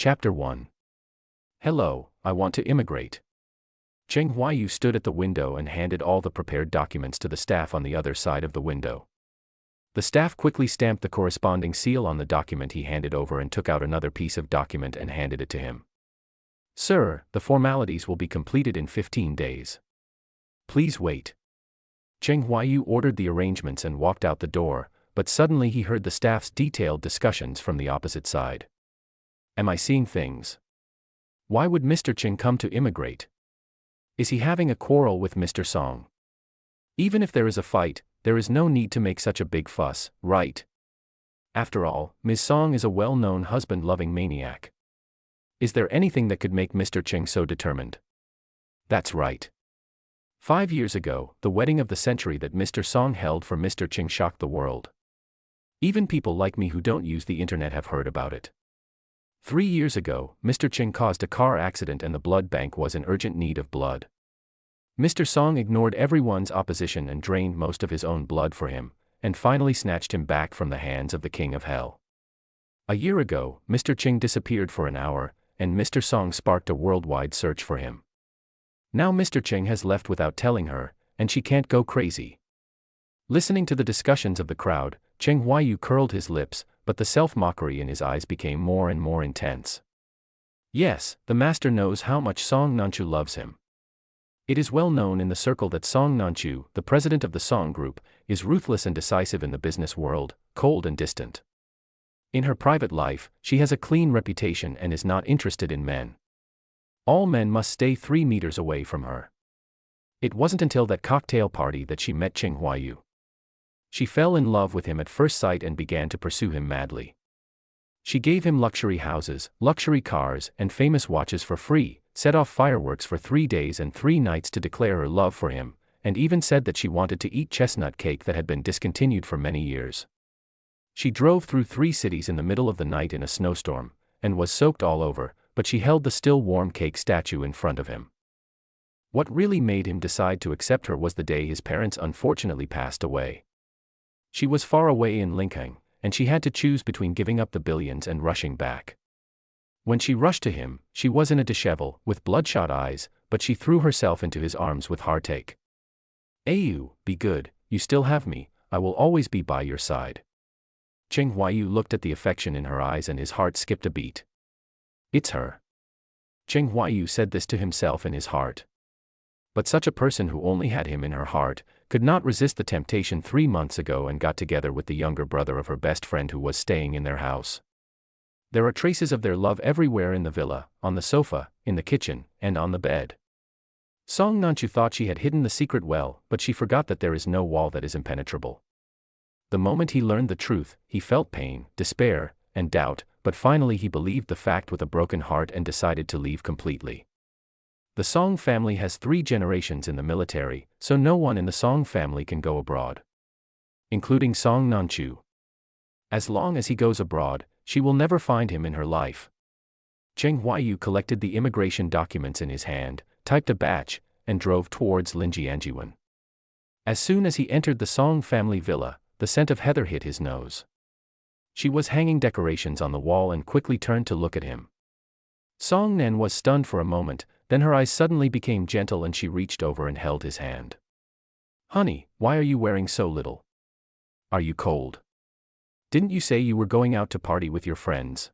Chapter 1. Hello, I want to immigrate. Cheng Huaiyu stood at the window and handed all the prepared documents to the staff on the other side of the window. The staff quickly stamped the corresponding seal on the document he handed over and took out another piece of document and handed it to him. Sir, the formalities will be completed in 15 days. Please wait. Cheng Huaiyu ordered the arrangements and walked out the door, but suddenly he heard the staff's detailed discussions from the opposite side. Am I seeing things? Why would Mr. Cheng come to immigrate? Is he having a quarrel with Mr. Song? Even if there is a fight, there is no need to make such a big fuss, right? After all, Ms. Song is a well-known husband-loving maniac. Is there anything that could make Mr. Cheng so determined? That's right. 5 years ago, the wedding of the century that Mr. Song held for Mr. Cheng shocked the world. Even people like me who don't use the internet have heard about it. 3 years ago, Mr. Cheng caused a car accident and the blood bank was in urgent need of blood. Mr. Song ignored everyone's opposition and drained most of his own blood for him, and finally snatched him back from the hands of the King of Hell. A year ago, Mr. Cheng disappeared for an hour, and Mr. Song sparked a worldwide search for him. Now Mr. Cheng has left without telling her, and she can't go crazy. Listening to the discussions of the crowd, Cheng Huaiyu curled his lips, but the self-mockery in his eyes became more and more intense. Yes, the master knows how much Song Nanchu loves him. It is well known in the circle that Song Nanchu, the president of the Song Group, is ruthless and decisive in the business world, cold and distant. In her private life, she has a clean reputation and is not interested in men. All men must stay 3 meters away from her. It wasn't until that cocktail party that she met Cheng Huaiyu. She fell in love with him at first sight and began to pursue him madly. She gave him luxury houses, luxury cars, and famous watches for free, set off fireworks for 3 days and 3 nights to declare her love for him, and even said that she wanted to eat chestnut cake that had been discontinued for many years. She drove through 3 cities in the middle of the night in a snowstorm, and was soaked all over, but she held the still warm cake statue in front of him. What really made him decide to accept her was the day his parents unfortunately passed away. She was far away in Linkhang, and she had to choose between giving up the billions and rushing back. When she rushed to him, she was in a dishevel, with bloodshot eyes, but she threw herself into his arms with heartache. Ayu, be good, you still have me, I will always be by your side. Cheng Huaiyu looked at the affection in her eyes and his heart skipped a beat. It's her. Cheng Huaiyu said this to himself in his heart. But such a person who only had him in her heart, could not resist the temptation 3 months ago and got together with the younger brother of her best friend who was staying in their house. There are traces of their love everywhere in the villa, on the sofa, in the kitchen, and on the bed. Song Nanchu thought she had hidden the secret well, but she forgot that there is no wall that is impenetrable. The moment he learned the truth, he felt pain, despair, and doubt, but finally he believed the fact with a broken heart and decided to leave completely. The Song family has 3 generations in the military, so no one in the Song family can go abroad. Including Song Nanchu. As long as he goes abroad, she will never find him in her life. Cheng Huaiyu collected the immigration documents in his hand, typed a batch, and drove towards Linjianjiwan. As soon as he entered the Song family villa, the scent of heather hit his nose. She was hanging decorations on the wall and quickly turned to look at him. Song Nen was stunned for a moment, then her eyes suddenly became gentle and she reached over and held his hand. Honey, why are you wearing so little? Are you cold? Didn't you say you were going out to party with your friends?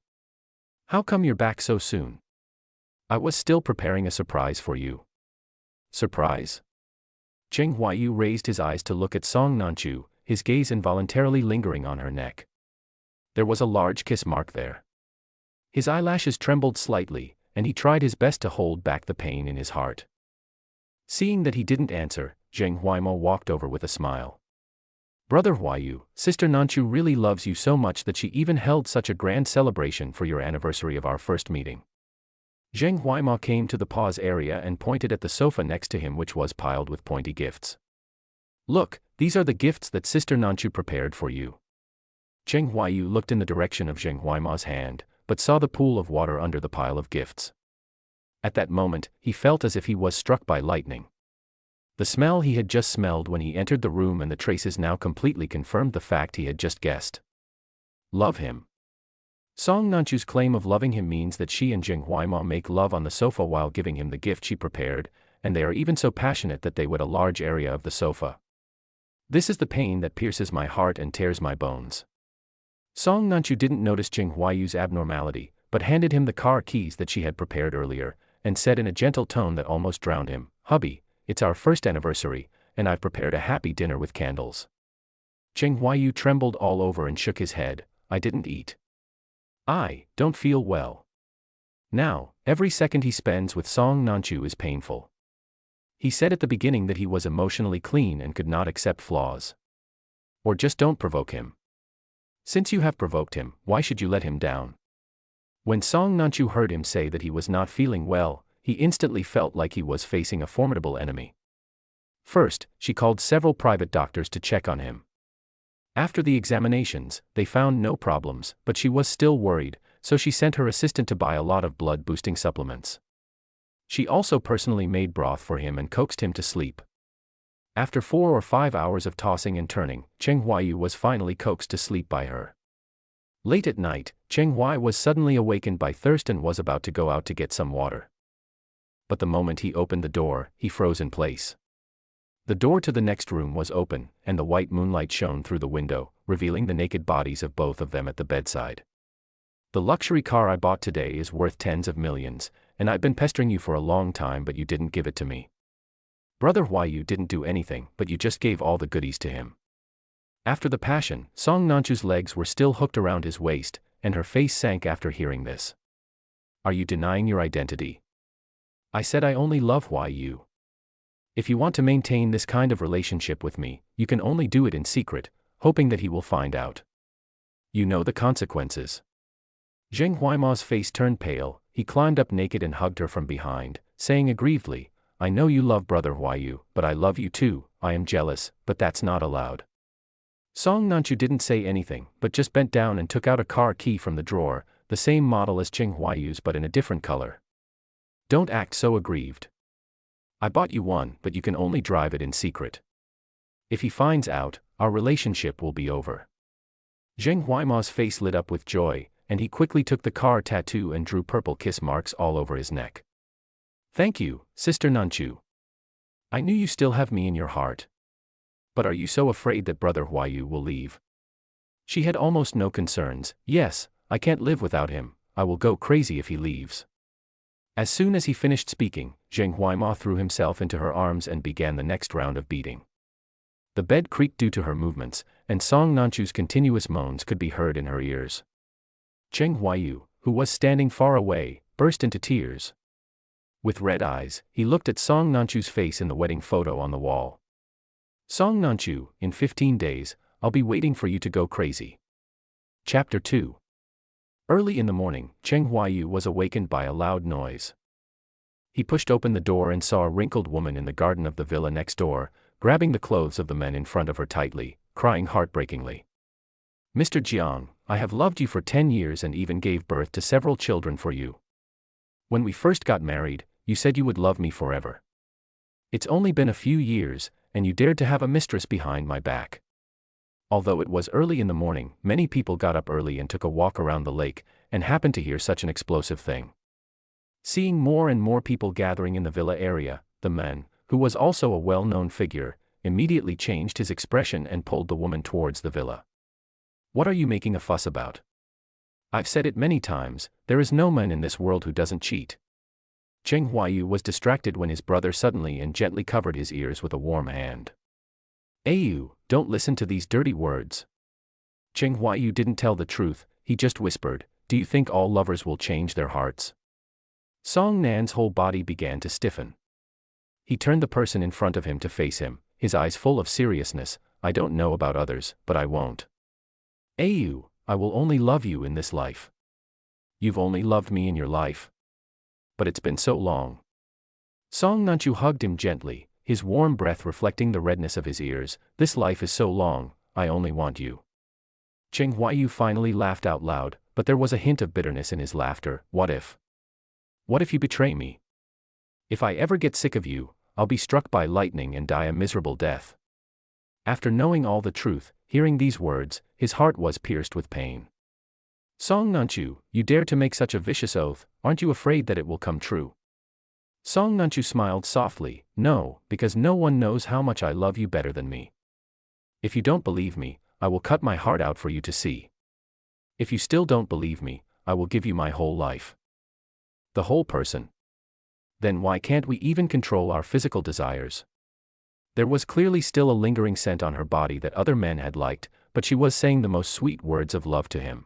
How come you're back so soon? I was still preparing a surprise for you. Surprise? Cheng Huaiyu raised his eyes to look at Song Nanchu, his gaze involuntarily lingering on her neck. There was a large kiss mark there. His eyelashes trembled slightly, and he tried his best to hold back the pain in his heart. Seeing that he didn't answer, Cheng Huaiyu walked over with a smile. Brother Huaiyu, Sister Nanchu really loves you so much that she even held such a grand celebration for your anniversary of our first meeting. Cheng Huaiyu came to the pause area and pointed at the sofa next to him which was piled with pointy gifts. Look, these are the gifts that Sister Nanchu prepared for you. Cheng Huaiyu looked in the direction of Cheng Huaimo's hand, but saw the pool of water under the pile of gifts. At that moment, he felt as if he was struck by lightning. The smell he had just smelled when he entered the room and the traces now completely confirmed the fact he had just guessed. Love him. Song Nanchu's claim of loving him means that she and Jing Huaima make love on the sofa while giving him the gift she prepared, and they are even so passionate that they wet a large area of the sofa. This is the pain that pierces my heart and tears my bones. Song Nanchu didn't notice Jing Huayu's abnormality, but handed him the car keys that she had prepared earlier, and said in a gentle tone that almost drowned him, "Hubby, it's our first anniversary, and I've prepared a happy dinner with candles." Jing Huayu trembled all over and shook his head. "I didn't eat. I don't feel well." Now, every second he spends with Song Nanchu is painful. He said at the beginning that he was emotionally clean and could not accept flaws. Or just don't provoke him. Since you have provoked him, why should you let him down? When Song Nanchu heard him say that he was not feeling well, he instantly felt like he was facing a formidable enemy. First, she called several private doctors to check on him. After the examinations, they found no problems, but she was still worried, so she sent her assistant to buy a lot of blood-boosting supplements. She also personally made broth for him and coaxed him to sleep. After 4 or 5 hours of tossing and turning, Cheng Huayu was finally coaxed to sleep by her. Late at night, Cheng Huai was suddenly awakened by thirst and was about to go out to get some water. But the moment he opened the door, he froze in place. The door to the next room was open, and the white moonlight shone through the window, revealing the naked bodies of both of them at the bedside. "The luxury car I bought today is worth tens of millions, and I've been pestering you for a long time but you didn't give it to me. Brother Huayu didn't do anything, but you just gave all the goodies to him." After the passion, Song Nanchu's legs were still hooked around his waist, and her face sank after hearing this. "Are you denying your identity? I said I only love Huayu. If you want to maintain this kind of relationship with me, you can only do it in secret, hoping that he will find out. You know the consequences." Zheng Huaima's face turned pale. He climbed up naked and hugged her from behind, saying aggrievedly, "I know you love Brother Huayu, but I love you too. I am jealous, but that's not allowed." Song Nanchu didn't say anything, but just bent down and took out a car key from the drawer, the same model as Cheng Huayu's but in a different color. "Don't act so aggrieved. I bought you one, but you can only drive it in secret. If he finds out, our relationship will be over." Zheng Huaima's face lit up with joy, and he quickly took the car tattoo and drew purple kiss marks all over his neck. "Thank you, Sister Nanchu. I knew you still have me in your heart. But are you so afraid that Brother Huayu will leave?" She had almost no concerns. "Yes, I can't live without him. I will go crazy if he leaves." As soon as he finished speaking, Zheng Huaima threw himself into her arms and began the next round of beating. The bed creaked due to her movements, and Song Nanchu's continuous moans could be heard in her ears. Cheng Huayu, who was standing far away, burst into tears. With red eyes, he looked at Song Nanchu's face in the wedding photo on the wall. "Song Nanchu, in 15 days, I'll be waiting for you to go crazy." Chapter 2. Early in the morning, Cheng Huayu was awakened by a loud noise. He pushed open the door and saw a wrinkled woman in the garden of the villa next door, grabbing the clothes of the men in front of her tightly, crying heartbreakingly. "Mr. Jiang, I have loved you for 10 years and even gave birth to several children for you. When we first got married, you said you would love me forever. It's only been a few years, and you dared to have a mistress behind my back." Although it was early in the morning, many people got up early and took a walk around the lake, and happened to hear such an explosive thing. Seeing more and more people gathering in the villa area, the man, who was also a well-known figure, immediately changed his expression and pulled the woman towards the villa. "What are you making a fuss about? I've said it many times, there is no man in this world who doesn't cheat." Cheng Huayu was distracted when his brother suddenly and gently covered his ears with a warm hand. "Ayu, don't listen to these dirty words." Cheng Huayu didn't tell the truth, he just whispered, "Do you think all lovers will change their hearts?" Song Nan's whole body began to stiffen. He turned the person in front of him to face him, his eyes full of seriousness. "I don't know about others, but I won't. Ayu, I will only love you in this life. You've only loved me in your life. But it's been so long." Song Nanchu hugged him gently, his warm breath reflecting the redness of his ears. "This life is so long, I only want you." Cheng Huayu finally laughed out loud, but there was a hint of bitterness in his laughter. What if you betray me? If I ever get sick of you, I'll be struck by lightning and die a miserable death." After knowing all the truth, hearing these words, his heart was pierced with pain. Song Nanchu, you dare to make such a vicious oath, aren't you afraid that it will come true? Song Nanchu smiled softly, no, because no one knows how much I love you better than me. If you don't believe me, I will cut my heart out for you to see. If you still don't believe me, I will give you my whole life. The whole person. Then why can't we even control our physical desires? There was clearly still a lingering scent on her body that other men had liked, but she was saying the most sweet words of love to him.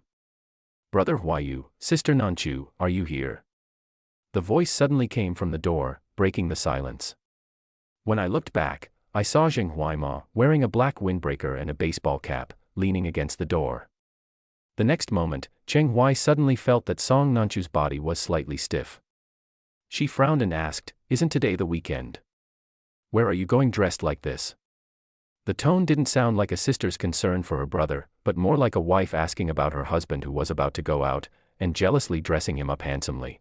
Brother Huayu, Sister Nanchu, are you here? The voice suddenly came from the door, breaking the silence. When I looked back, I saw Zheng Huaima, wearing a black windbreaker and a baseball cap, leaning against the door. The next moment, Cheng Hui suddenly felt that Song Nanchu's body was slightly stiff. She frowned and asked, "Isn't today the weekend? Where are you going dressed like this?" The tone didn't sound like a sister's concern for her brother, but more like a wife asking about her husband who was about to go out, and jealously dressing him up handsomely.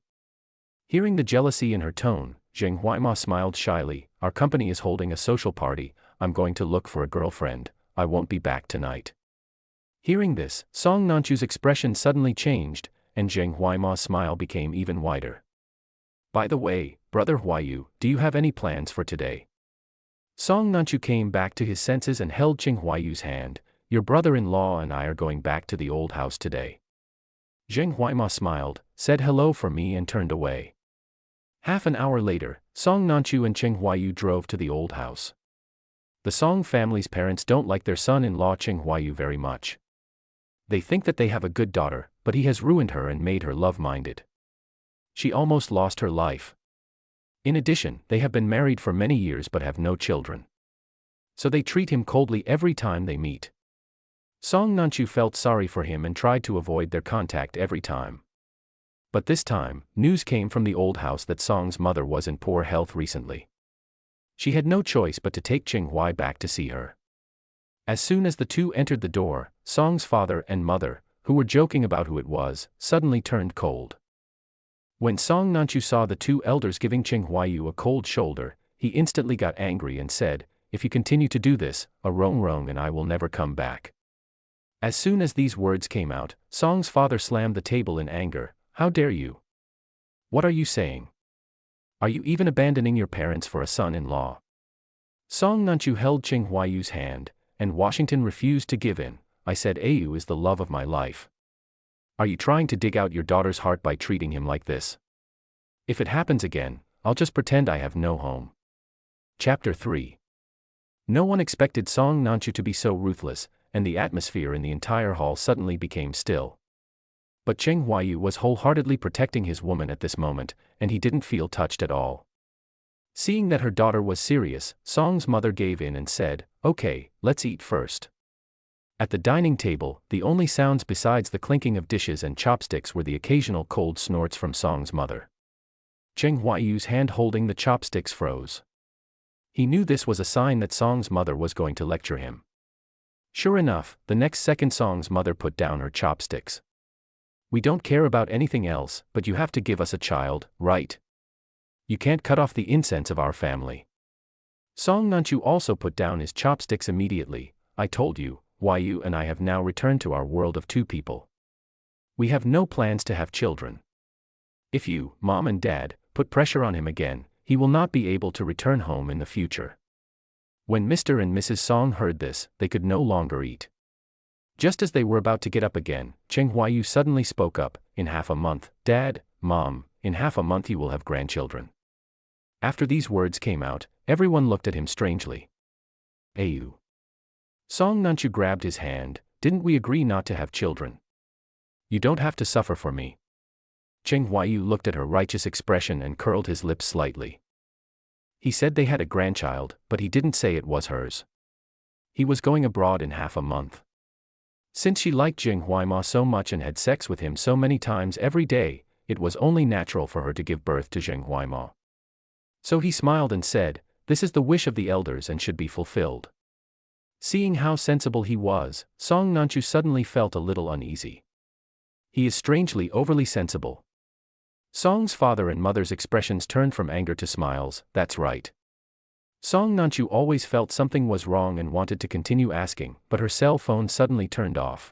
Hearing the jealousy in her tone, Zheng Huaima smiled shyly. "Our company is holding a social party, I'm going to look for a girlfriend, I won't be back tonight." Hearing this, Song Nanchu's expression suddenly changed, and Zheng Huaima's smile became even wider. "By the way, Brother Huayu, do you have any plans for today?" Song Nanchu came back to his senses and held Cheng Huayu's hand. "Your brother-in-law and I are going back to the old house today." Zheng Huaima smiled, said hello for me and turned away. Half an hour later, Song Nanchu and Cheng Huayu drove to the old house. The Song family's parents don't like their son-in-law Cheng Huayu very much. They think that they have a good daughter, but he has ruined her and made her love-minded. She almost lost her life. In addition, they have been married for many years but have no children. So they treat him coldly every time they meet. Song Nanchu felt sorry for him and tried to avoid their contact every time. But this time, news came from the old house that Song's mother was in poor health recently. She had no choice but to take Cheng Hui back to see her. As soon as the two entered the door, Song's father and mother, who were joking about who it was, suddenly turned cold. When Song Nanchu saw the two elders giving Cheng Huayu a cold shoulder, he instantly got angry and said, "If you continue to do this, a rong and I will never come back." As soon as these words came out, Song's father slammed the table in anger. "How dare you? What are you saying? Are you even abandoning your parents for a son-in-law?" Song Nanchu held Cheng Huayu's hand, and Washington refused to give in. "I said Ayu is the love of my life. Are you trying to dig out your daughter's heart by treating him like this? If it happens again, I'll just pretend I have no home." Chapter 3. No one expected Song Nanchu to be so ruthless, and the atmosphere in the entire hall suddenly became still. But Cheng Huayu was wholeheartedly protecting his woman at this moment, and he didn't feel touched at all. Seeing that her daughter was serious, Song's mother gave in and said, "Okay, let's eat first." At the dining table, the only sounds besides the clinking of dishes and chopsticks were the occasional cold snorts from Song's mother. Cheng Huayu's hand holding the chopsticks froze. He knew this was a sign that Song's mother was going to lecture him. Sure enough, the next second Song's mother put down her chopsticks. "We don't care about anything else, but you have to give us a child, right? You can't cut off the incense of our family." Song Nanchu also put down his chopsticks immediately. "I told you, Huayu and I have now returned to our world of two people. We have no plans to have children. If you, Mom and Dad, put pressure on him again, he will not be able to return home in the future." When Mr. and Mrs. Song heard this, they could no longer eat. Just as they were about to get up again, Cheng Huayu suddenly spoke up, "In half a month, Dad, Mom, in half a month you will have grandchildren." After these words came out, everyone looked at him strangely. "Ayu." Song Nanchu grabbed his hand. "Didn't we agree not to have children? You don't have to suffer for me." Cheng Huayu looked at her righteous expression and curled his lips slightly. He said they had a grandchild, but he didn't say it was hers. He was going abroad in half a month. Since she liked Zheng Huaima so much and had sex with him so many times every day, it was only natural for her to give birth to Zheng Huaima. So he smiled and said, "This is the wish of the elders and should be fulfilled." Seeing how sensible he was, Song Nanchu suddenly felt a little uneasy. He is strangely overly sensible. Song's father and mother's expressions turned from anger to smiles. "That's right." Song Nanchu always felt something was wrong and wanted to continue asking, but her cell phone suddenly turned off.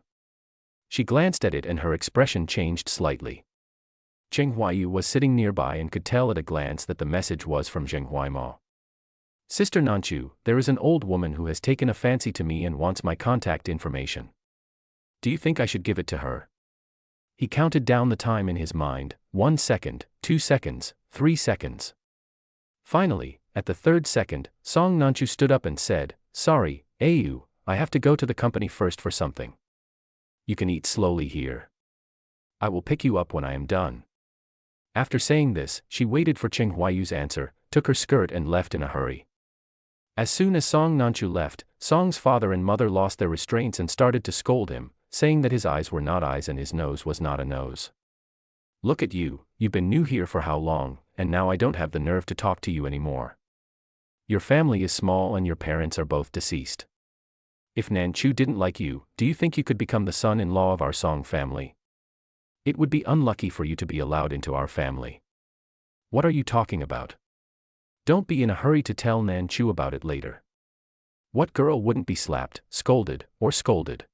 She glanced at it and her expression changed slightly. Cheng Huaiyu was sitting nearby and could tell at a glance that the message was from Zheng Huaimo. Sister Nanchu, there is an old woman who has taken a fancy to me and wants my contact information. Do you think I should give it to her? He counted down the time in his mind, 1 second, 2 seconds, 3 seconds. Finally, at the 3rd second, Song Nanchu stood up and said, "Sorry, Ayu, I have to go to the company first for something. You can eat slowly here. I will pick you up when I am done." After saying this, she waited for Cheng Huayu's answer, took her skirt and left in a hurry. As soon as Song Nanchu left, Song's father and mother lost their restraints and started to scold him, saying that his eyes were not eyes and his nose was not a nose. "Look at you, you've been new here for how long, and now I don't have the nerve to talk to you anymore. Your family is small and your parents are both deceased. If Nanchu didn't like you, do you think you could become the son-in-law of our Song family? It would be unlucky for you to be allowed into our family. What are you talking about? Don't be in a hurry to tell Nanchu about it later. What girl wouldn't be slapped, scolded, or scolded?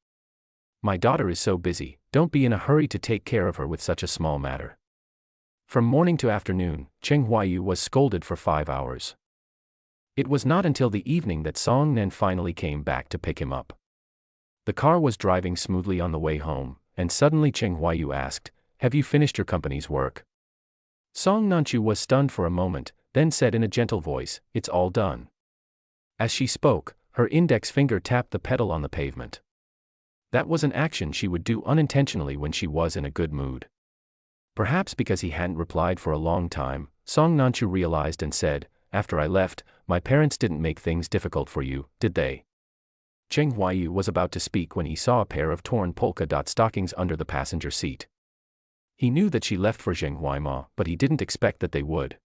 My daughter is so busy, don't be in a hurry to take care of her with such a small matter." From morning to afternoon, Cheng Huaiyu was scolded for 5 hours. It was not until the evening that Song Nan finally came back to pick him up. The car was driving smoothly on the way home, and suddenly Cheng Huaiyu asked, "Have you finished your company's work?" Song Nanchu was stunned for a moment, then said in a gentle voice, "It's all done." As she spoke, her index finger tapped the pedal on the pavement. That was an action she would do unintentionally when she was in a good mood. Perhaps because he hadn't replied for a long time, Song Nanchu realized and said, "After I left, my parents didn't make things difficult for you, did they?" Cheng Huaiyu was about to speak when he saw a pair of torn polka dot stockings under the passenger seat. He knew that she left for Zheng Huaimo, but he didn't expect that they would.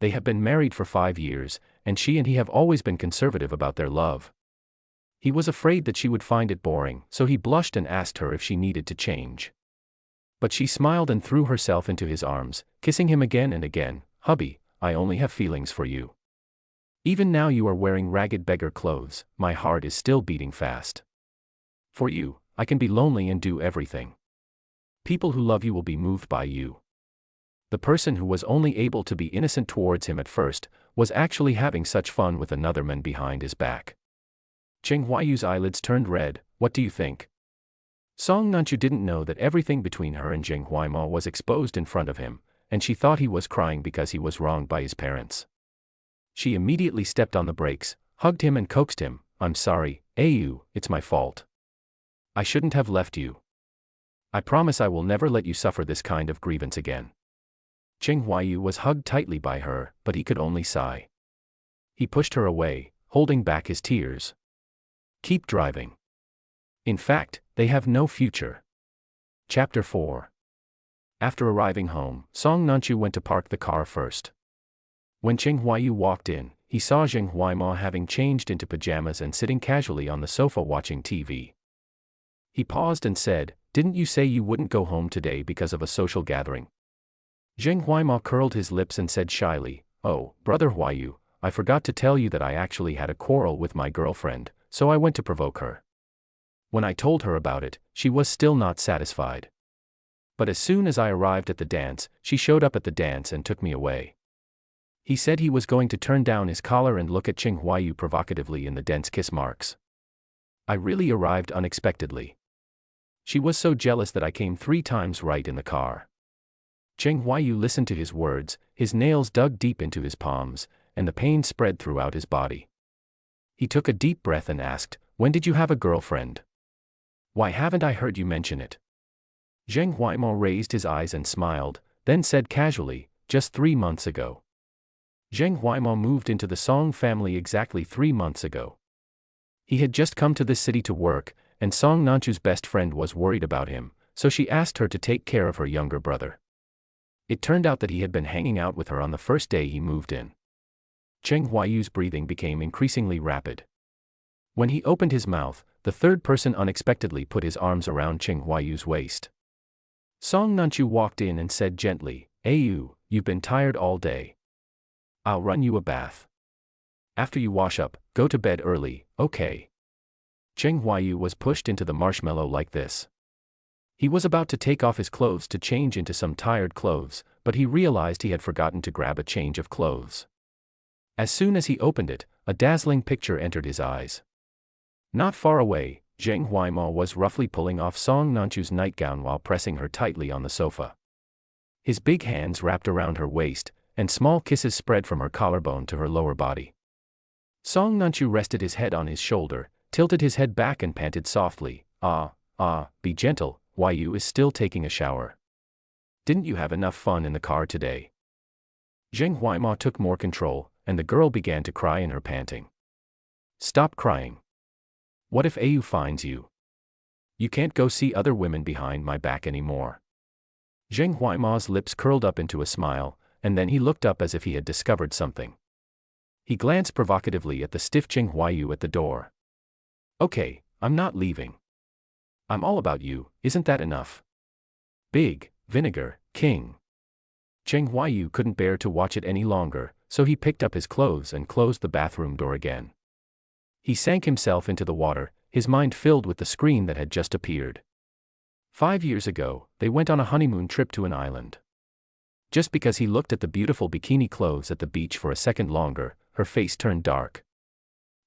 They have been married for 5 years, and she and he have always been conservative about their love. He was afraid that she would find it boring, so he blushed and asked her if she needed to change. But she smiled and threw herself into his arms, kissing him again and again. "Hubby, I only have feelings for you. Even now you are wearing ragged beggar clothes, my heart is still beating fast. For you, I can be lonely and do everything. People who love you will be moved by you." The person who was only able to be innocent towards him at first, was actually having such fun with another man behind his back. Cheng Huayu's eyelids turned red. "What do you think?" Song Nanchu didn't know that everything between her and Zheng Huaimo was exposed in front of him, and she thought he was crying because he was wronged by his parents. She immediately stepped on the brakes, hugged him and coaxed him. "I'm sorry, Ayu, it's my fault. I shouldn't have left you. I promise I will never let you suffer this kind of grievance again." Cheng Huaiyu was hugged tightly by her, but he could only sigh. He pushed her away, holding back his tears. "Keep driving. In fact, they have no future." Chapter 4. After arriving home, Song Nanchu went to park the car first. When Cheng Huaiyu walked in, he saw Zheng Huaimo having changed into pajamas and sitting casually on the sofa watching TV. He paused and said, "Didn't you say you wouldn't go home today because of a social gathering?" Zheng Huaimo curled his lips and said shyly, "Oh, brother Huaiyu, I forgot to tell you that I actually had a quarrel with my girlfriend, so I went to provoke her." When I told her about it, she was still not satisfied. But as soon as I arrived at the dance, she showed up at the dance and took me away. He said he was going to turn down his collar and look at Cheng Huaiyu provocatively in the dense kiss marks. I really arrived unexpectedly. She was so jealous that I came 3 times right in the car. Cheng Huaiyu listened to his words, his nails dug deep into his palms, and the pain spread throughout his body. He took a deep breath and asked, "When did you have a girlfriend? Why haven't I heard you mention it?" Zheng Huaimo raised his eyes and smiled, then said casually, "Just 3 months ago." Zheng Huaimo moved into the Song family exactly 3 months ago. He had just come to this city to work, and Song Nanchu's best friend was worried about him, so she asked her to take care of her younger brother. It turned out that he had been hanging out with her on the first day he moved in. Cheng Huayu's breathing became increasingly rapid. When he opened his mouth, the third person unexpectedly put his arms around Cheng Huayu's waist. Song Nanchu walked in and said gently, "Ayu, you've been tired all day. I'll run you a bath. After you wash up, go to bed early, okay?" Cheng Huaiyu was pushed into the marshmallow like this. He was about to take off his clothes to change into some tired clothes, but he realized he had forgotten to grab a change of clothes. As soon as he opened it, a dazzling picture entered his eyes. Not far away, Zheng Huaimo was roughly pulling off Song Nanchu's nightgown while pressing her tightly on the sofa. His big hands wrapped around her waist, and small kisses spread from her collarbone to her lower body. Song Nanchu rested his head on his shoulder, tilted his head back and panted softly, be gentle, Yu is still taking a shower. Didn't you have enough fun in the car today? Zheng Huaimo took more control, and the girl began to cry in her panting. Stop crying. What if Yu finds you? You can't go see other women behind my back anymore. Zheng Huaimo's lips curled up into a smile, and then he looked up as if he had discovered something. He glanced provocatively at the stiff Zheng Huayu at the door. Okay, I'm not leaving. I'm all about you, isn't that enough? Big, vinegar, king. Zheng Huayu couldn't bear to watch it any longer, so he picked up his clothes and closed the bathroom door again. He sank himself into the water, his mind filled with the screen that had just appeared. 5 years ago, they went on a honeymoon trip to an island. Just because he looked at the beautiful bikini clothes at the beach for a second longer, her face turned dark.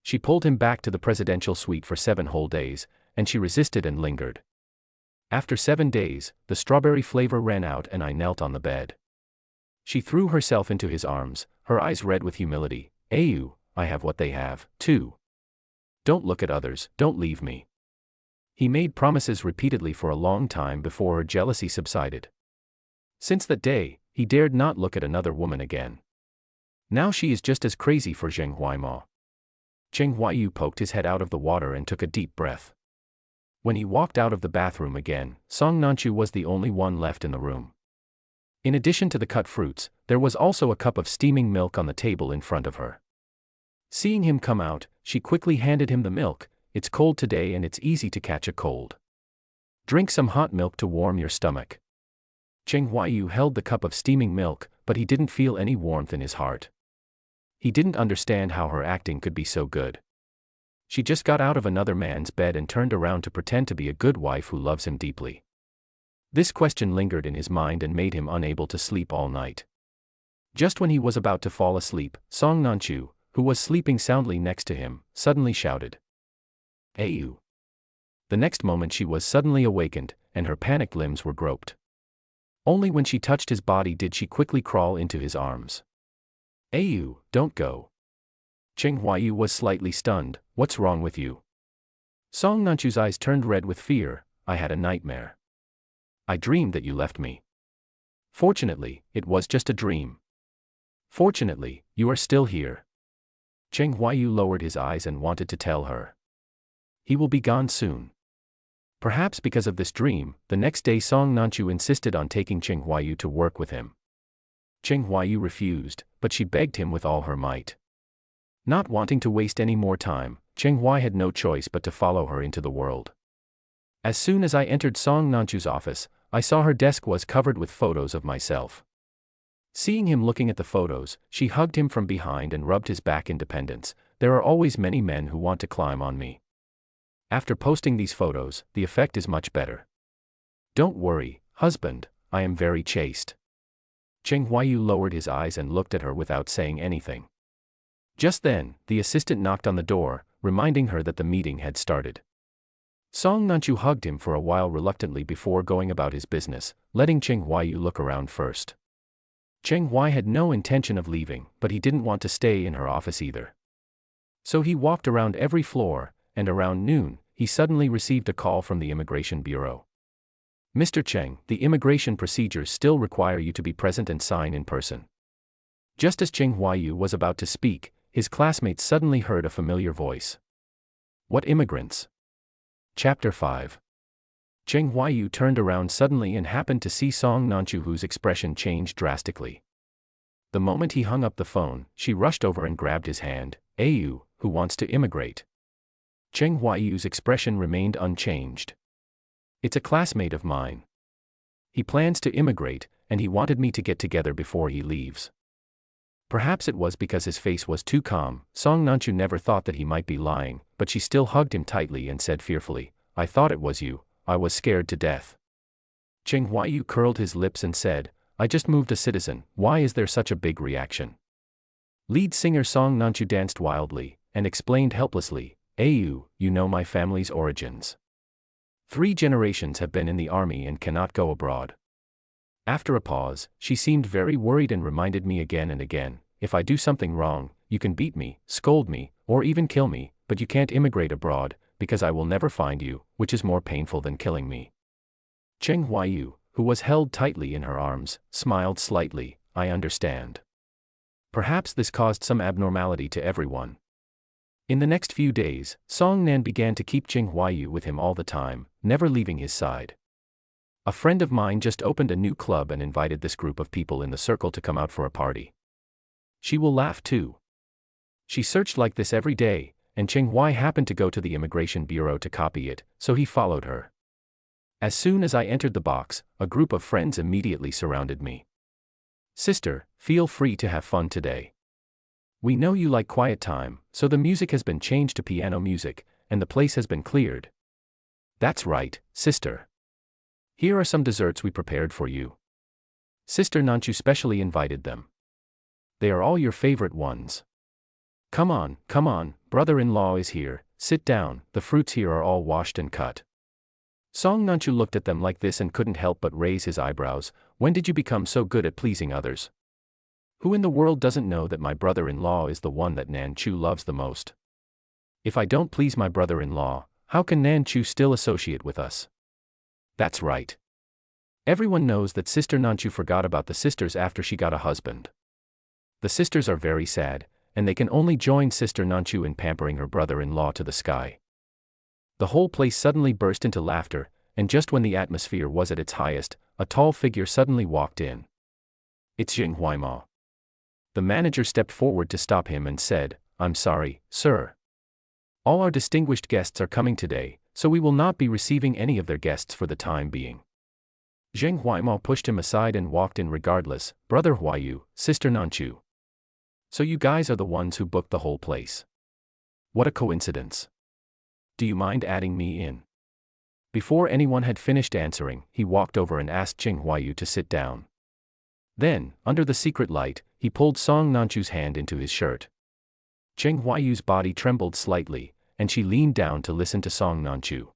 She pulled him back to the presidential suite for 7 whole days, and she resisted and lingered. After 7 days, the strawberry flavor ran out and I knelt on the bed. She threw herself into his arms, her eyes red with humility. Ayu, I have what they have, too. Don't look at others, don't leave me. He made promises repeatedly for a long time before her jealousy subsided. Since that day, he dared not look at another woman again. Now she is just as crazy for Zheng Huaimo. Zheng Huayu poked his head out of the water and took a deep breath. When he walked out of the bathroom again, Song Nanchu was the only one left in the room. In addition to the cut fruits, there was also a cup of steaming milk on the table in front of her. Seeing him come out, she quickly handed him the milk. It's cold today and it's easy to catch a cold. Drink some hot milk to warm your stomach. Zheng Huayu held the cup of steaming milk, but he didn't feel any warmth in his heart. He didn't understand how her acting could be so good. She just got out of another man's bed and turned around to pretend to be a good wife who loves him deeply. This question lingered in his mind and made him unable to sleep all night. Just when he was about to fall asleep, Song Nanchu, who was sleeping soundly next to him, suddenly shouted, Ayu. The next moment she was suddenly awakened, and her panicked limbs were groped. Only when she touched his body did she quickly crawl into his arms. Ayu, don't go. Zheng Huayu was slightly stunned. What's wrong with you? Song Nanchu's eyes turned red with fear. I had a nightmare. I dreamed that you left me. Fortunately, it was just a dream. Fortunately, you are still here. Zheng Huayu lowered his eyes and wanted to tell her. He will be gone soon. Perhaps because of this dream, the next day Song Nanchu insisted on taking Zheng Huayu to work with him. Zheng Huayu refused, but she begged him with all her might. Not wanting to waste any more time, Zheng Huayu had no choice but to follow her into the world. As soon as I entered Song Nanchu's office, I saw her desk was covered with photos of myself. Seeing him looking at the photos, she hugged him from behind and rubbed his back. Independence. There are always many men who want to climb on me. After posting these photos, the effect is much better. Don't worry, husband, I am very chaste. Zheng Huayu lowered his eyes and looked at her without saying anything. Just then, the assistant knocked on the door, reminding her that the meeting had started. Song Nanchu hugged him for a while reluctantly before going about his business, letting Zheng Huayu look around first. Zheng Huayu had no intention of leaving, but he didn't want to stay in her office either. So he walked around every floor, and around noon, he suddenly received a call from the Immigration Bureau. Mr. Cheng, the immigration procedures still require you to be present and sign in person. Just as Zheng Huayu was about to speak, his classmates suddenly heard a familiar voice. What immigrants? Chapter 5. Zheng Huayu turned around suddenly and happened to see Song Nanchu, whose expression changed drastically. The moment he hung up the phone, she rushed over and grabbed his hand. Ayu, who wants to immigrate? Zheng Huayu's expression remained unchanged. It's a classmate of mine. He plans to immigrate, and he wanted me to get together before he leaves. Perhaps it was because his face was too calm. Song Nanchu never thought that he might be lying, but she still hugged him tightly and said fearfully, I thought it was you. I was scared to death. Cheng Huaiyu curled his lips and said, I just moved a citizen, why is there such a big reaction? Lead singer Song Nanchu danced wildly, and explained helplessly, Ayu, you know my family's origins. 3 generations have been in the army and cannot go abroad. After a pause, she seemed very worried and reminded me again and again, if I do something wrong, you can beat me, scold me, or even kill me, but you can't immigrate abroad, because I will never find you, which is more painful than killing me. Cheng Huaiyu, who was held tightly in her arms, smiled slightly, I understand. Perhaps this caused some abnormality to everyone. In the next few days, Song Nan began to keep Cheng Huaiyu with him all the time, never leaving his side. A friend of mine just opened a new club and invited this group of people in the circle to come out for a party. She will laugh too. She searched like this every day, and Cheng Huai happened to go to the immigration bureau to copy it, so he followed her. As soon as I entered the box, a group of friends immediately surrounded me. Sister, feel free to have fun today. We know you like quiet time, so the music has been changed to piano music, and the place has been cleared. That's right, sister. Here are some desserts we prepared for you. Sister Nanchu specially invited them. They are all your favorite ones. Come on, brother-in-law is here, sit down, the fruits here are all washed and cut. Song Nanchu looked at them like this and couldn't help but raise his eyebrows. When did you become so good at pleasing others? Who in the world doesn't know that my brother-in-law is the one that Nanchu loves the most? If I don't please my brother-in-law, how can Nanchu still associate with us? That's right. Everyone knows that Sister Nanchu forgot about the sisters after she got a husband. The sisters are very sad, and they can only join Sister Nanchu in pampering her brother-in-law to the sky. The whole place suddenly burst into laughter, and just when the atmosphere was at its highest, a tall figure suddenly walked in. It's Cheng Huaima. The manager stepped forward to stop him and said, I'm sorry, sir. All our distinguished guests are coming today, so we will not be receiving any of their guests for the time being. Cheng Huaima pushed him aside and walked in regardless, Brother Huaiyu, Sister Nanchu. So you guys are the ones who booked the whole place. What a coincidence. Do you mind adding me in? Before anyone had finished answering, he walked over and asked Cheng Huaiyu to sit down. Then, under the secret light, he pulled Song Nanchu's hand into his shirt. Cheng Huaiyu's body trembled slightly, and she leaned down to listen to Song Nanchu.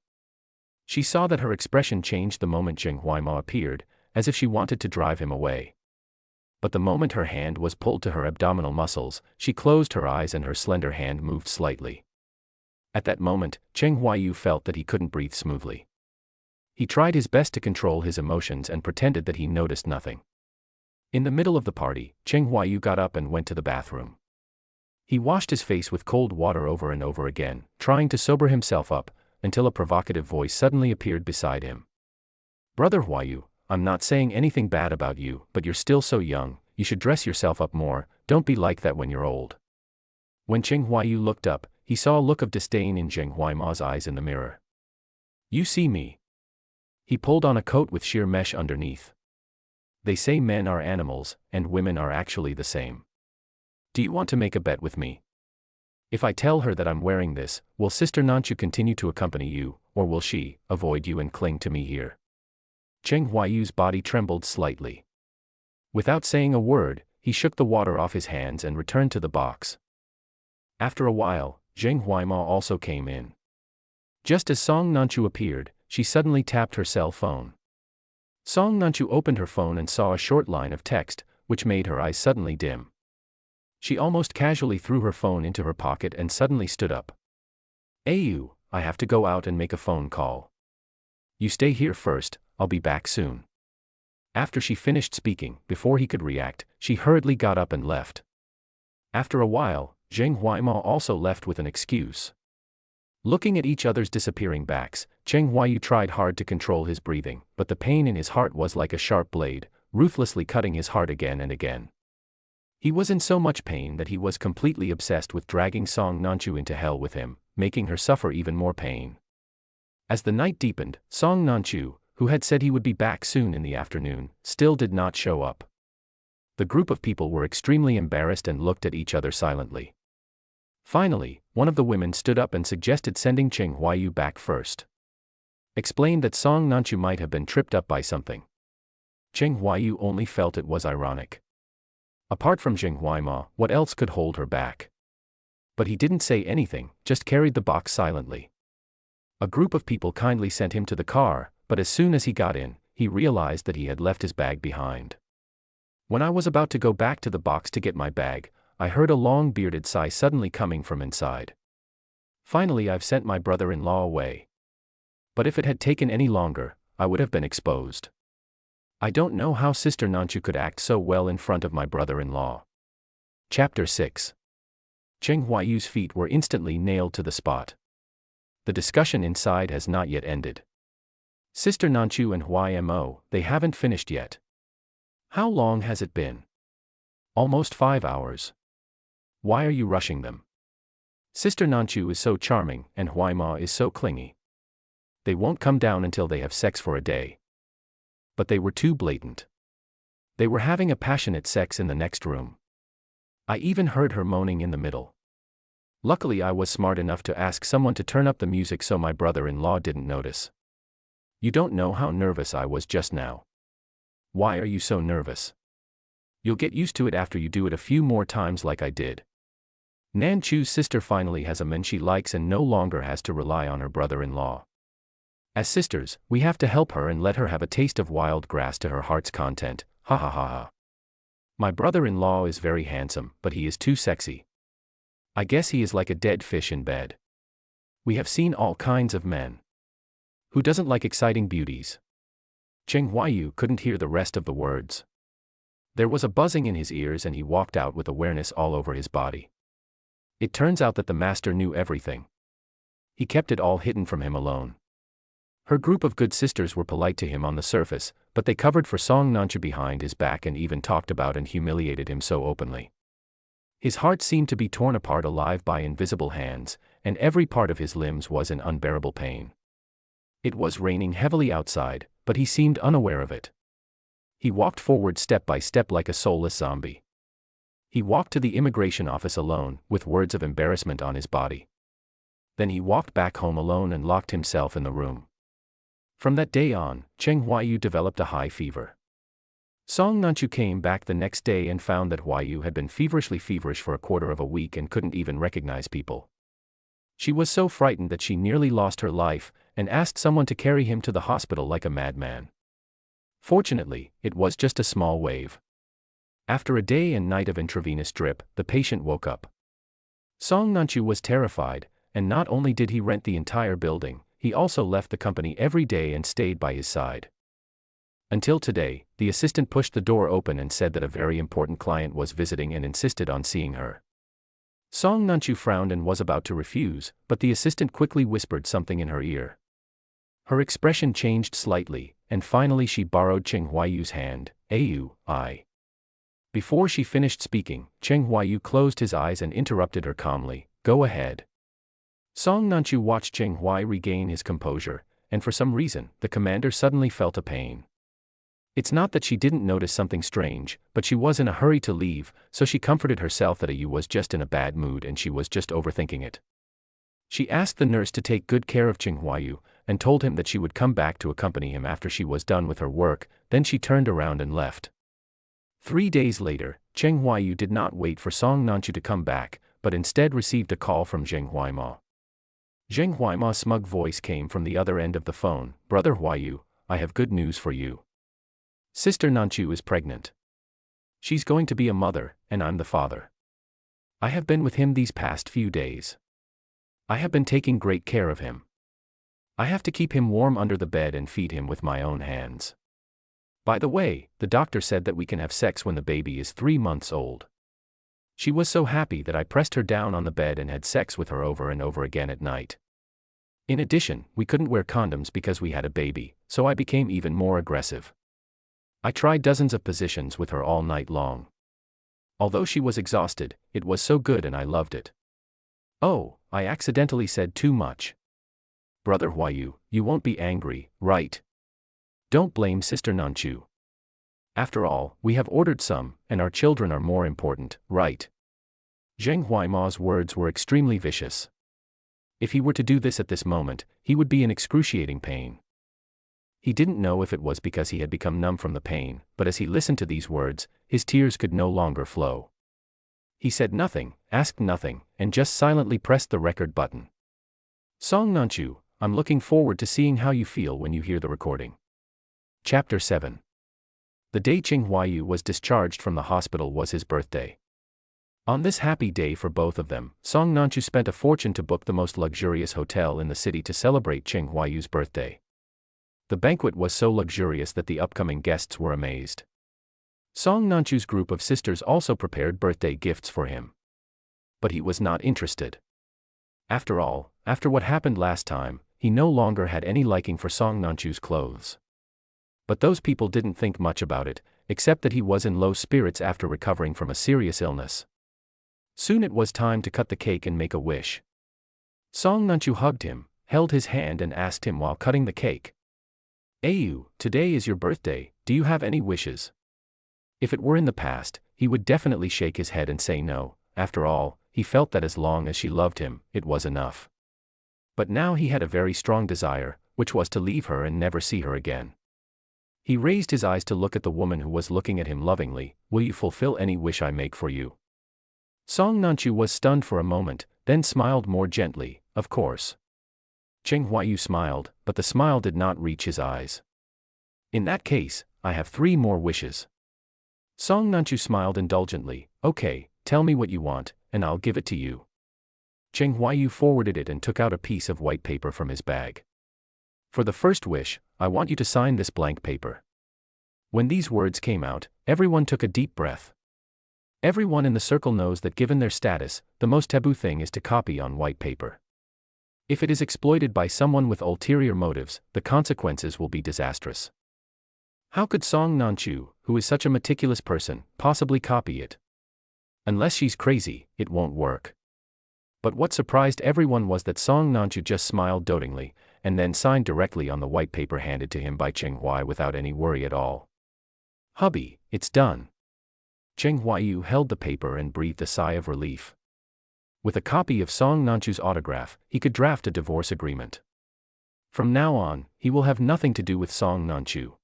She saw that her expression changed the moment Cheng Huaima appeared, as if she wanted to drive him away. But the moment her hand was pulled to her abdominal muscles, she closed her eyes and her slender hand moved slightly. At that moment, Cheng Huaiyu felt that he couldn't breathe smoothly. He tried his best to control his emotions and pretended that he noticed nothing. In the middle of the party, Cheng Huaiyu got up and went to the bathroom. He washed his face with cold water over and over again, trying to sober himself up, until a provocative voice suddenly appeared beside him. Brother Huaiyu, I'm not saying anything bad about you, but you're still so young, you should dress yourself up more, don't be like that when you're old. When Cheng Huaiyu looked up, he saw a look of disdain in Cheng Huaima's eyes in the mirror. You see me. He pulled on a coat with sheer mesh underneath. They say men are animals, and women are actually the same. Do you want to make a bet with me? If I tell her that I'm wearing this, will Sister Nanchu continue to accompany you, or will she avoid you and cling to me here? Cheng Huaiyu's body trembled slightly. Without saying a word, he shook the water off his hands and returned to the box. After a while, Cheng Huaima also came in. Just as Song Nanchu appeared, she suddenly tapped her cell phone. Song Nanchu opened her phone and saw a short line of text, which made her eyes suddenly dim. She almost casually threw her phone into her pocket and suddenly stood up. Ayu, I have to go out and make a phone call. You stay here first, I'll be back soon. After she finished speaking, before he could react, she hurriedly got up and left. After a while, Cheng Huaima also left with an excuse. Looking at each other's disappearing backs, Cheng Huaiyu tried hard to control his breathing, but the pain in his heart was like a sharp blade, ruthlessly cutting his heart again and again. He was in so much pain that he was completely obsessed with dragging Song Nanchu into hell with him, making her suffer even more pain. As the night deepened, Song Nanchu, who had said he would be back soon in the afternoon, still did not show up. The group of people were extremely embarrassed and looked at each other silently. Finally, one of the women stood up and suggested sending Cheng Huaiyu back first. explained that Song Nanchu might have been tripped up by something. Cheng Huaiyu only felt it was ironic. Apart from Cheng Huaima, what else could hold her back? But he didn't say anything, just carried the box silently. A group of people kindly sent him to the car, but as soon as he got in, he realized that he had left his bag behind. When I was about to go back to the box to get my bag, I heard a long bearded sigh suddenly coming from inside. Finally, I've sent my brother-in-law away. But if it had taken any longer, I would have been exposed. I don't know how Sister Nanchu could act so well in front of my brother-in-law. Chapter 6. Cheng Huaiyu's feet were instantly nailed to the spot. The discussion inside has not yet ended. Sister Nanchu and Huaimo, they haven't finished yet. How long has it been? Almost 5 hours. Why are you rushing them? Sister Nanchu is so charming and Huaima is so clingy. They won't come down until they have sex for a day. But they were too blatant. They were having a passionate sex in the next room. I even heard her moaning in the middle. Luckily, I was smart enough to ask someone to turn up the music so my brother-in-law didn't notice. You don't know how nervous I was just now. Why are you so nervous? You'll get used to it after you do it a few more times like I did. Nan Chu's sister finally has a man she likes and no longer has to rely on her brother-in-law. As sisters, we have to help her and let her have a taste of wild grass to her heart's content, ha ha ha ha. My brother-in-law is very handsome, but he is too sexy. I guess he is like a dead fish in bed. We have seen all kinds of men. Who doesn't like exciting beauties? Cheng Huaiyu couldn't hear the rest of the words. There was a buzzing in his ears and he walked out with awareness all over his body. It turns out that the master knew everything. He kept it all hidden from him alone. Her group of good sisters were polite to him on the surface, but they covered for Song Nanchu behind his back and even talked about and humiliated him so openly. His heart seemed to be torn apart alive by invisible hands, and every part of his limbs was in unbearable pain. It was raining heavily outside, but he seemed unaware of it. He walked forward step by step like a soulless zombie. He walked to the immigration office alone, with words of embarrassment on his body. Then he walked back home alone and locked himself in the room. From that day on, Cheng Huaiyu developed a high fever. Song Nanchu came back the next day and found that Huaiyu had been feverishly feverish for a quarter of a week and couldn't even recognize people. She was so frightened that she nearly lost her life, and asked someone to carry him to the hospital like a madman. Fortunately, it was just a small wave. After a day and night of intravenous drip, the patient woke up. Song Nanchu was terrified, and not only did he rent the entire building, he also left the company every day and stayed by his side. Until today, the assistant pushed the door open and said that a very important client was visiting and insisted on seeing her. Song Nanchu frowned and was about to refuse, but the assistant quickly whispered something in her ear. Her expression changed slightly, and finally she borrowed Cheng Huaiyu's hand. I. Before she finished speaking, Cheng Huaiyu closed his eyes and interrupted her calmly. Go ahead. Song Nanchu watched Cheng Huaiyu regain his composure, and for some reason, the commander suddenly felt a pain. It's not that she didn't notice something strange, but she was in a hurry to leave, so she comforted herself that Yu was just in a bad mood and she was just overthinking it. She asked the nurse to take good care of Cheng Huaiyu, and told him that she would come back to accompany him after she was done with her work, then she turned around and left. 3 days later, Cheng Huaiyu did not wait for Song Nanchu to come back, but instead received a call from Zheng Huaima. Zheng Huaima's smug voice came from the other end of the phone. Brother Huaiyu, I have good news for you. Sister Nanchu is pregnant. She's going to be a mother, and I'm the father. I have been with him these past few days. I have been taking great care of him. I have to keep him warm under the bed and feed him with my own hands. By the way, the doctor said that we can have sex when the baby is 3 months old. She was so happy that I pressed her down on the bed and had sex with her over and over again at night. In addition, we couldn't wear condoms because we had a baby, so I became even more aggressive. I tried dozens of positions with her all night long. Although she was exhausted, it was so good and I loved it. Oh, I accidentally said too much. Brother Huaiyu, you won't be angry, right? Don't blame Sister Nanchu. After all, we have ordered some, and our children are more important, right? Zheng Huaima's words were extremely vicious. If he were to do this at this moment, he would be in excruciating pain. He didn't know if it was because he had become numb from the pain, but as he listened to these words, his tears could no longer flow. He said nothing, asked nothing, and just silently pressed the record button. Song Nanchu, I'm looking forward to seeing how you feel when you hear the recording. Chapter 7. The day Ching Huayu was discharged from the hospital was his birthday. On this happy day for both of them, Song Nanchu spent a fortune to book the most luxurious hotel in the city to celebrate Ching Huayu's birthday. The banquet was so luxurious that the upcoming guests were amazed. Song Nanchu's group of sisters also prepared birthday gifts for him. But he was not interested. After all, after what happened last time, he no longer had any liking for Song Nanchu's clothes. But those people didn't think much about it, except that he was in low spirits after recovering from a serious illness. Soon it was time to cut the cake and make a wish. Song Nanchu hugged him, held his hand and asked him while cutting the cake. "Ayu, today is your birthday, do you have any wishes?" If it were in the past, he would definitely shake his head and say no. After all, he felt that as long as she loved him, it was enough. But now he had a very strong desire, which was to leave her and never see her again. He raised his eyes to look at the woman who was looking at him lovingly. "Will you fulfill any wish I make for you?" Song Nanchu was stunned for a moment, then smiled more gently, "Of course." Ching Huayu smiled, but the smile did not reach his eyes. "In that case, I have 3 more wishes." Song Nanchu smiled indulgently. "Okay, tell me what you want, and I'll give it to you." Ching Huayu forwarded it and took out a piece of white paper from his bag. "For the first wish, I want you to sign this blank paper." When these words came out, everyone took a deep breath. Everyone in the circle knows that given their status, the most taboo thing is to copy on white paper. If it is exploited by someone with ulterior motives, the consequences will be disastrous. How could Song Nanchu, who is such a meticulous person, possibly copy it? Unless she's crazy, it won't work. But what surprised everyone was that Song Nanchu just smiled dotingly, and then signed directly on the white paper handed to him by Ching Huayu without any worry at all. "Hubby, it's done." Ching Huayu held the paper and breathed a sigh of relief. With a copy of Song Nanchu's autograph, he could draft a divorce agreement. From now on, he will have nothing to do with Song Nanchu.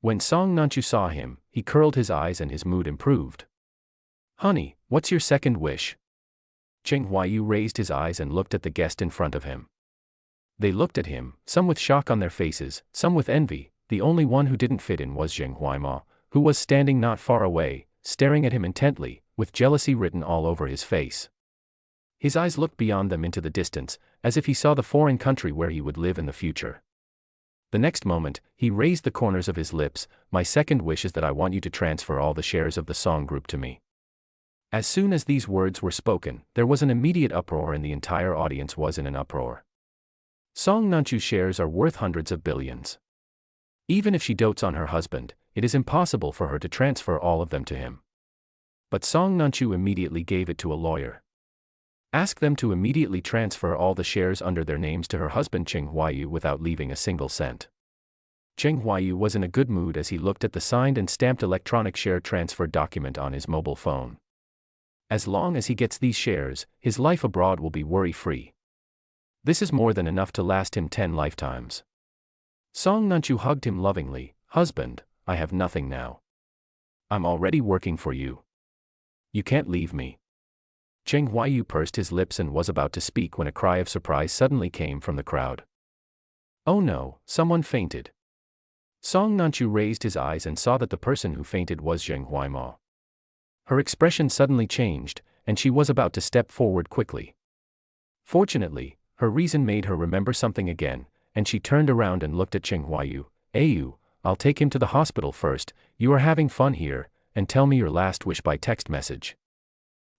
When Song Nanchu saw him, he curled his eyes and his mood improved. "Honey, what's your second wish?" Ching Huayu raised his eyes and looked at the guest in front of him. They looked at him, some with shock on their faces, some with envy. The only one who didn't fit in was Ching Huaima, who was standing not far away, staring at him intently, with jealousy written all over his face. His eyes looked beyond them into the distance, as if he saw the foreign country where he would live in the future. The next moment, he raised the corners of his lips. "My second wish is that I want you to transfer all the shares of the Song Group to me." As soon as these words were spoken, there was an immediate uproar and the entire audience was in an uproar. Song Nanchu's shares are worth hundreds of billions. Even if she dotes on her husband, it is impossible for her to transfer all of them to him. But Song Nanchu immediately gave it to a lawyer. Ask them to immediately transfer all the shares under their names to her husband Ching Huayu without leaving a single cent. Ching Huayu was in a good mood as he looked at the signed and stamped electronic share transfer document on his mobile phone. As long as he gets these shares, his life abroad will be worry-free. This is more than enough to last him 10 lifetimes. Song Nanchu hugged him lovingly. "Husband, I have nothing now. I'm already working for you. You can't leave me." Ching Huayu pursed his lips and was about to speak when a cry of surprise suddenly came from the crowd. "Oh no, someone fainted." Song Nanchu raised his eyes and saw that the person who fainted was Ching Huaima. Her expression suddenly changed, and she was about to step forward quickly. Fortunately, her reason made her remember something again, and she turned around and looked at Ching Huayu. "Ayu, I'll take him to the hospital first. You are having fun here, and tell me your last wish by text message."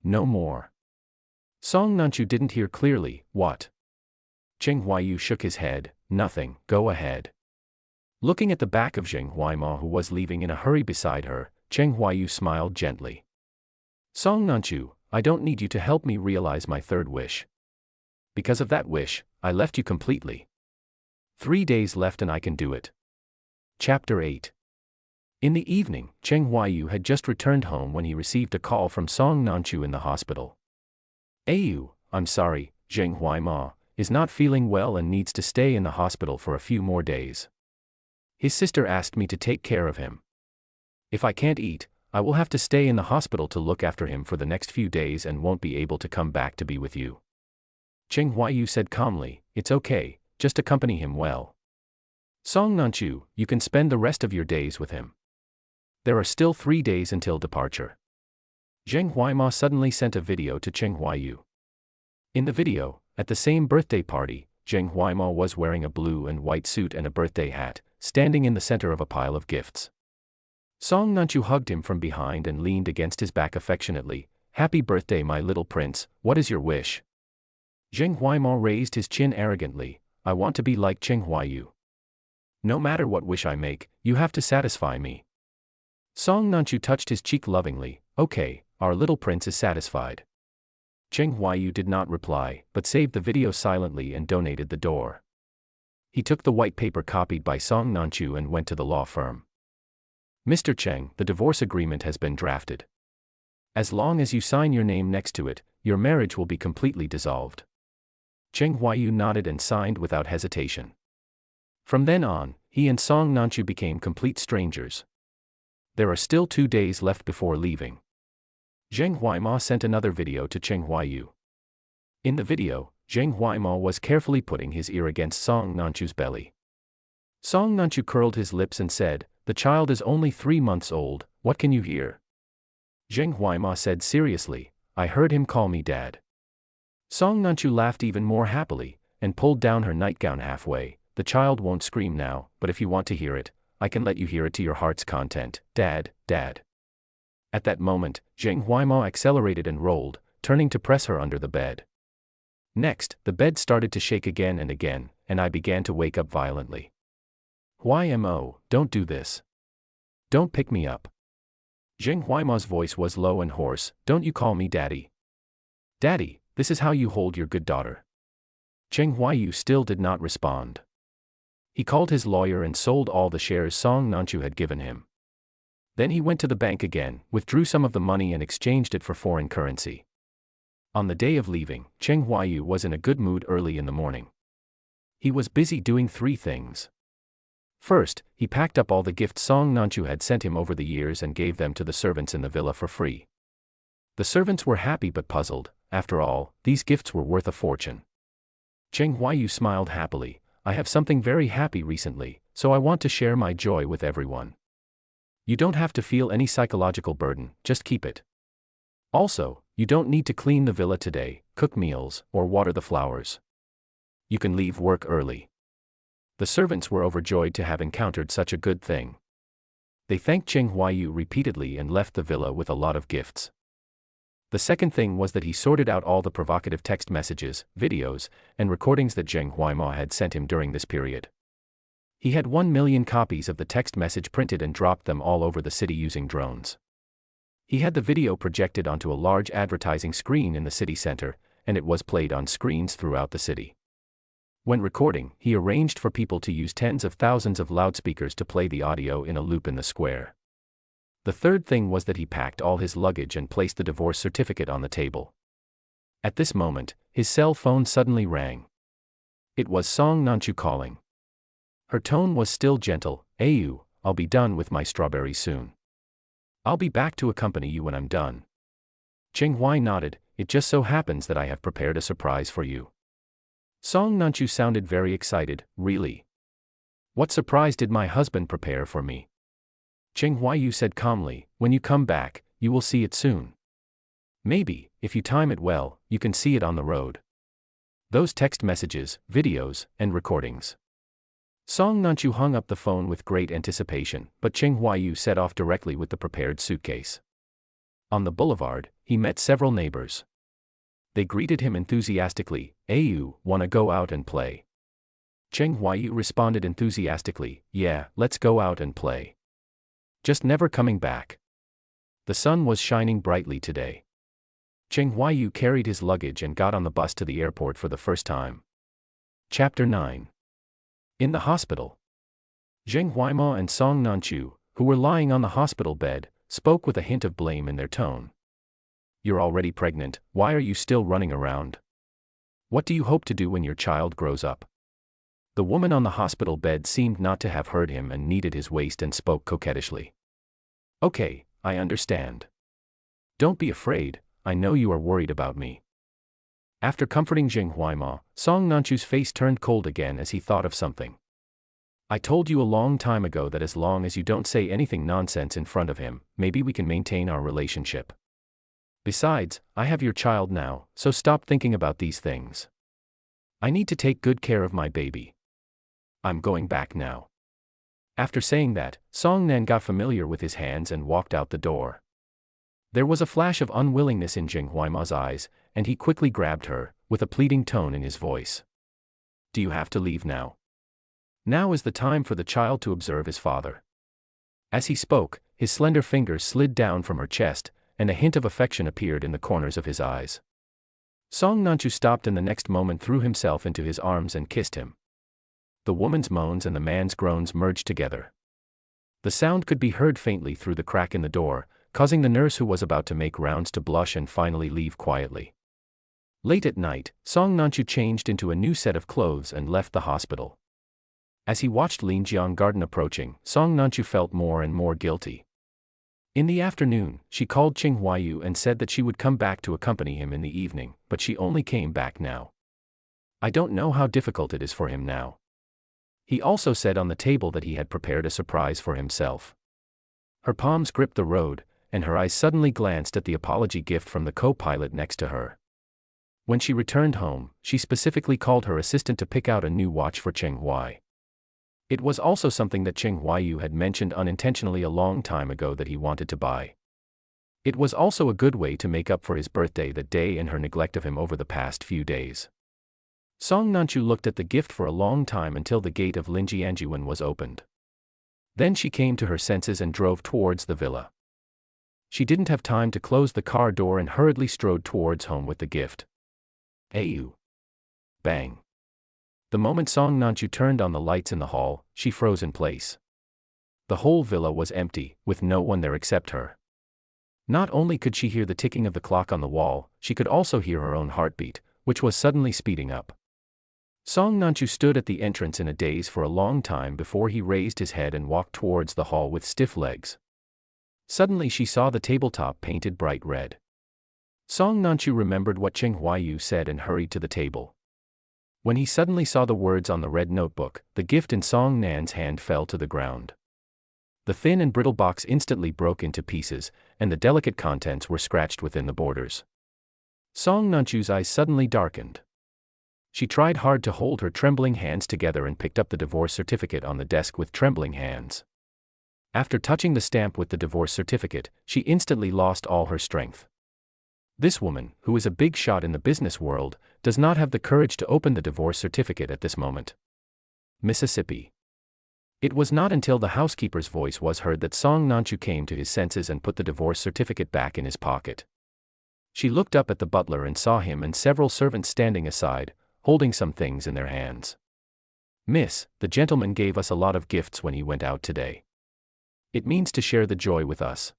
"No more." Song Nanchu didn't hear clearly. "What?" Ching Huayu shook his head. "Nothing, go ahead." Looking at the back of Ching Huaima who was leaving in a hurry beside her, Ching Huayu smiled gently. "Song Nanchu, I don't need you to help me realize my third wish. Because of that wish, I left you completely. 3 days left and I can do it." Chapter 8. In the evening, Ching Huayu had just returned home when he received a call from Song Nanchu in the hospital. "Ayu, I'm sorry, Ching Huaima is not feeling well and needs to stay in the hospital for a few more days." His sister asked me to take care of him. If I can't eat, I will have to stay in the hospital to look after him for the next few days and won't be able to come back to be with you. Cheng Huaiyu said calmly, it's okay, just accompany him well. Song Nanchu, you can spend the rest of your days with him. There are still 3 days until departure. Zheng Huaima suddenly sent a video to Cheng Huaiyu. In the video, at the same birthday party, Zheng Huaima was wearing a blue and white suit and a birthday hat, standing in the center of a pile of gifts. Song Nanchu hugged him from behind and leaned against his back affectionately. Happy birthday, my little prince, what is your wish? Zheng Huaima raised his chin arrogantly, I want to be like Cheng Huaiyu. No matter what wish I make, you have to satisfy me. Song Nanchu touched his cheek lovingly, okay, our little prince is satisfied. Cheng Huaiyu did not reply, but saved the video silently and donated the door. He took the white paper copied by Song Nanchu and went to the law firm. Mr. Cheng, the divorce agreement has been drafted. As long as you sign your name next to it, your marriage will be completely dissolved. Cheng Huaiyu nodded and signed without hesitation. From then on, he and Song Nanchu became complete strangers. There are still 2 days left before leaving. Zheng Huaima sent another video to Cheng Huaiyu. In the video, Zheng Huaima was carefully putting his ear against Song Nanchu's belly. Song Nanchu curled his lips and said, the child is only 3 months old, what can you hear? Zheng Huaima said seriously, I heard him call me dad. Song Nanchu laughed even more happily, and pulled down her nightgown halfway. The child won't scream now, but if you want to hear it, I can let you hear it to your heart's content, Dad, Dad. At that moment, Zheng Huaima accelerated and rolled, turning to press her under the bed. Next, the bed started to shake again, and I began to wake up violently. Huaimo, don't do this. Don't pick me up. Zheng Huaima's voice was low and hoarse, don't you call me daddy. Daddy, this is how you hold your good daughter. Cheng Huaiyu still did not respond. He called his lawyer and sold all the shares Song Nanchu had given him. Then he went to the bank again, withdrew some of the money and exchanged it for foreign currency. On the day of leaving, Cheng Huaiyu was in a good mood early in the morning. He was busy doing 3 things. First, he packed up all the gifts Song Nanchu had sent him over the years and gave them to the servants in the villa for free. The servants were happy but puzzled, after all, these gifts were worth a fortune. Cheng Huaiyu smiled happily, I have something very happy recently, so I want to share my joy with everyone. You don't have to feel any psychological burden, just keep it. Also, you don't need to clean the villa today, cook meals, or water the flowers. You can leave work early. The servants were overjoyed to have encountered such a good thing. They thanked Cheng Huaiyu repeatedly and left the villa with a lot of gifts. The second thing was that he sorted out all the provocative text messages, videos, and recordings that Zheng Huaima had sent him during this period. He had 1 million copies of the text message printed and dropped them all over the city using drones. He had the video projected onto a large advertising screen in the city center, and it was played on screens throughout the city. When recording, he arranged for people to use tens of thousands of loudspeakers to play the audio in a loop in the square. The third thing was that he packed all his luggage and placed the divorce certificate on the table. At this moment, his cell phone suddenly rang. It was Song Nanchu calling. Her tone was still gentle, Ayu, I'll be done with my strawberries soon. I'll be back to accompany you when I'm done. Cheng Huai nodded, it just so happens that I have prepared a surprise for you. Song Nanchu sounded very excited, really? What surprise did my husband prepare for me? Cheng Huaiyu said calmly, when you come back, you will see it soon. Maybe, if you time it well, you can see it on the road. Those text messages, videos, and recordings. Song Nanchu hung up the phone with great anticipation, but Cheng Huaiyu set off directly with the prepared suitcase. On the boulevard, he met several neighbors. They greeted him enthusiastically, Ayu, wanna go out and play? Cheng Huaiyu responded enthusiastically, yeah, let's go out and play. Just never coming back. The sun was shining brightly today. Cheng Huaiyu carried his luggage and got on the bus to the airport for the first time. Chapter 9. In the hospital. Zheng Huaima and Song Nanchu, who were lying on the hospital bed, spoke with a hint of blame in their tone. You're already pregnant, why are you still running around? What do you hope to do when your child grows up? The woman on the hospital bed seemed not to have heard him and kneaded his waist and spoke coquettishly. Okay, I understand. Don't be afraid, I know you are worried about me. After comforting Jing Huaima, Song Nanchu's face turned cold again as he thought of something. I told you a long time ago that as long as you don't say anything nonsense in front of him, maybe we can maintain our relationship. Besides, I have your child now, so stop thinking about these things. I need to take good care of my baby. I'm going back now. After saying that, Song Nan got familiar with his hands and walked out the door. There was a flash of unwillingness in Jing Huaima's eyes, and he quickly grabbed her, with a pleading tone in his voice. Do you have to leave now? Now is the time for the child to observe his father. As he spoke, his slender fingers slid down from her chest, and a hint of affection appeared in the corners of his eyes. Song Nanchu stopped and the next moment threw himself into his arms and kissed him. The woman's moans and the man's groans merged together. The sound could be heard faintly through the crack in the door, causing the nurse who was about to make rounds to blush and finally leave quietly. Late at night, Song Nanchu changed into a new set of clothes and left the hospital. As he watched Lin Jiang garden approaching, Song Nanchu felt more and more guilty. In the afternoon, she called Qing Huayu and said that she would come back to accompany him in the evening, but she only came back now. I don't know how difficult it is for him now. He also said on the table that he had prepared a surprise for himself. Her palms gripped the road, and her eyes suddenly glanced at the apology gift from the co-pilot next to her. When she returned home, she specifically called her assistant to pick out a new watch for Cheng Hui. It was also something that Cheng Huayu had mentioned unintentionally a long time ago that he wanted to buy. It was also a good way to make up for his birthday that day and her neglect of him over the past few days. Song Nanchu looked at the gift for a long time until the gate of Linjianjuan was opened. Then she came to her senses and drove towards the villa. She didn't have time to close the car door and hurriedly strode towards home with the gift. Ayu. Bang. The moment Song Nanchu turned on the lights in the hall, she froze in place. The whole villa was empty, with no one there except her. Not only could she hear the ticking of the clock on the wall, she could also hear her own heartbeat, which was suddenly speeding up. Song Nanchu stood at the entrance in a daze for a long time before he raised his head and walked towards the hall with stiff legs. Suddenly she saw the tabletop painted bright red. Song Nanchu remembered what Cheng Huayu said and hurried to the table. When he suddenly saw the words on the red notebook, the gift in Song Nan's hand fell to the ground. The thin and brittle box instantly broke into pieces, and the delicate contents were scratched within the borders. Song Nanchu's eyes suddenly darkened. She tried hard to hold her trembling hands together and picked up the divorce certificate on the desk with trembling hands. After touching the stamp with the divorce certificate, she instantly lost all her strength. This woman, who is a big shot in the business world, does not have the courage to open the divorce certificate at this moment. Mississippi. It was not until the housekeeper's voice was heard that Song Nanchu came to his senses and put the divorce certificate back in his pocket. She looked up at the butler and saw him and several servants standing aside, holding some things in their hands. Miss, the gentleman gave us a lot of gifts when he went out today. It means to share the joy with us.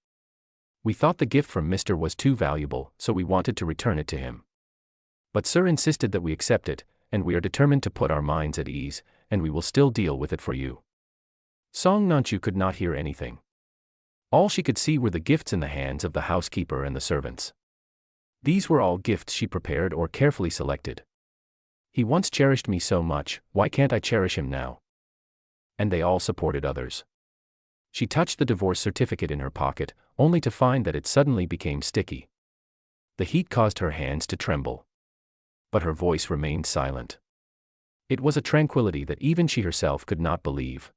We thought the gift from Mr. was too valuable, so we wanted to return it to him. But Sir insisted that we accept it, and we are determined to put our minds at ease, and we will still deal with it for you. Song Nanchu could not hear anything. All she could see were the gifts in the hands of the housekeeper and the servants. These were all gifts she prepared or carefully selected. He once cherished me so much, why can't I cherish him now? And they all supported others. She touched the divorce certificate in her pocket, only to find that it suddenly became sticky. The heat caused her hands to tremble. But her voice remained silent. It was a tranquility that even she herself could not believe.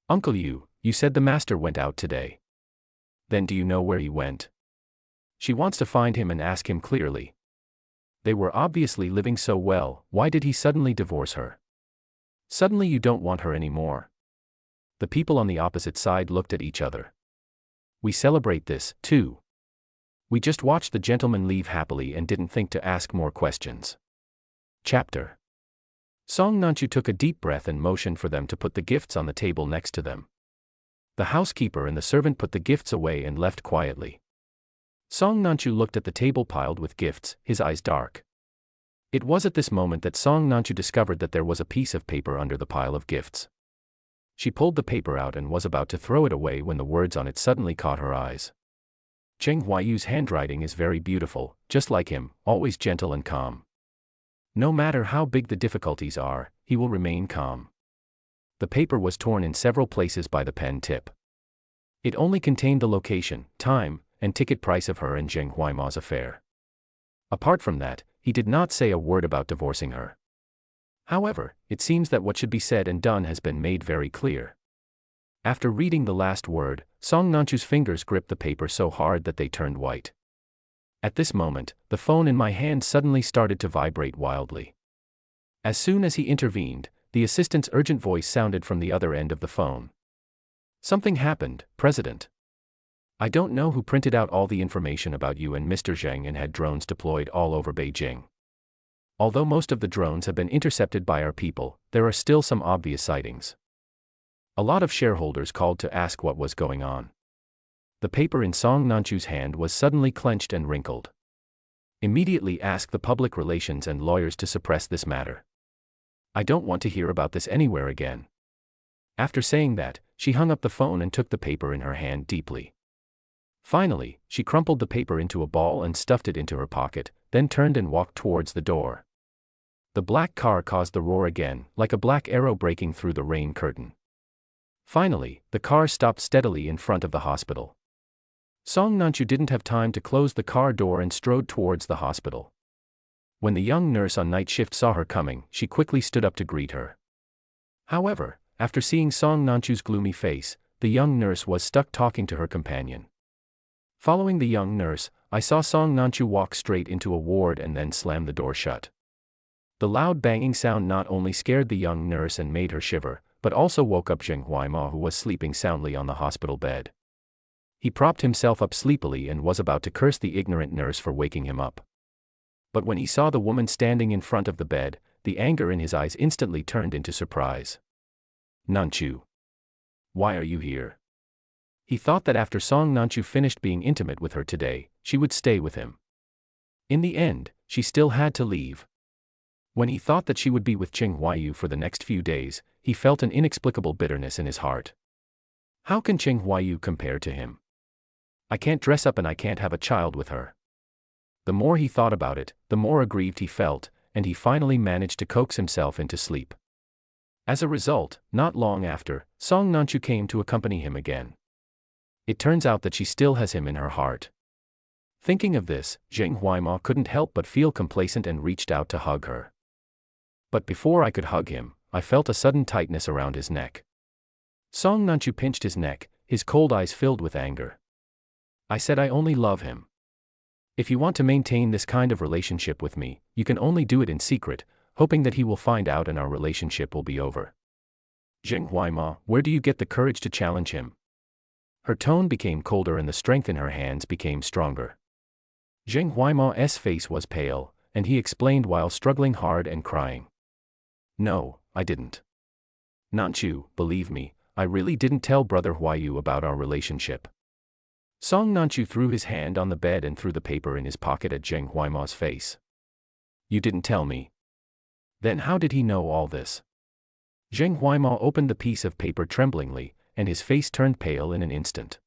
Uncle you said the master went out today. Then do you know where he went? She wants to find him and ask him clearly. They were obviously living so well, why did he suddenly divorce her? Suddenly you don't want her anymore. The people on the opposite side looked at each other. We celebrate this, too. We just watched the gentleman leave happily and didn't think to ask more questions. Chapter. Song Nanchu took a deep breath and motioned for them to put the gifts on the table next to them. The housekeeper and the servant put the gifts away and left quietly. Song Nanchu looked at the table piled with gifts, his eyes dark. It was at this moment that Song Nanchu discovered that there was a piece of paper under the pile of gifts. She pulled the paper out and was about to throw it away when the words on it suddenly caught her eyes. Cheng Huayu's handwriting is very beautiful, just like him, always gentle and calm. No matter how big the difficulties are, he will remain calm. The paper was torn in several places by the pen tip. It only contained the location, time, and ticket price of her and Zheng Huaima's affair. Apart from that, he did not say a word about divorcing her. However, it seems that what should be said and done has been made very clear. After reading the last word, Song Nanchu's fingers gripped the paper so hard that they turned white. At this moment, the phone in my hand suddenly started to vibrate wildly. As soon as he intervened, the assistant's urgent voice sounded from the other end of the phone. Something happened, President. I don't know who printed out all the information about you and Mr. Zheng and had drones deployed all over Beijing. Although most of the drones have been intercepted by our people, there are still some obvious sightings. A lot of shareholders called to ask what was going on. The paper in Song Nanchu's hand was suddenly clenched and wrinkled. Immediately ask the public relations and lawyers to suppress this matter. I don't want to hear about this anywhere again. After saying that, she hung up the phone and took the paper in her hand deeply. Finally, she crumpled the paper into a ball and stuffed it into her pocket, then turned and walked towards the door. The black car caused the roar again, like a black arrow breaking through the rain curtain. Finally, the car stopped steadily in front of the hospital. Song Nanchu didn't have time to close the car door and strode towards the hospital. When the young nurse on night shift saw her coming, she quickly stood up to greet her. However, after seeing Song Nanchu's gloomy face, the young nurse was stuck talking to her companion. Following the young nurse, I saw Song Nanchu walk straight into a ward and then slam the door shut. The loud banging sound not only scared the young nurse and made her shiver, but also woke up Zheng Huaima, who was sleeping soundly on the hospital bed. He propped himself up sleepily and was about to curse the ignorant nurse for waking him up. But when he saw the woman standing in front of the bed, the anger in his eyes instantly turned into surprise. Nanchu. Why are you here? He thought that after Song Nanchu finished being intimate with her today, she would stay with him. In the end, she still had to leave. When he thought that she would be with Cheng Huayu for the next few days, he felt an inexplicable bitterness in his heart. How can Cheng Huayu compare to him? I can't dress up and I can't have a child with her. The more he thought about it, the more aggrieved he felt, and he finally managed to coax himself into sleep. As a result, not long after, Song Nanchu came to accompany him again. It turns out that she still has him in her heart. Thinking of this, Zheng Huaima couldn't help but feel complacent and reached out to hug her. But before I could hug him, I felt a sudden tightness around his neck. Song Nanchu pinched his neck, his cold eyes filled with anger. I said I only love him. If you want to maintain this kind of relationship with me, you can only do it in secret, hoping that he will find out and our relationship will be over. Zheng Huaima, where do you get the courage to challenge him? Her tone became colder and the strength in her hands became stronger. Zheng Huaima's face was pale, and he explained while struggling hard and crying. No, I didn't. Nanchu, believe me, I really didn't tell Brother Huayu about our relationship. Song Nanchu threw his hand on the bed and threw the paper in his pocket at Zheng Huaima's face. You didn't tell me. Then how did he know all this? Zheng Huaima opened the piece of paper tremblingly, and his face turned pale in an instant.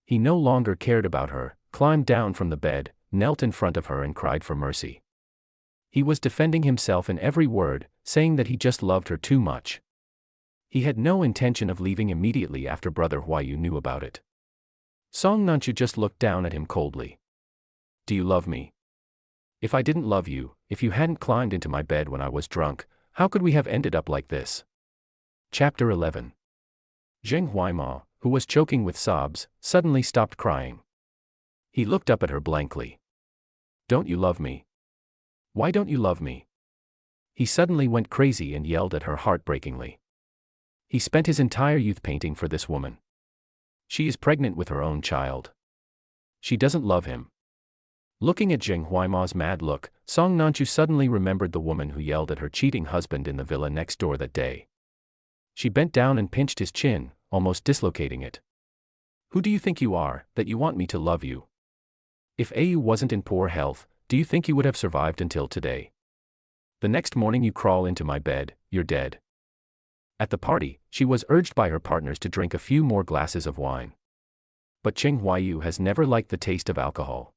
He no longer cared about her, climbed down from the bed, knelt in front of her and cried for mercy. He was defending himself in every word, saying that he just loved her too much. He had no intention of leaving immediately after Brother Huayu knew about it. Song Nanchu just looked down at him coldly. Do you love me? If I didn't love you, if you hadn't climbed into my bed when I was drunk, how could we have ended up like this? Chapter 11. Zheng Huaima, who was choking with sobs, suddenly stopped crying. He looked up at her blankly. Don't you love me? Why don't you love me? He suddenly went crazy and yelled at her heartbreakingly. He spent his entire youth painting for this woman. She is pregnant with her own child. She doesn't love him. Looking at Zheng Huaima's mad look, Song Nanchu suddenly remembered the woman who yelled at her cheating husband in the villa next door that day. She bent down and pinched his chin, almost dislocating it. Who do you think you are, that you want me to love you? If Au wasn't in poor health, do you think you would have survived until today? The next morning you crawl into my bed, you're dead. At the party, she was urged by her partners to drink a few more glasses of wine. But Cheng Huaiyu has never liked the taste of alcohol.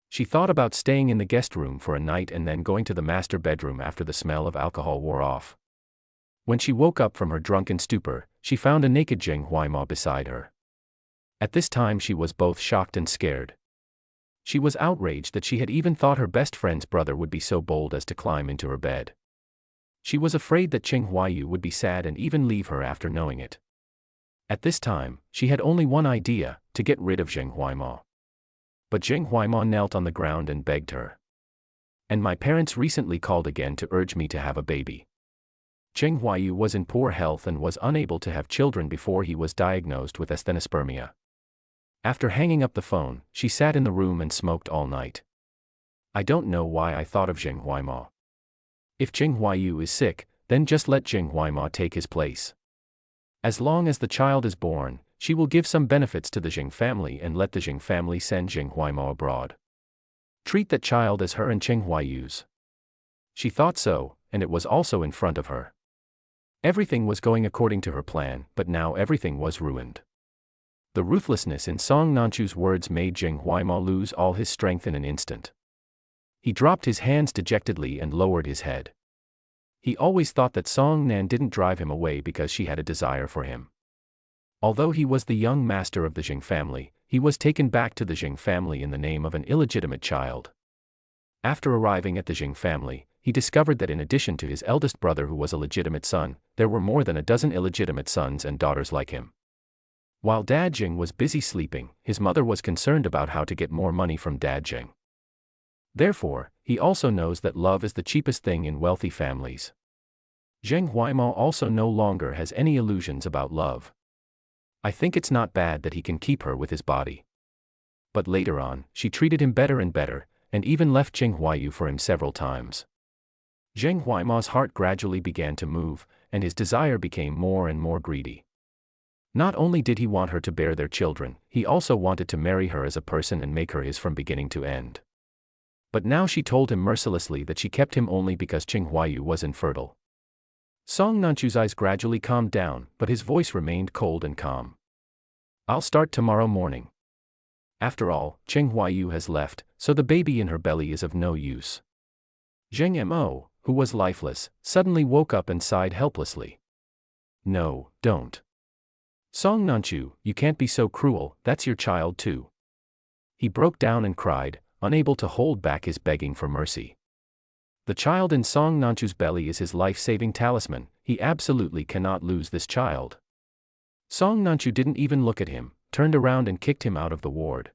She thought about staying in the guest room for a night and then going to the master bedroom after the smell of alcohol wore off. When she woke up from her drunken stupor, she found a naked Cheng Huaima beside her. At this time she was both shocked and scared. She was outraged that she had even thought her best friend's brother would be so bold as to climb into her bed. She was afraid that Cheng Huaiyu would be sad and even leave her after knowing it. At this time, she had only one idea: to get rid of Cheng Huaima. But Cheng Huaima knelt on the ground and begged her. And my parents recently called again to urge me to have a baby. Cheng Huaiyu was in poor health and was unable to have children before he was diagnosed with asthenospermia. After hanging up the phone, she sat in the room and smoked all night. I don't know why I thought of Cheng Huaima. If Cheng Huaiyu is sick, then just let Cheng Huaima take his place. As long as the child is born, she will give some benefits to the Zheng family and let the Zheng family send Cheng Huaima abroad. Treat that child as her and Cheng Huaiyu's. She thought so, and it was also in front of her. Everything was going according to her plan, but now everything was ruined. The ruthlessness in Song Nanchu's words made Cheng Huaima lose all his strength in an instant. He dropped his hands dejectedly and lowered his head. He always thought that Song Nan didn't drive him away because she had a desire for him. Although he was the young master of the Zheng family, he was taken back to the Zheng family in the name of an illegitimate child. After arriving at the Zheng family, he discovered that in addition to his eldest brother who was a legitimate son, there were more than a dozen illegitimate sons and daughters like him. While Dad Zheng was busy sleeping, his mother was concerned about how to get more money from Dad Zheng. Therefore, he also knows that love is the cheapest thing in wealthy families. Cheng Huaima also no longer has any illusions about love. I think it's not bad that he can keep her with his body. But later on, she treated him better and better, and even left Cheng Huaiyu for him several times. Cheng Huaima's heart gradually began to move, and his desire became more and more greedy. Not only did he want her to bear their children, he also wanted to marry her as a person and make her his from beginning to end. But now she told him mercilessly that she kept him only because Cheng Huaiyu was infertile. Song Nanchu's eyes gradually calmed down, but his voice remained cold and calm. I'll start tomorrow morning. After all, Cheng Huaiyu has left, so the baby in her belly is of no use. Zheng Mo, who was lifeless, suddenly woke up and sighed helplessly. No, don't. Song Nanchu, you can't be so cruel, that's your child too. He broke down and cried, unable to hold back his begging for mercy. The child in Song Nanchu's belly is his life-saving talisman, he absolutely cannot lose this child. Song Nanchu didn't even look at him, turned around and kicked him out of the ward.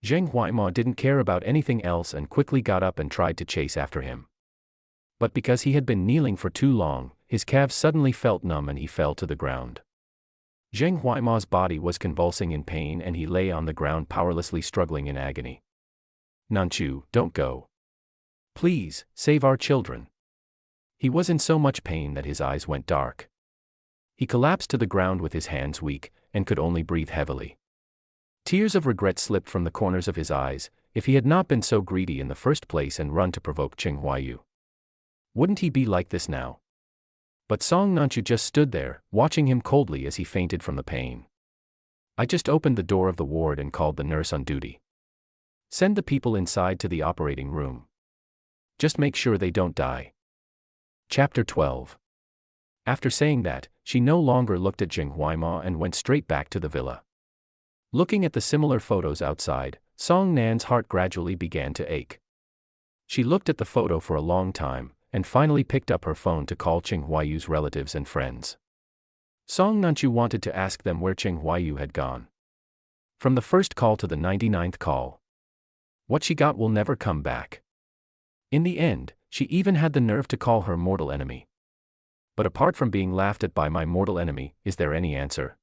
Cheng Huaima didn't care about anything else and quickly got up and tried to chase after him. But because he had been kneeling for too long, his calves suddenly felt numb and he fell to the ground. Cheng Huaima's body was convulsing in pain and he lay on the ground powerlessly struggling in agony. Nanchu, don't go. Please, save our children. He was in so much pain that his eyes went dark. He collapsed to the ground with his hands weak, and could only breathe heavily. Tears of regret slipped from the corners of his eyes. If he had not been so greedy in the first place and run to provoke Cheng Huaiyu, wouldn't he be like this now? But Song Nanchu just stood there, watching him coldly as he fainted from the pain. I just opened the door of the ward and called the nurse on duty. Send the people inside to the operating room. Just make sure they don't die. Chapter 12. After saying that, she no longer looked at Cheng Huaima and went straight back to the villa. Looking at the similar photos outside, Song Nan's heart gradually began to ache. She looked at the photo for a long time, and finally picked up her phone to call Cheng Huaiyu's relatives and friends. Song Nanchu wanted to ask them where Cheng Huaiyu had gone. From the first call to the 99th call. What she got will never come back. In the end, she even had the nerve to call her mortal enemy. But apart from being laughed at by my mortal enemy, is there any answer?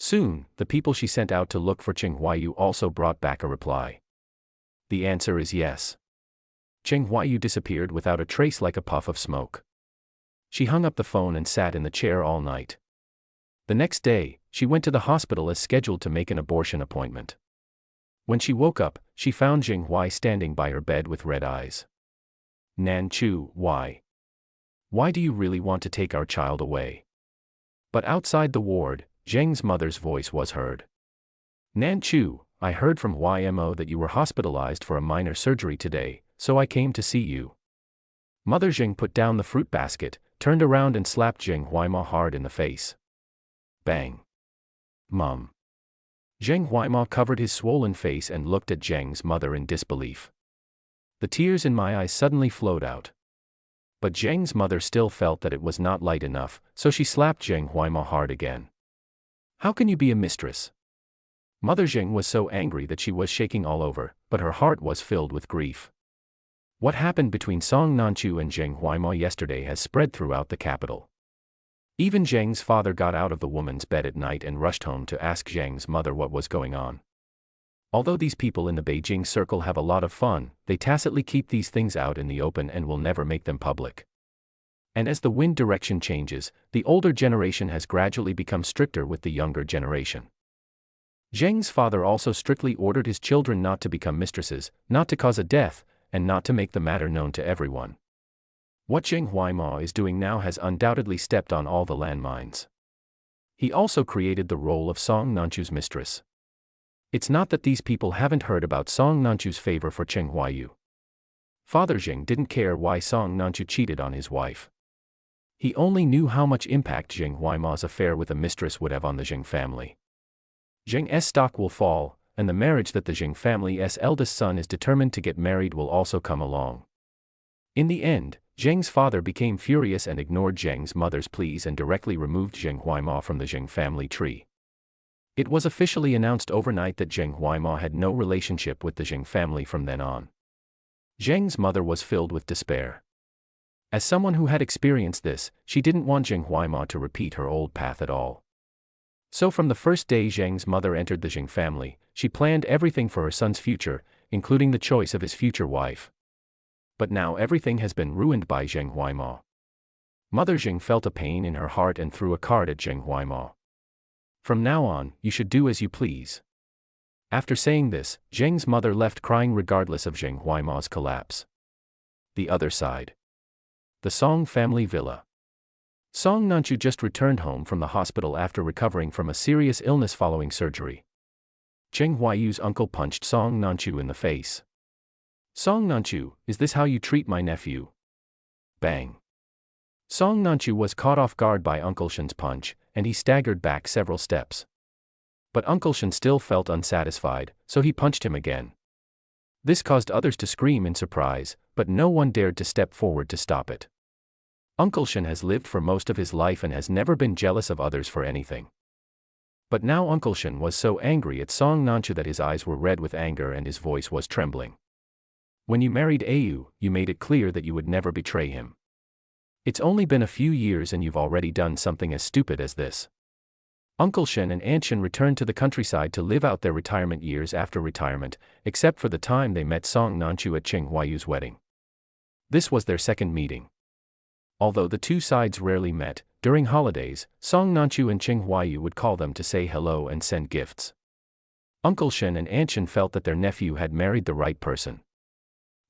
Soon, the people she sent out to look for Cheng Huaiyu also brought back a reply. The answer is yes. Cheng Huaiyu disappeared without a trace like a puff of smoke. She hung up the phone and sat in the chair all night. The next day, she went to the hospital as scheduled to make an abortion appointment. When she woke up, she found Cheng Huaiyu standing by her bed with red eyes. Nan Chu, why? Why do you really want to take our child away? But outside the ward, Zheng's mother's voice was heard. Nan Chu, I heard from YMO that you were hospitalized for a minor surgery today, so I came to see you. Mother Zheng put down the fruit basket, turned around and slapped Zheng Huaima hard in the face. Bang. Mom. Zheng Huaima covered his swollen face and looked at Zheng's mother in disbelief. The tears in my eyes suddenly flowed out. But Zheng's mother still felt that it was not light enough, so she slapped Zheng Huaima hard again. How can you be a mistress? Mother Zheng was so angry that she was shaking all over, but her heart was filled with grief. What happened between Song Nanchu and Zheng Huaima yesterday has spread throughout the capital. Even Zheng's father got out of the woman's bed at night and rushed home to ask Zheng's mother what was going on. Although these people in the Beijing circle have a lot of fun, they tacitly keep these things out in the open and will never make them public. And as the wind direction changes, the older generation has gradually become stricter with the younger generation. Zheng's father also strictly ordered his children not to become mistresses, not to cause a death, and not to make the matter known to everyone. What Zheng Huaima is doing now has undoubtedly stepped on all the landmines. He also created the role of Song Nanchu's mistress. It's not that these people haven't heard about Song Nanchu's favor for Cheng Huayu. Father Zheng didn't care why Song Nanchu cheated on his wife. He only knew how much impact Zheng Huaima's affair with a mistress would have on the Zheng family. Zheng's stock will fall, and the marriage that the Zheng family's eldest son is determined to get married will also come along. In the end, Zheng's father became furious and ignored Zheng's mother's pleas and directly removed Zheng Huaima from the Zheng family tree. It was officially announced overnight that Zheng Huaima had no relationship with the Zheng family from then on. Zheng's mother was filled with despair. As someone who had experienced this, she didn't want Zheng Huaima to repeat her old path at all. So from the first day Zheng's mother entered the Zheng family, she planned everything for her son's future, including the choice of his future wife. But now everything has been ruined by Zheng Huaima. Mother Zheng felt a pain in her heart and threw a card at Zheng Huaima. From now on, you should do as you please. After saying this, Zheng's mother left crying regardless of Zheng Huaima's collapse. The other side. The Song family villa. Song Nanchu just returned home from the hospital after recovering from a serious illness following surgery. Cheng Huayu's uncle punched Song Nanchu in the face. Song Nanchu, is this how you treat my nephew? Bang. Song Nanchu was caught off guard by Uncle Shen's punch, and he staggered back several steps. But Uncle Shen still felt unsatisfied, so he punched him again. This caused others to scream in surprise, but no one dared to step forward to stop it. Uncle Shen has lived for most of his life and has never been jealous of others for anything. But now Uncle Shen was so angry at Song Nanchu that his eyes were red with anger and his voice was trembling. When you married Ayu, you made it clear that you would never betray him. It's only been a few years and you've already done something as stupid as this. Uncle Shen and Aunt Shen returned to the countryside to live out their retirement years after retirement, except for the time they met Song Nanchu at Cheng Huayu's wedding. This was their second meeting. Although the two sides rarely met, during holidays, Song Nanchu and Cheng Huayu would call them to say hello and send gifts. Uncle Shen and Aunt Shen felt that their nephew had married the right person.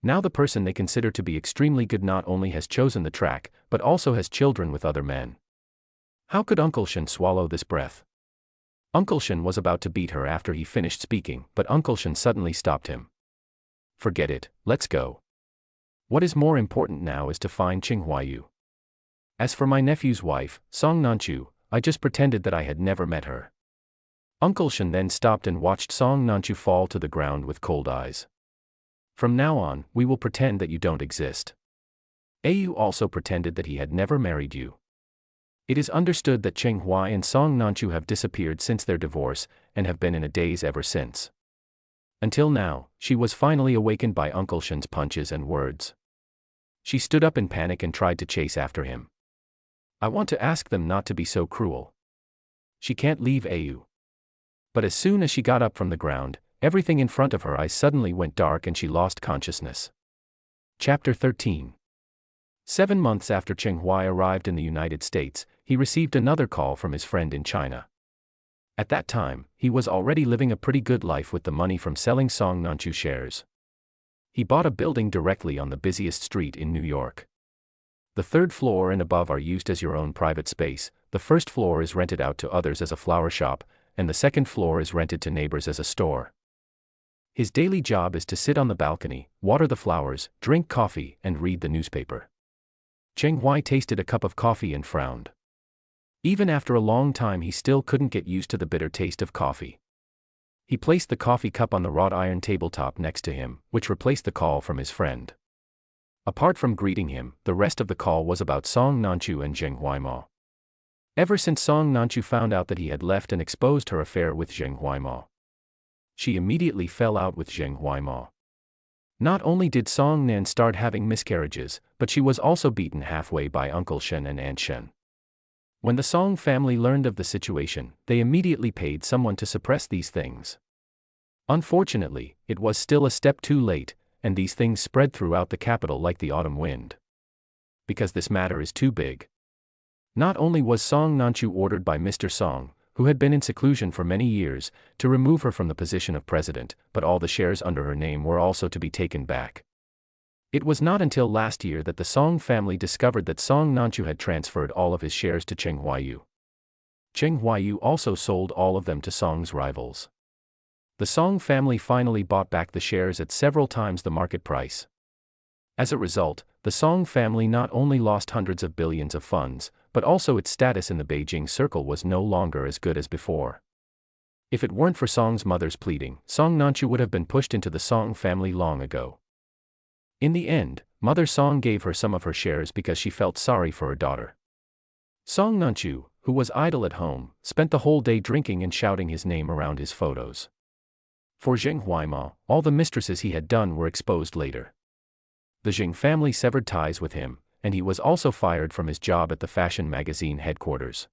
Now the person they consider to be extremely good not only has chosen the track, but also has children with other men. How could Uncle Shen swallow this breath? Uncle Shen was about to beat her after he finished speaking, but Uncle Shen suddenly stopped him. Forget it, let's go. What is more important now is to find Cheng Huayu. As for my nephew's wife, Song Nanchu, I just pretended that I had never met her. Uncle Shen then stopped and watched Song Nanchu fall to the ground with cold eyes. From now on, we will pretend that you don't exist. Ayu also pretended that he had never married you. It is understood that Cheng Huai and Song Nanchu have disappeared since their divorce, and have been in a daze ever since. Until now, she was finally awakened by Uncle Shen's punches and words. She stood up in panic and tried to chase after him. I want to ask them not to be so cruel. She can't leave Ayu. But as soon as she got up from the ground, everything in front of her eyes suddenly went dark and she lost consciousness. Chapter 13. 7 months after Cheng Huai arrived in the United States, he received another call from his friend in China. At that time, he was already living a pretty good life with the money from selling Song Nanchu shares. He bought a building directly on the busiest street in New York. The third floor and above are used as your own private space, the first floor is rented out to others as a flower shop, and the second floor is rented to neighbors as a store. His daily job is to sit on the balcony, water the flowers, drink coffee, and read the newspaper. Cheng Hui tasted a cup of coffee and frowned. Even after a long time he still couldn't get used to the bitter taste of coffee. He placed the coffee cup on the wrought iron tabletop next to him, which replaced the call from his friend. Apart from greeting him, the rest of the call was about Song Nanchu and Zheng Huaimo. Ever since Song Nanchu found out that he had left and exposed her affair with Zheng Huaimo, she immediately fell out with Zheng Huaimo. Not only did Song Nan start having miscarriages, but she was also beaten halfway by Uncle Shen and Aunt Shen. When the Song family learned of the situation, they immediately paid someone to suppress these things. Unfortunately, it was still a step too late, and these things spread throughout the capital like the autumn wind. Because this matter is too big. Not only was Song Nanchu ordered by Mr. Song, who had been in seclusion for many years, to remove her from the position of president, but all the shares under her name were also to be taken back. It was not until last year that the Song family discovered that Song Nanchu had transferred all of his shares to Cheng Huayu. Cheng Huayu also sold all of them to Song's rivals. The Song family finally bought back the shares at several times the market price. As a result, the Song family not only lost hundreds of billions of funds, but also its status in the Beijing circle was no longer as good as before. If it weren't for Song's mother's pleading, Song Nanchu would have been pushed into the Song family long ago. In the end, Mother Song gave her some of her shares because she felt sorry for her daughter. Song Nanchu, who was idle at home, spent the whole day drinking and shouting his name around his photos. For Zheng Huaimo, all the mistresses he had done were exposed later. The Zheng family severed ties with him, and he was also fired from his job at the fashion magazine headquarters.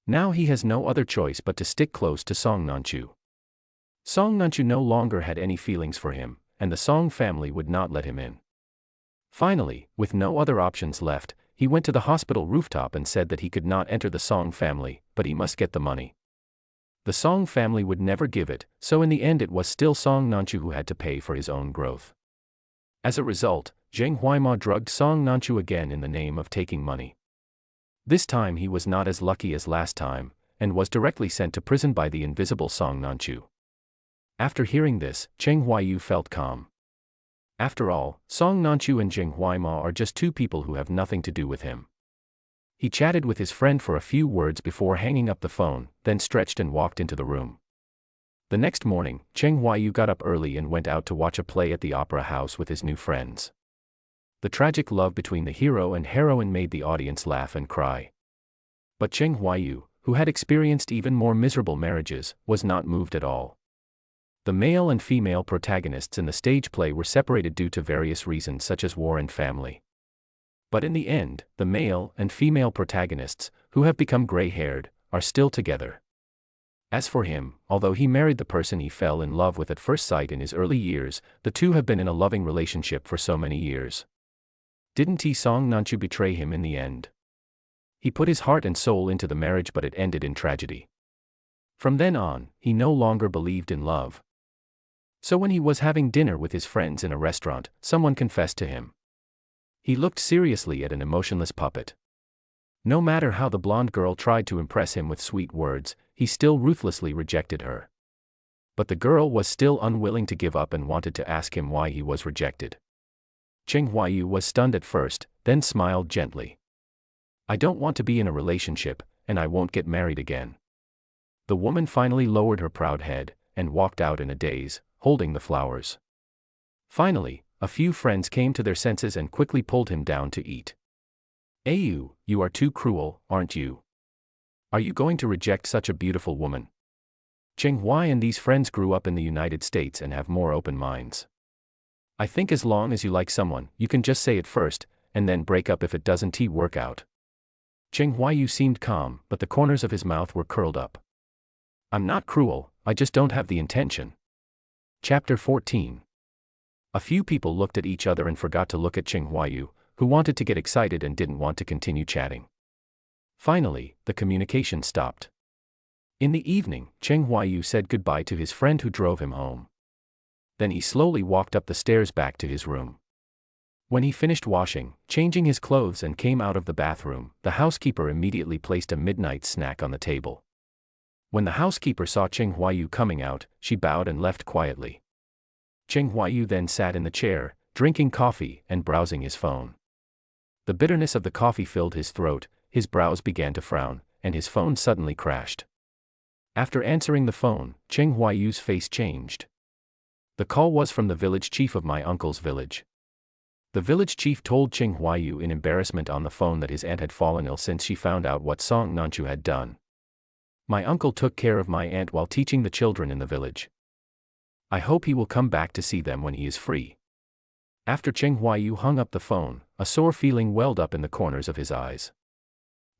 Now he has no other choice but to stick close to Song Nanchu. Song Nanchu no longer had any feelings for him, and the Song family would not let him in. Finally, with no other options left, he went to the hospital rooftop and said that he could not enter the Song family, but he must get the money. The Song family would never give it, so in the end it was still Song Nanchu who had to pay for his own growth. As a result, Zheng Huaimo drugged Song Nanchu again in the name of taking money. This time he was not as lucky as last time, and was directly sent to prison by the invisible Song Nanchu. After hearing this, Cheng Huayu felt calm. After all, Song Nanchu and Zheng Huaimo are just two people who have nothing to do with him. He chatted with his friend for a few words before hanging up the phone, then stretched and walked into the room. The next morning, Cheng Huayu got up early and went out to watch a play at the opera house with his new friends. The tragic love between the hero and heroine made the audience laugh and cry. But Cheng Huayu, who had experienced even more miserable marriages, was not moved at all. The male and female protagonists in the stage play were separated due to various reasons such as war and family. But in the end, the male and female protagonists, who have become gray-haired, are still together. As for him, although he married the person he fell in love with at first sight in his early years, the two have been in a loving relationship for so many years. Didn't Song Nanchu betray him in the end? He put his heart and soul into the marriage, but it ended in tragedy. From then on, he no longer believed in love. So when he was having dinner with his friends in a restaurant, someone confessed to him. He looked seriously at an emotionless puppet. No matter how the blonde girl tried to impress him with sweet words, he still ruthlessly rejected her. But the girl was still unwilling to give up and wanted to ask him why he was rejected. Cheng Huayu was stunned at first, then smiled gently. "I don't want to be in a relationship, and I won't get married again." The woman finally lowered her proud head, and walked out in a daze, holding the flowers. Finally, a few friends came to their senses and quickly pulled him down to eat. "Ayu, you are too cruel, aren't you? Are you going to reject such a beautiful woman?" Cheng Hui and these friends grew up in the United States and have more open minds. "I think as long as you like someone, you can just say it first, and then break up if it doesn't work out." Cheng Huayu seemed calm, but the corners of his mouth were curled up. "I'm not cruel, I just don't have the intention." Chapter 14. A few people looked at each other and forgot to look at Cheng Huayu, who wanted to get excited and didn't want to continue chatting. Finally, the communication stopped. In the evening, Cheng Huayu said goodbye to his friend who drove him home. Then he slowly walked up the stairs back to his room. When he finished washing, changing his clothes and came out of the bathroom, the housekeeper immediately placed a midnight snack on the table. When the housekeeper saw Cheng Huayu coming out, she bowed and left quietly. Cheng Huayu then sat in the chair, drinking coffee and browsing his phone. The bitterness of the coffee filled his throat, his brows began to frown, and his phone suddenly crashed. After answering the phone, Cheng Huayu's face changed. The call was from the village chief of my uncle's village. The village chief told Cheng Huayu in embarrassment on the phone that his aunt had fallen ill since she found out what Song Nanchu had done. My uncle took care of my aunt while teaching the children in the village. I hope he will come back to see them when he is free. After Cheng Huayu hung up the phone, a sore feeling welled up in the corners of his eyes.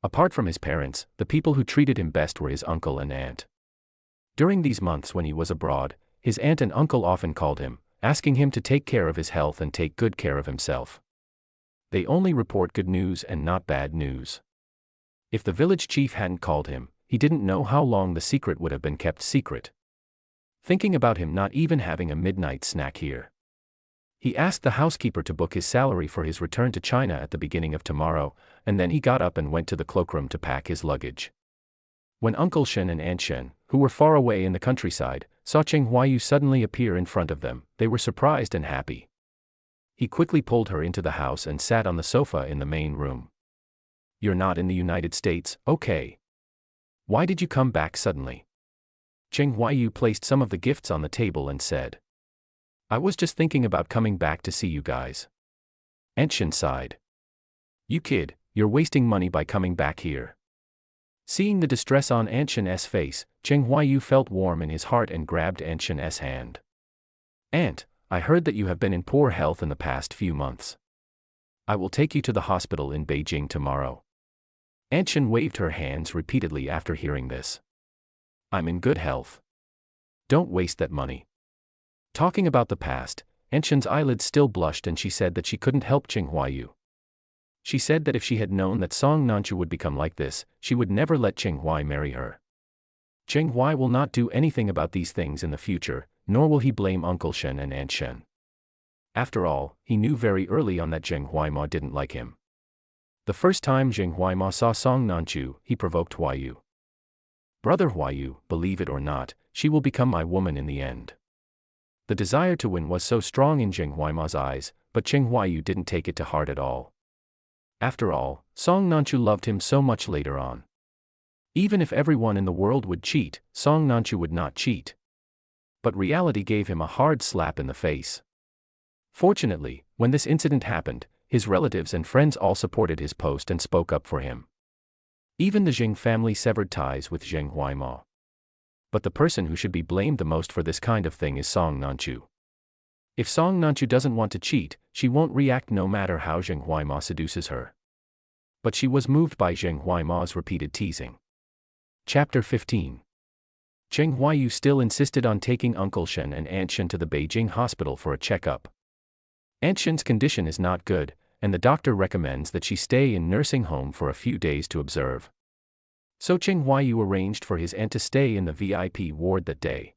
Apart from his parents, the people who treated him best were his uncle and aunt. During these months when he was abroad, his aunt and uncle often called him, asking him to take care of his health and take good care of himself. They only report good news and not bad news. If the village chief hadn't called him, he didn't know how long the secret would have been kept secret. Thinking about him not even having a midnight snack here, he asked the housekeeper to book his salary for his return to China at the beginning of tomorrow, and then he got up and went to the cloakroom to pack his luggage. When Uncle Shen and Aunt Shen, who were far away in the countryside, saw Cheng Huayu suddenly appear in front of them, they were surprised and happy. He quickly pulled her into the house and sat on the sofa in the main room. "You're not in the United States, okay? Why did you come back suddenly?" Cheng Huayu placed some of the gifts on the table and said, "I was just thinking about coming back to see you guys." Aunt Shen sighed. "You kid, you're wasting money by coming back here." Seeing the distress on Aunt Shen's face, Cheng Huayu felt warm in his heart and grabbed Aunt Shen's hand. "Aunt, I heard that you have been in poor health in the past few months. I will take you to the hospital in Beijing tomorrow." Aunt Shen waved her hands repeatedly after hearing this. "I'm in good health. Don't waste that money." Talking about the past, Aunt Shen's eyelids still blushed and she said that she couldn't help Cheng Huayu. She said that if she had known that Song Nanchu would become like this, she would never let Cheng Huai marry her. Cheng Huai will not do anything about these things in the future, nor will he blame Uncle Shen and Aunt Shen. After all, he knew very early on that Cheng Huaima didn't like him. The first time Cheng Huaima saw Song Nanchu, he provoked Huayu. "Brother Huayu, believe it or not, she will become my woman in the end." The desire to win was so strong in Cheng Huaima's eyes, but Cheng Huayu didn't take it to heart at all. After all, Song Nanchu loved him so much later on. Even if everyone in the world would cheat, Song Nanchu would not cheat. But reality gave him a hard slap in the face. Fortunately, when this incident happened, his relatives and friends all supported his post and spoke up for him. Even the Zheng family severed ties with Zheng Huaima. But the person who should be blamed the most for this kind of thing is Song Nanchu. If Song Nanchu doesn't want to cheat, she won't react no matter how Zheng Huaima seduces her. But she was moved by Zheng Huaima's repeated teasing. Chapter 15. Cheng Huayu still insisted on taking Uncle Shen and Aunt Shen to the Beijing hospital for a checkup. Aunt Shen's condition is not good, and the doctor recommends that she stay in nursing home for a few days to observe. So Cheng Huayu arranged for his aunt to stay in the VIP ward that day.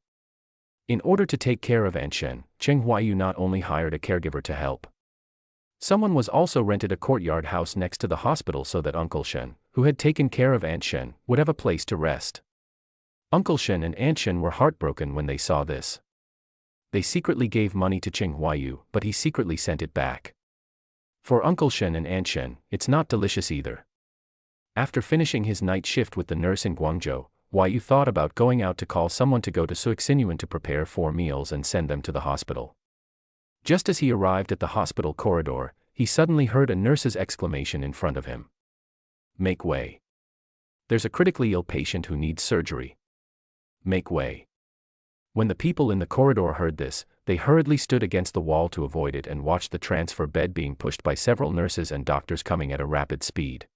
In order to take care of Aunt Shen, Cheng Huayu not only hired a caregiver to help. Someone was also rented a courtyard house next to the hospital so that Uncle Shen, who had taken care of Aunt Shen, would have a place to rest. Uncle Shen and Aunt Shen were heartbroken when they saw this. They secretly gave money to Cheng Huayu, but he secretly sent it back. For Uncle Shen and Aunt Shen, it's not delicious either. After finishing his night shift with the nurse in Guangzhou, Huayu thought about going out to call someone to go to Suixinyuan to prepare 4 meals and send them to the hospital. Just as he arrived at the hospital corridor, he suddenly heard a nurse's exclamation in front of him. "Make way. There's a critically ill patient who needs surgery. Make way." When the people in the corridor heard this, they hurriedly stood against the wall to avoid it and watched the transfer bed being pushed by several nurses and doctors coming at a rapid speed.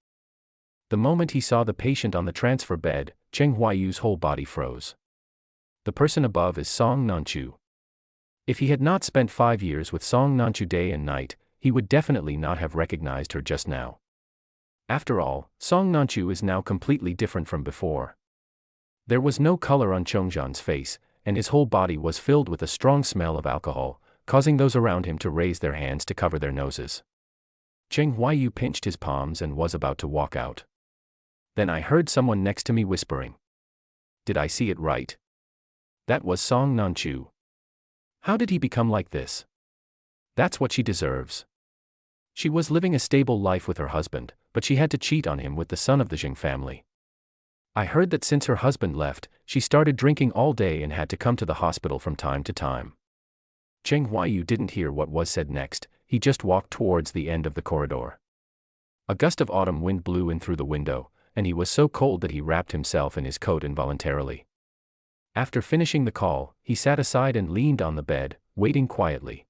The moment he saw the patient on the transfer bed, Cheng Huayu's whole body froze. The person above is Song Nanchu. If he had not spent 5 years with Song Nanchu day and night, he would definitely not have recognized her just now. After all, Song Nanchu is now completely different from before. There was no color on Chongzhan's face, and his whole body was filled with a strong smell of alcohol, causing those around him to raise their hands to cover their noses. Cheng Huaiyu pinched his palms and was about to walk out. Then I heard someone next to me whispering. Did I see it right? That was Song Nanchu. How did he become like this? That's what she deserves. She was living a stable life with her husband, but she had to cheat on him with the son of the Jing family. I heard that since her husband left, she started drinking all day and had to come to the hospital from time to time. Cheng Huaiyu didn't hear what was said next, he just walked towards the end of the corridor. A gust of autumn wind blew in through the window, and he was so cold that he wrapped himself in his coat involuntarily. After finishing the call, he sat aside and leaned on the bed, waiting quietly.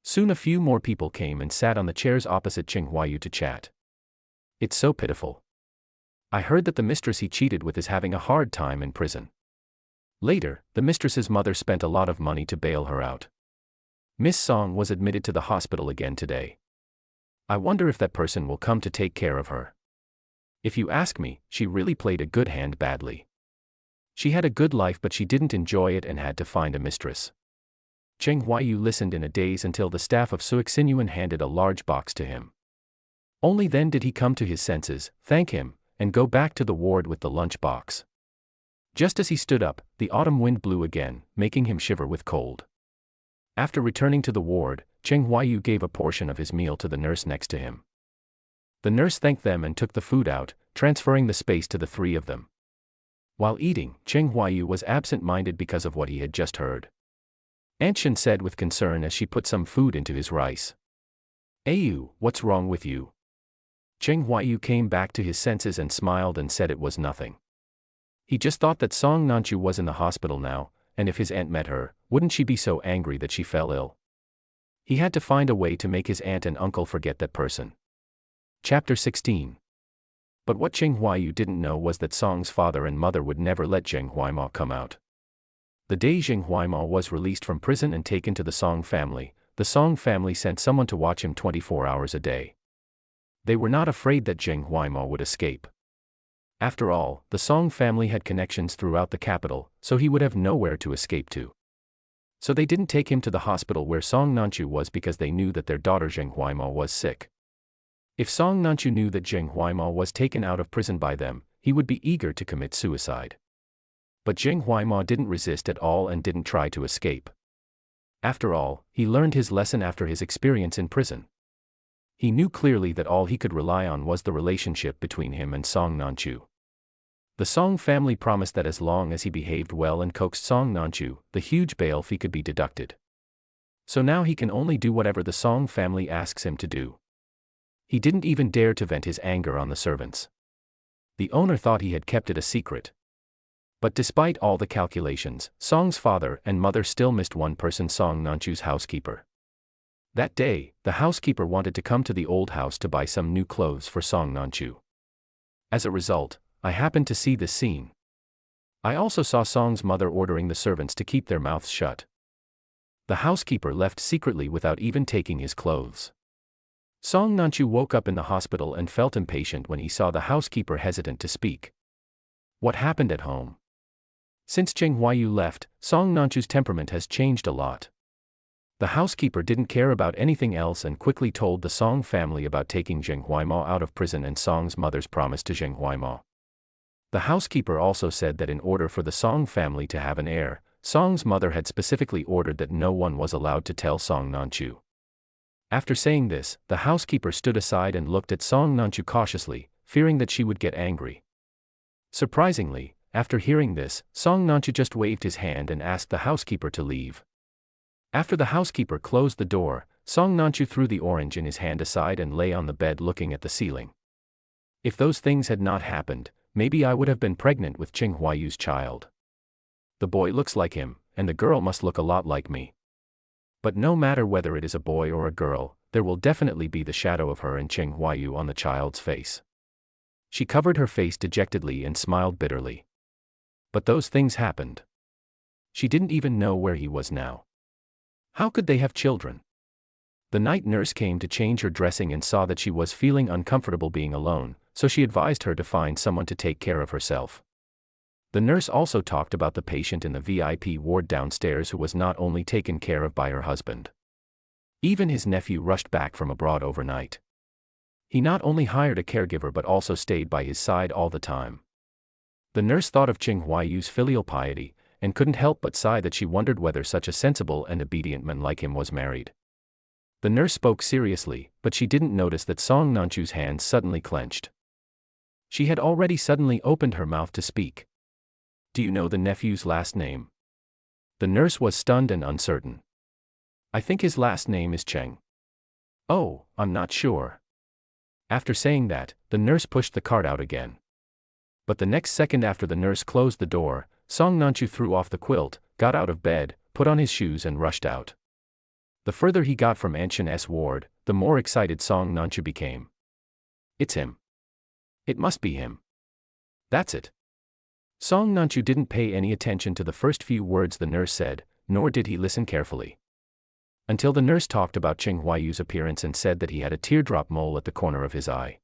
Soon a few more people came and sat on the chairs opposite Cheng Huaiyu to chat. It's so pitiful. I heard that the mistress he cheated with is having a hard time in prison. Later, the mistress's mother spent a lot of money to bail her out. Miss Song was admitted to the hospital again today. I wonder if that person will come to take care of her. If you ask me, she really played a good hand badly. She had a good life but she didn't enjoy it and had to find a mistress. Cheng Huaiyu listened in a daze until the staff of Suixinyuan handed a large box to him. Only then did he come to his senses, thank him, and go back to the ward with the lunch box. Just as he stood up, the autumn wind blew again, making him shiver with cold. After returning to the ward, Cheng Huaiyu gave a portion of his meal to the nurse next to him. The nurse thanked them and took the food out, transferring the space to the three of them. While eating, Cheng Huaiyu was absent-minded because of what he had just heard. Aunt Shen said with concern as she put some food into his rice. Ayu, what's wrong with you? Cheng Huaiyu came back to his senses and smiled and said it was nothing. He just thought that Song Nanchu was in the hospital now, and if his aunt met her, wouldn't she be so angry that she fell ill? He had to find a way to make his aunt and uncle forget that person. Chapter 16. But what Cheng Huaiyu didn't know was that Song's father and mother would never let Zheng Huaimao come out. The day Zheng Huaimao was released from prison and taken to the Song family, the Song family sent someone to watch him 24 hours a day. They were not afraid that Zheng Huaimao would escape. After all, the Song family had connections throughout the capital, so he would have nowhere to escape to. So they didn't take him to the hospital where Song Nanchu was because they knew that their daughter Zheng Huaimao was sick. If Song Nanchu knew that Zheng Huaimao was taken out of prison by them, he would be eager to commit suicide. But Zheng Huaimao didn't resist at all and didn't try to escape. After all, he learned his lesson after his experience in prison. He knew clearly that all he could rely on was the relationship between him and Song Nanchu. The Song family promised that as long as he behaved well and coaxed Song Nanchu, the huge bail fee could be deducted. So now he can only do whatever the Song family asks him to do. He didn't even dare to vent his anger on the servants. The owner thought he had kept it a secret. But despite all the calculations, Song's father and mother still missed one person, Song Nanchu's housekeeper. That day, the housekeeper wanted to come to the old house to buy some new clothes for Song Nanchu. As a result, I happened to see this scene. I also saw Song's mother ordering the servants to keep their mouths shut. The housekeeper left secretly without even taking his clothes. Song Nanchu woke up in the hospital and felt impatient when he saw the housekeeper hesitant to speak. What happened at home? Since Cheng Huaiyu left, Song Nanchu's temperament has changed a lot. The housekeeper didn't care about anything else and quickly told the Song family about taking Zheng Huaimao out of prison and Song's mother's promise to Zheng Huaimao. The housekeeper also said that in order for the Song family to have an heir, Song's mother had specifically ordered that no one was allowed to tell Song Nanchu. After saying this, the housekeeper stood aside and looked at Song Nanchu cautiously, fearing that she would get angry. Surprisingly, after hearing this, Song Nanchu just waved his hand and asked the housekeeper to leave. After the housekeeper closed the door, Song Nanchu threw the orange in his hand aside and lay on the bed looking at the ceiling. If those things had not happened, maybe I would have been pregnant with Cheng Huaiyu's child. The boy looks like him, and the girl must look a lot like me. But no matter whether it is a boy or a girl, there will definitely be the shadow of her and Cheng Huaiyu on the child's face. She covered her face dejectedly and smiled bitterly. But those things happened. She didn't even know where he was now. How could they have children? The night nurse came to change her dressing and saw that she was feeling uncomfortable being alone, so she advised her to find someone to take care of herself. The nurse also talked about the patient in the VIP ward downstairs who was not only taken care of by her husband. Even his nephew rushed back from abroad overnight. He not only hired a caregiver but also stayed by his side all the time. The nurse thought of Cheng Huaiyu's filial piety, and couldn't help but sigh that she wondered whether such a sensible and obedient man like him was married. The nurse spoke seriously, but she didn't notice that Song Nanchu's hands suddenly clenched. She had already suddenly opened her mouth to speak. "Do you know the nephew's last name?" The nurse was stunned and uncertain. "I think his last name is Cheng." "Oh, I'm not sure." After saying that, the nurse pushed the cart out again. But the next second after the nurse closed the door, Song Nanchu threw off the quilt, got out of bed, put on his shoes and rushed out. The further he got from Anshin's ward, the more excited Song Nanchu became. "It's him. It must be him. That's it." Song Nanchu didn't pay any attention to the first few words the nurse said, nor did he listen carefully. Until the nurse talked about Cheng Huaiyu's appearance and said that he had a teardrop mole at the corner of his eye.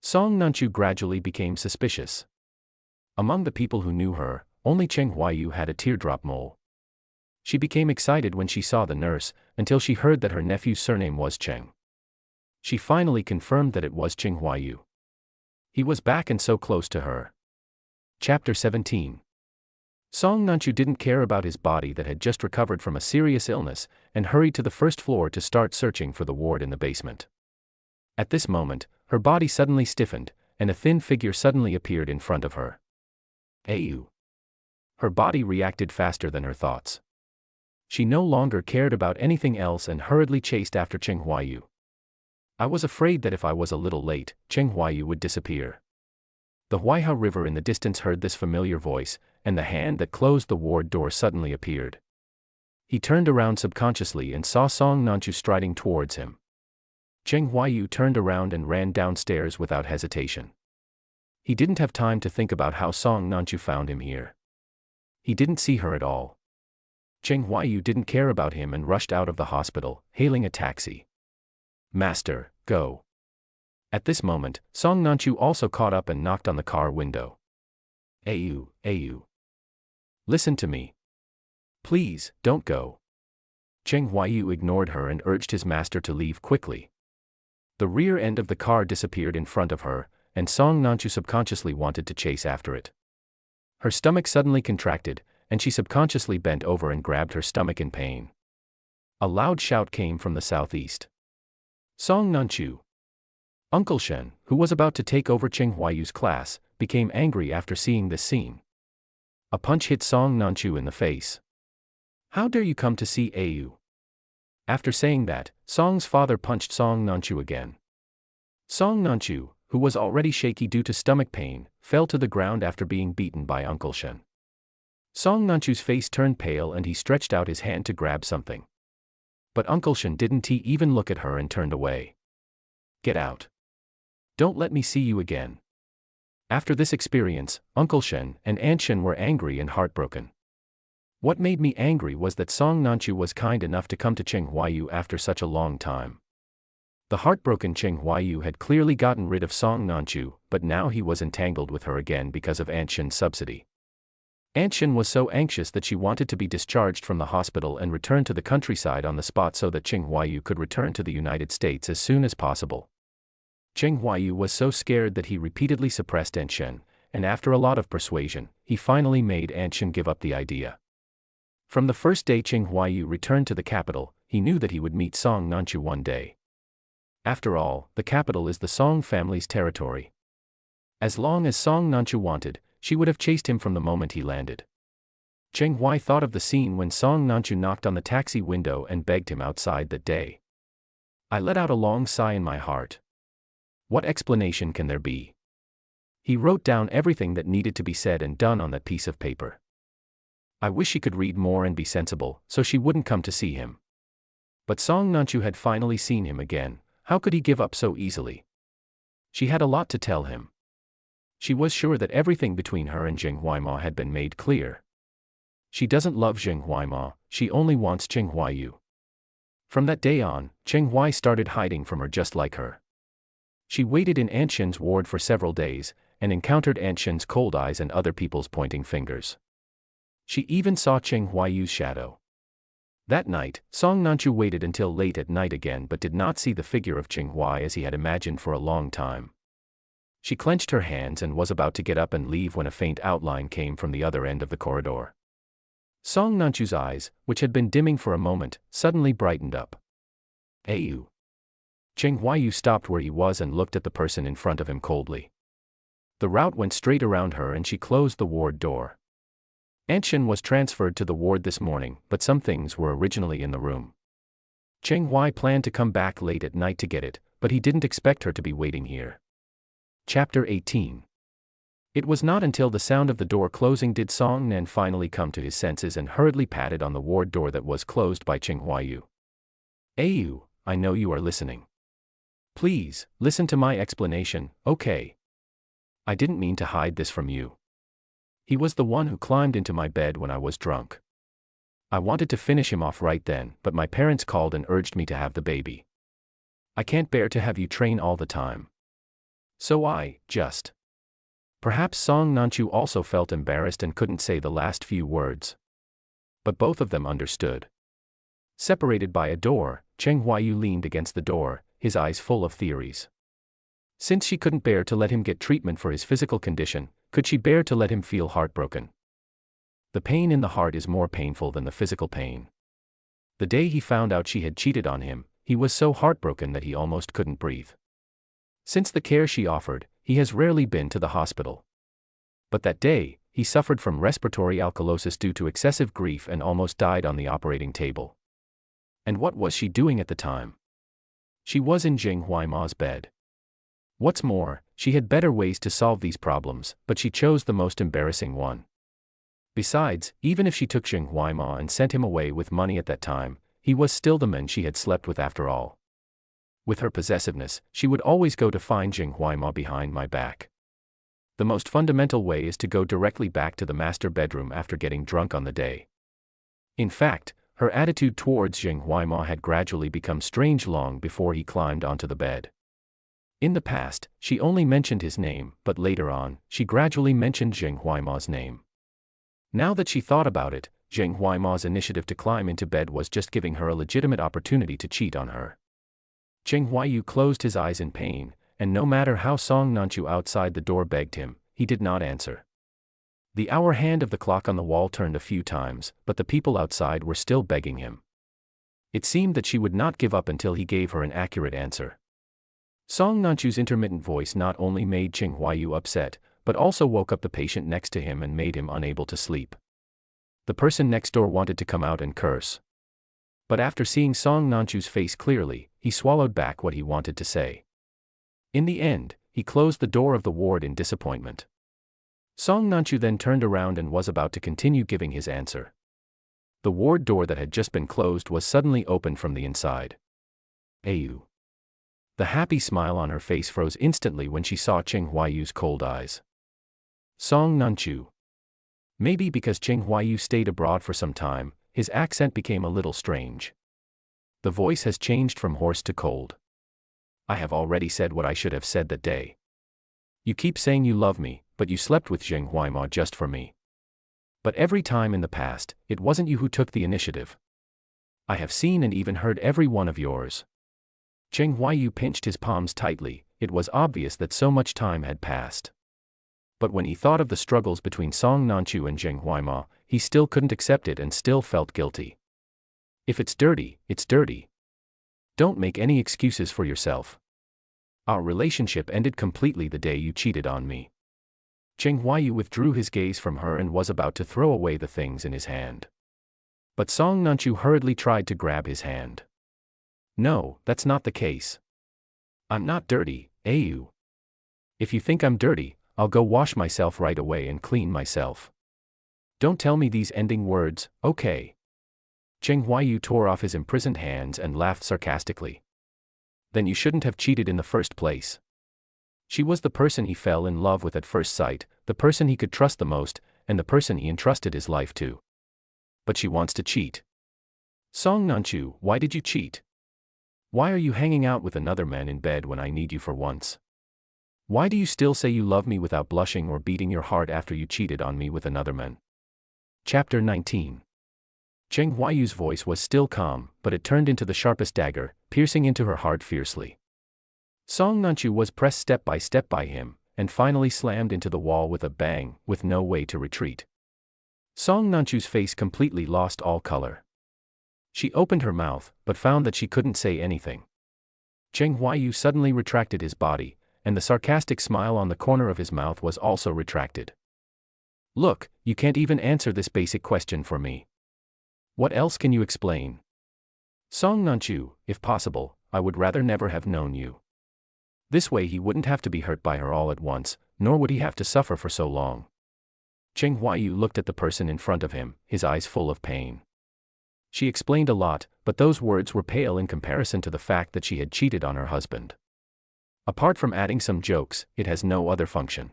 Song Nanchu gradually became suspicious. Among the people who knew her, only Cheng Huaiyu had a teardrop mole. She became excited when she saw the nurse, until she heard that her nephew's surname was Cheng. She finally confirmed that it was Cheng Huaiyu. He was back and so close to her. Chapter 17. Song Nanchu didn't care about his body that had just recovered from a serious illness, and hurried to the first floor to start searching for the ward in the basement. At this moment, her body suddenly stiffened, and a thin figure suddenly appeared in front of her. Ayu. Her body reacted faster than her thoughts. She no longer cared about anything else and hurriedly chased after Cheng Huaiyu. "I was afraid that if I was a little late, Cheng Huaiyu would disappear." The Huaiha River in the distance heard this familiar voice, and the hand that closed the ward door suddenly appeared. He turned around subconsciously and saw Song Nanchu striding towards him. Cheng Huaiyu turned around and ran downstairs without hesitation. He didn't have time to think about how Song Nanchu found him here. He didn't see her at all. Cheng Huaiyu didn't care about him and rushed out of the hospital, hailing a taxi. "Master, go." At this moment, Song Nanchu also caught up and knocked on the car window. Ayu, Ayu. Listen to me. Please, don't go." Cheng Huaiyu ignored her and urged his master to leave quickly. The rear end of the car disappeared in front of her, and Song Nanchu subconsciously wanted to chase after it. Her stomach suddenly contracted, and she subconsciously bent over and grabbed her stomach in pain. A loud shout came from the southeast. "Song Nanchu!" Uncle Shen, who was about to take over Cheng Huaiyu's class, became angry after seeing this scene. A punch hit Song Nanchu in the face. "How dare you come to see Ayu?" After saying that, Song's father punched Song Nanchu again. Song Nanchu, who was already shaky due to stomach pain, fell to the ground after being beaten by Uncle Shen. Song Nanchu's face turned pale and he stretched out his hand to grab something. But Uncle Shen didn't even look at her and turned away. "Get out. Don't let me see you again." After this experience, Uncle Shen and Aunt Shen were angry and heartbroken. What made me angry was that Song Nanchu was kind enough to come to Cheng Huaiyu after such a long time. The heartbroken Cheng Huaiyu had clearly gotten rid of Song Nanchu, but now he was entangled with her again because of Aunt Shen's subsidy. Aunt Shen was so anxious that she wanted to be discharged from the hospital and return to the countryside on the spot so that Cheng Huaiyu could return to the United States as soon as possible. Cheng Huaiyu was so scared that he repeatedly suppressed Aunt Shen, and after a lot of persuasion, he finally made Aunt Shen give up the idea. From the first day Cheng Huaiyu returned to the capital, he knew that he would meet Song Nanchu one day. After all, the capital is the Song family's territory. As long as Song Nanchu wanted, she would have chased him from the moment he landed. Cheng Huai thought of the scene when Song Nanchu knocked on the taxi window and begged him outside that day. I let out a long sigh in my heart. What explanation can there be? He wrote down everything that needed to be said and done on that piece of paper. I wish she could read more and be sensible, so she wouldn't come to see him. But Song Nanchu had finally seen him again. How could he give up so easily? She had a lot to tell him. She was sure that everything between her and Cheng Huaima had been made clear. She doesn't love Cheng Huaima, she only wants Cheng Huaiyu. From that day on, Cheng Huai started hiding from her just like her. She waited in Aunt Shen's ward for several days, and encountered Aunt Shin's cold eyes and other people's pointing fingers. She even saw Cheng Huayu's shadow. That night, Song Nanchu waited until late at night again but did not see the figure of Cheng Huai as he had imagined for a long time. She clenched her hands and was about to get up and leave when a faint outline came from the other end of the corridor. Song Nanchu's eyes, which had been dimming for a moment, suddenly brightened up. "Ayu." Cheng Huayu stopped where he was and looked at the person in front of him coldly. The route went straight around her and she closed the ward door. Aunt Shin was transferred to the ward this morning, but some things were originally in the room. Cheng Huai planned to come back late at night to get it, but he didn't expect her to be waiting here. Chapter 18. It was not until the sound of the door closing did Song Nan finally come to his senses and hurriedly patted on the ward door that was closed by Cheng Huayu. "Ayu, I know you are listening. Please, listen to my explanation, okay? I didn't mean to hide this from you. He was the one who climbed into my bed when I was drunk. I wanted to finish him off right then, but my parents called and urged me to have the baby. I can't bear to have you train all the time. So I, just..." Perhaps Song Nanchu also felt embarrassed and couldn't say the last few words. But both of them understood. Separated by a door, Cheng Huayu leaned against the door, his eyes full of theories. Since she couldn't bear to let him get treatment for his physical condition, could she bear to let him feel heartbroken? The pain in the heart is more painful than the physical pain. The day he found out she had cheated on him, he was so heartbroken that he almost couldn't breathe. Since the care she offered, he has rarely been to the hospital. But that day, he suffered from respiratory alkalosis due to excessive grief and almost died on the operating table. And what was she doing at the time? She was in Cheng Huaima's bed. What's more, she had better ways to solve these problems, but she chose the most embarrassing one. Besides, even if she took Cheng Huaima and sent him away with money at that time, he was still the man she had slept with after all. With her possessiveness, she would always go to find Cheng Huaima behind my back. The most fundamental way is to go directly back to the master bedroom after getting drunk on the day. In fact, her attitude towards Cheng Huaima had gradually become strange long before he climbed onto the bed. In the past, she only mentioned his name, but later on, she gradually mentioned Cheng Huaima's name. Now that she thought about it, Cheng Huaima's initiative to climb into bed was just giving her a legitimate opportunity to cheat on her. Cheng Huayu closed his eyes in pain, and no matter how Song Nanchu outside the door begged him, he did not answer. The hour hand of the clock on the wall turned a few times, but the people outside were still begging him. It seemed that she would not give up until he gave her an accurate answer. Song Nanchu's intermittent voice not only made Cheng Huayu upset, but also woke up the patient next to him and made him unable to sleep. The person next door wanted to come out and curse. But after seeing Song Nanchu's face clearly, he swallowed back what he wanted to say. In the end, he closed the door of the ward in disappointment. Song Nanchu then turned around and was about to continue giving his answer. The ward door that had just been closed was suddenly opened from the inside. "Ayu." The happy smile on her face froze instantly when she saw Cheng Huayu's cold eyes. Song Nanchu. Maybe because Cheng Huayu stayed abroad for some time, his accent became a little strange. The voice has changed from hoarse to cold. "I have already said what I should have said that day. You keep saying you love me, but you slept with Cheng Huaima just for me. But every time in the past, it wasn't you who took the initiative. I have seen and even heard every one of yours." Cheng Huayu pinched his palms tightly. It was obvious that so much time had passed. But when he thought of the struggles between Song Nanchu and Cheng Huaima, he still couldn't accept it and still felt guilty. If it's dirty, it's dirty. Don't make any excuses for yourself. Our relationship ended completely the day you cheated on me. Cheng Huayu withdrew his gaze from her and was about to throw away the things in his hand. But Song Nanchu hurriedly tried to grab his hand. "No, that's not the case. I'm not dirty, Ayu. If you think I'm dirty, I'll go wash myself right away and clean myself. Don't tell me these ending words, okay?" Cheng Huayu tore off his imprisoned hands and laughed sarcastically. "Then you shouldn't have cheated in the first place. She was the person he fell in love with at first sight, the person he could trust the most, and the person he entrusted his life to. But she wants to cheat. Song Nanchu, why did you cheat? Why are you hanging out with another man in bed when I need you for once? Why do you still say you love me without blushing or beating your heart after you cheated on me with another man? Chapter 19. Cheng Huayu's voice was still calm, but it turned into the sharpest dagger, piercing into her heart fiercely. Song Nanchu was pressed step by him, and finally slammed into the wall with a bang, with no way to retreat. Song Nanchu's face completely lost all color. She opened her mouth, but found that she couldn't say anything. Cheng Huayu suddenly retracted his body, and the sarcastic smile on the corner of his mouth was also retracted. Look, you can't even answer this basic question for me. What else can you explain? Song Nanchu, if possible, I would rather never have known you. This way he wouldn't have to be hurt by her all at once, nor would he have to suffer for so long. Cheng Huayu looked at the person in front of him, his eyes full of pain. She explained a lot, but those words were pale in comparison to the fact that she had cheated on her husband. Apart from adding some jokes, it has no other function.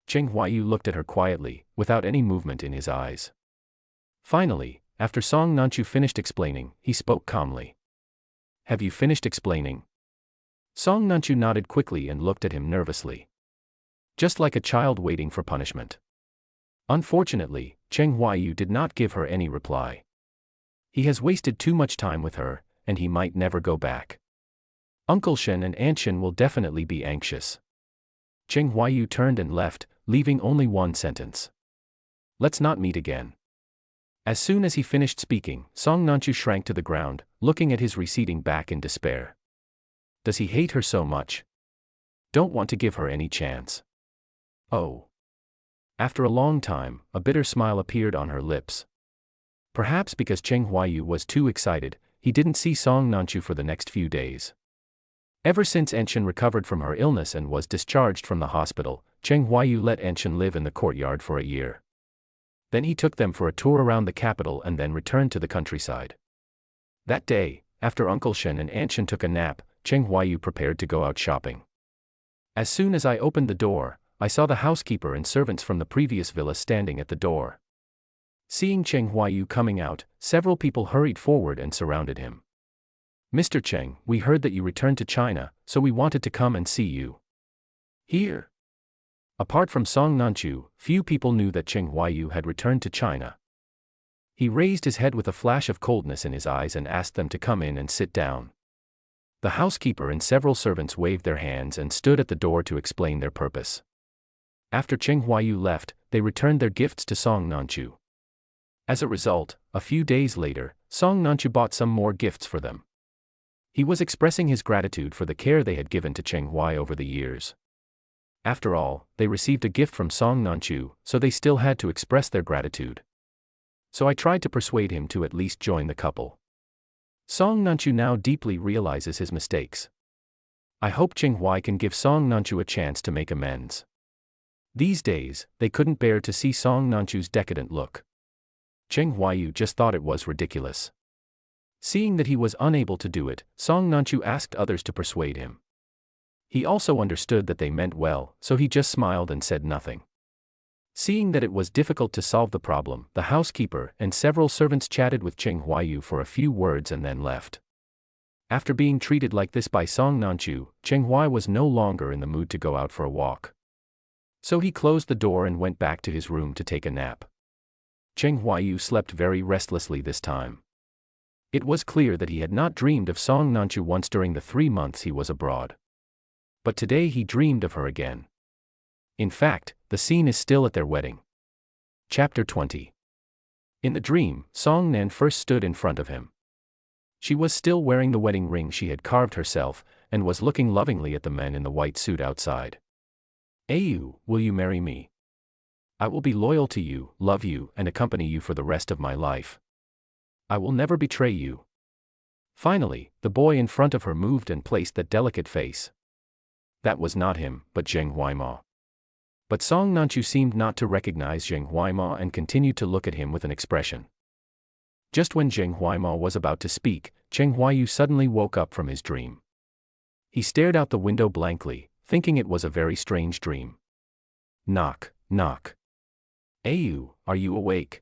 Cheng Huayu looked at her quietly, without any movement in his eyes. Finally, after Song Nanchu finished explaining, he spoke calmly. Have you finished explaining? Song Nanchu nodded quickly and looked at him nervously. Just like a child waiting for punishment. Unfortunately, Cheng Huayu did not give her any reply. He has wasted too much time with her, and he might never go back. Uncle Shen and Aunt Shen will definitely be anxious. Cheng Huayu turned and left, leaving only one sentence. Let's not meet again. As soon as he finished speaking, Song Nanchu shrank to the ground, looking at his receding back in despair. Does he hate her so much? Don't want to give her any chance. Oh. After a long time, a bitter smile appeared on her lips. Perhaps because Cheng Huayu was too excited, he didn't see Song Nanchu for the next few days. Ever since Enshin recovered from her illness and was discharged from the hospital, Cheng Huayu let Enshin live in the courtyard for a year. Then he took them for a tour around the capital and then returned to the countryside. That day, after Uncle Shen and Aunt Shen took a nap, Cheng Huayu prepared to go out shopping. As soon as I opened the door, I saw the housekeeper and servants from the previous villa standing at the door. Seeing Cheng Huayu coming out, several people hurried forward and surrounded him. Mr. Cheng, we heard that you returned to China, so we wanted to come and see you. Here. Apart from Song Nanchu, few people knew that Cheng Huayu had returned to China. He raised his head with a flash of coldness in his eyes and asked them to come in and sit down. The housekeeper and several servants waved their hands and stood at the door to explain their purpose. After Cheng Huayu left, they returned their gifts to Song Nanchu. As a result, a few days later, Song Nanchu bought some more gifts for them. He was expressing his gratitude for the care they had given to Cheng Huayu over the years. After all, they received a gift from Song Nanchu, so they still had to express their gratitude. So I tried to persuade him to at least join the couple. Song Nanchu now deeply realizes his mistakes. I hope Cheng Huayu can give Song Nanchu a chance to make amends. These days, they couldn't bear to see Song Nanchu's decadent look. Cheng Huayu just thought it was ridiculous. Seeing that he was unable to do it, Song Nanchu asked others to persuade him. He also understood that they meant well, so he just smiled and said nothing. Seeing that it was difficult to solve the problem, the housekeeper and several servants chatted with Cheng Huayu for a few words and then left. After being treated like this by Song Nanchu, Cheng Huayu was no longer in the mood to go out for a walk. So he closed the door and went back to his room to take a nap. Cheng Huayu slept very restlessly this time. It was clear that he had not dreamed of Song Nanchu once during the 3 months he was abroad. But today he dreamed of her again. In fact, the scene is still at their wedding. Chapter 20. In the dream, Song Nan first stood in front of him. She was still wearing the wedding ring she had carved herself, and was looking lovingly at the men in the white suit outside. Ayu, will you marry me? I will be loyal to you, love you, and accompany you for the rest of my life. I will never betray you. Finally, the boy in front of her moved and placed that delicate face. That was not him, but Cheng Huayu. But Song Nanchu seemed not to recognize Cheng Huayu and continued to look at him with an expression. Just when Cheng Huayu was about to speak, Cheng Huayu suddenly woke up from his dream. He stared out the window blankly, thinking it was a very strange dream. Knock, knock. Ayu, are you awake?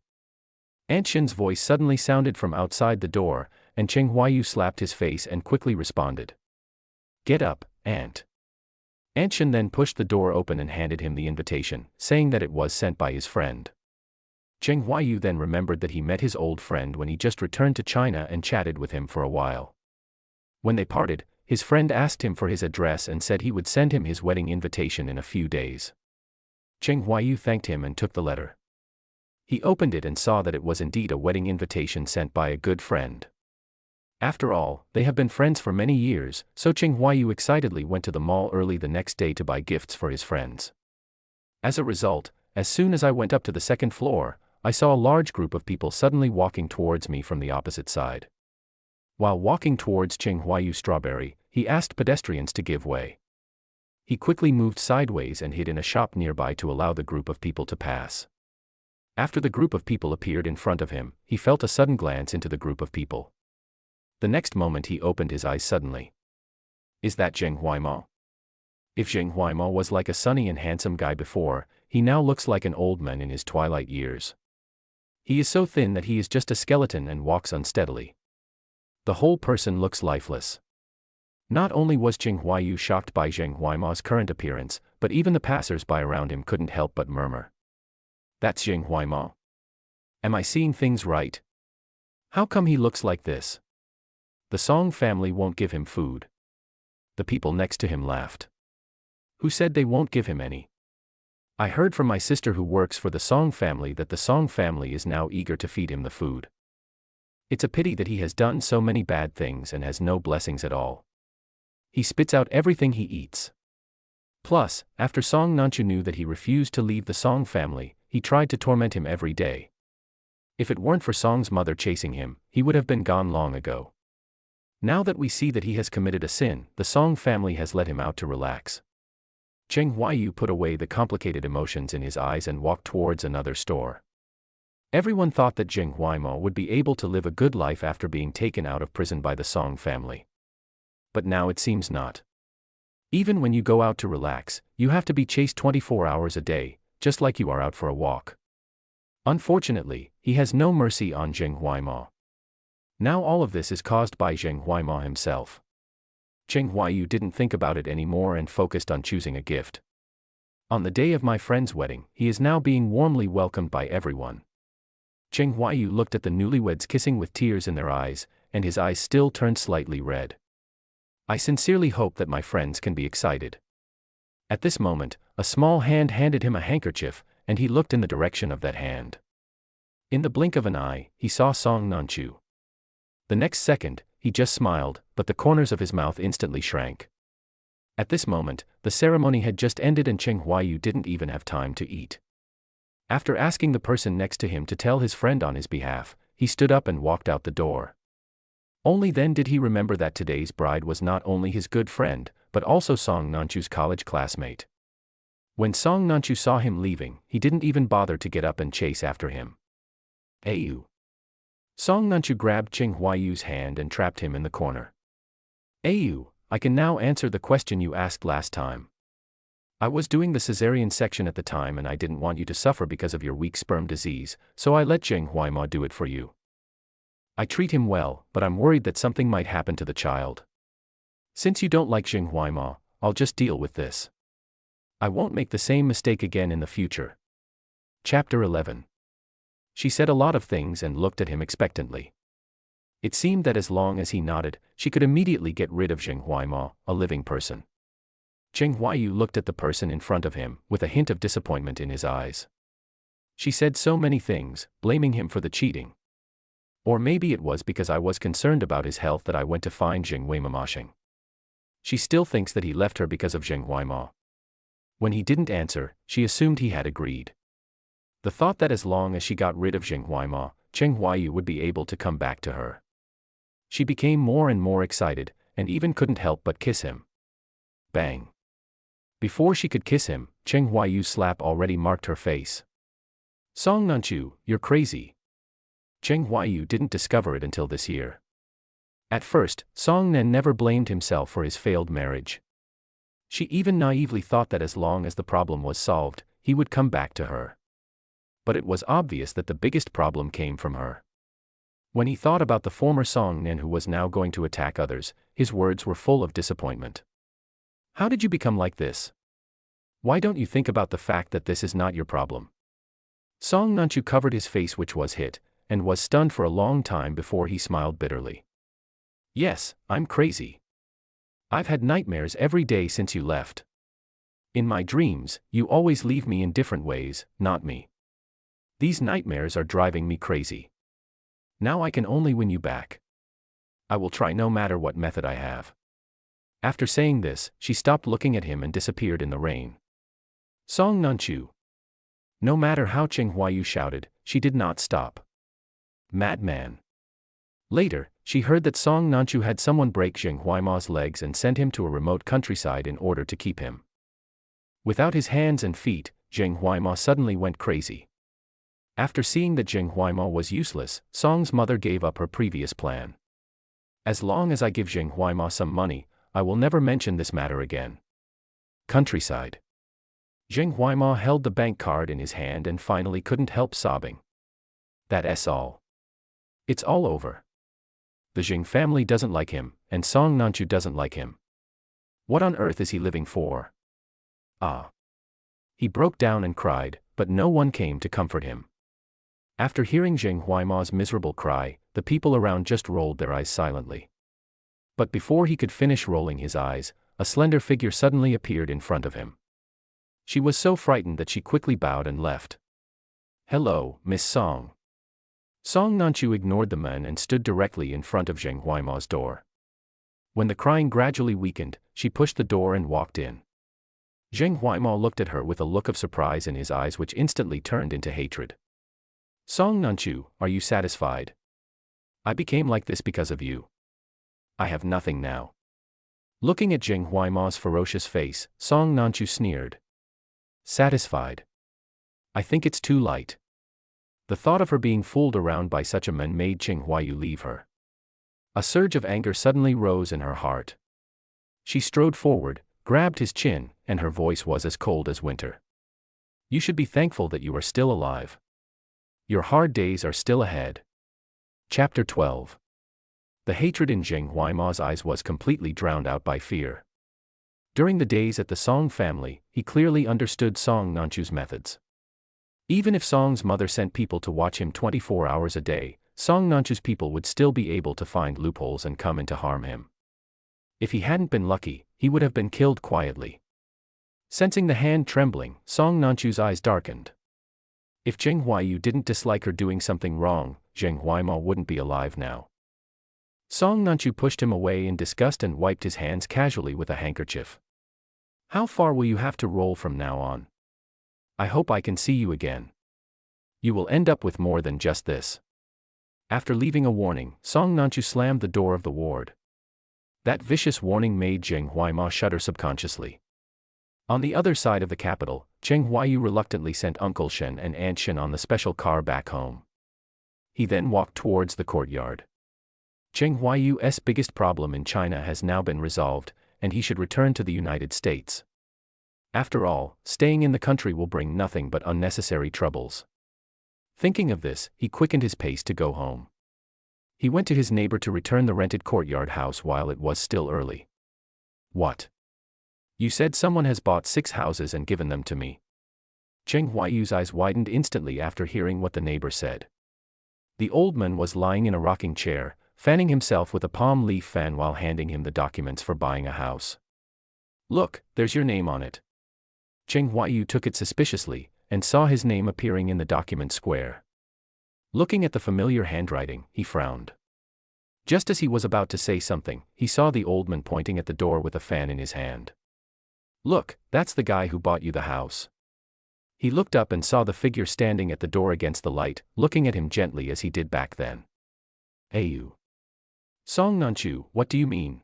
Aunt Shen's voice suddenly sounded from outside the door, and Cheng Huayu slapped his face and quickly responded. Get up, Aunt. Anshin then pushed the door open and handed him the invitation, saying that it was sent by his friend. Cheng Huaiyu then remembered that he met his old friend when he just returned to China and chatted with him for a while. When they parted, his friend asked him for his address and said he would send him his wedding invitation in a few days. Cheng Huaiyu thanked him and took the letter. He opened it and saw that it was indeed a wedding invitation sent by a good friend. After all, they have been friends for many years, so Cheng Huaiyu excitedly went to the mall early the next day to buy gifts for his friends. As a result, as soon as I went up to the second floor, I saw a large group of people suddenly walking towards me from the opposite side. While walking towards Cheng Huaiyu Strawberry, he asked pedestrians to give way. He quickly moved sideways and hid in a shop nearby to allow the group of people to pass. After the group of people appeared in front of him, he felt a sudden glance into the group of people. The next moment he opened his eyes suddenly. Is that Zheng Huaimo? If Zheng Huaimo was like a sunny and handsome guy before, he now looks like an old man in his twilight years. He is so thin that he is just a skeleton and walks unsteadily. The whole person looks lifeless. Not only was Cheng Huaiyu shocked by Zheng Huaimo's current appearance, but even the passers-by around him couldn't help but murmur. That's Zheng Huaimo. Am I seeing things right? How come he looks like this? The Song family won't give him food. The people next to him laughed. Who said they won't give him any? I heard from my sister who works for the Song family that the Song family is now eager to feed him the food. It's a pity that he has done so many bad things and has no blessings at all. He spits out everything he eats. Plus, after Song Nanchu knew that he refused to leave the Song family, he tried to torment him every day. If it weren't for Song's mother chasing him, he would have been gone long ago. Now that we see that he has committed a sin, the Song family has let him out to relax. Cheng Huaiyu put away the complicated emotions in his eyes and walked towards another store. Everyone thought that Zheng Huaimo would be able to live a good life after being taken out of prison by the Song family. But now it seems not. Even when you go out to relax, you have to be chased 24 hours a day, just like you are out for a walk. Unfortunately, he has no mercy on Zheng Huaimo. Now all of this is caused by Zheng Huaimo himself. Cheng Huaiyu didn't think about it anymore and focused on choosing a gift. On the day of my friend's wedding, he is now being warmly welcomed by everyone. Cheng Huaiyu looked at the newlyweds kissing with tears in their eyes, and his eyes still turned slightly red. I sincerely hope that my friends can be excited. At this moment, a small hand handed him a handkerchief, and he looked in the direction of that hand. In the blink of an eye, he saw Song Nanchu. The next second, he just smiled, but the corners of his mouth instantly shrank. At this moment, the ceremony had just ended and Cheng Huaiyu didn't even have time to eat. After asking the person next to him to tell his friend on his behalf, he stood up and walked out the door. Only then did he remember that today's bride was not only his good friend, but also Song Nanchu's college classmate. When Song Nanchu saw him leaving, he didn't even bother to get up and chase after him. Ayu. Song Nanchu grabbed Cheng Huaiyu's hand and trapped him in the corner. Ayu, I can now answer the question you asked last time. I was doing the cesarean section at the time and I didn't want you to suffer because of your weak sperm disease, so I let Zheng Huaimo do it for you. I treat him well, but I'm worried that something might happen to the child. Since you don't like Zheng Huaimo, I'll just deal with this. I won't make the same mistake again in the future. Chapter 11. She said a lot of things and looked at him expectantly. It seemed that as long as he nodded, she could immediately get rid of Zheng Huaimo, a living person. Cheng Huaiyu looked at the person in front of him, with a hint of disappointment in his eyes. She said so many things, blaming him for the cheating. Or maybe it was because I was concerned about his health that I went to find Zheng Huaimo. She still thinks that he left her because of Zheng Huaimo. When he didn't answer, she assumed he had agreed. The thought that as long as she got rid of Zheng Huaimo, Cheng Huaiyu would be able to come back to her. She became more and more excited, and even couldn't help but kiss him. Bang. Before she could kiss him, Cheng Huaiyu's slap already marked her face. Song Nanchu, you're crazy. Cheng Huaiyu didn't discover it until this year. At first, Song Nen never blamed himself for his failed marriage. She even naively thought that as long as the problem was solved, he would come back to her. But it was obvious that the biggest problem came from her. When he thought about the former Song Nen who was now going to attack others, his words were full of disappointment. How did you become like this? Why don't you think about the fact that this is not your problem? Song Nunchu covered his face, which was hit, and was stunned for a long time before he smiled bitterly. Yes, I'm crazy. I've had nightmares every day since you left. In my dreams, you always leave me in different ways, not me. These nightmares are driving me crazy. Now I can only win you back. I will try no matter what method I have. After saying this, she stopped looking at him and disappeared in the rain. Song Nunchu. No matter how Cheng Huayu shouted, she did not stop. Madman. Later, she heard that Song Nunchu had someone break Zheng Huaima's legs and sent him to a remote countryside in order to keep him. Without his hands and feet, Zheng Huaima suddenly went crazy. After seeing that Zheng Huaima was useless, Song's mother gave up her previous plan. As long as I give Zheng Huaima some money, I will never mention this matter again. Countryside. Zheng Huaima held the bank card in his hand and finally couldn't help sobbing. That's all. It's all over. The Zheng family doesn't like him, and Song Nunchu doesn't like him. What on earth is he living for? Ah. He broke down and cried, but no one came to comfort him. After hearing Zheng Huaima's miserable cry, the people around just rolled their eyes silently. But before he could finish rolling his eyes, a slender figure suddenly appeared in front of him. She was so frightened that she quickly bowed and left. Hello, Miss Song. Song Nunchu ignored the man and stood directly in front of Zheng Huaima's door. When the crying gradually weakened, she pushed the door and walked in. Zheng Huaima looked at her with a look of surprise in his eyes which instantly turned into hatred. Song Nunchu, are you satisfied? I became like this because of you. I have nothing now. Looking at Zheng Huaima's ferocious face, Song Nunchu sneered. Satisfied? I think it's too light. The thought of her being fooled around by such a man made Zheng Huayu leave her. A surge of anger suddenly rose in her heart. She strode forward, grabbed his chin, and her voice was as cold as winter. You should be thankful that you are still alive. Your hard days are still ahead. Chapter 12. The hatred in Zheng Huaima's eyes was completely drowned out by fear. During the days at the Song family, he clearly understood Song Nunchu's methods. Even if Song's mother sent people to watch him 24 hours a day, Song Nunchu's people would still be able to find loopholes and come in to harm him. If he hadn't been lucky, he would have been killed quietly. Sensing the hand trembling, Song Nunchu's eyes darkened. If Zheng Huayu didn't dislike her doing something wrong, Zheng Huaima wouldn't be alive now. Song Nunchu pushed him away in disgust and wiped his hands casually with a handkerchief. How far will you have to roll from now on? I hope I can see you again. You will end up with more than just this. After leaving a warning, Song Nunchu slammed the door of the ward. That vicious warning made Zheng Huaima shudder subconsciously. On the other side of the capital, Zheng Huayu reluctantly sent Uncle Shen and Aunt Shen on the special car back home. He then walked towards the courtyard. Zheng Huayu's biggest problem in China has now been resolved, and he should return to the United States. After all, staying in the country will bring nothing but unnecessary troubles. Thinking of this, he quickened his pace to go home. He went to his neighbor to return the rented courtyard house while it was still early. What? You said someone has bought 6 houses and given them to me. Zheng Huayu's eyes widened instantly after hearing what the neighbor said. The old man was lying in a rocking chair, fanning himself with a palm leaf fan while handing him the documents for buying a house. Look, there's your name on it. Zheng Huayu took it suspiciously, and saw his name appearing in the document square. Looking at the familiar handwriting, he frowned. Just as he was about to say something, he saw the old man pointing at the door with a fan in his hand. Look, that's the guy who bought you the house. He looked up and saw the figure standing at the door against the light, looking at him gently as he did back then. Hey you. Song Nunchu, what do you mean?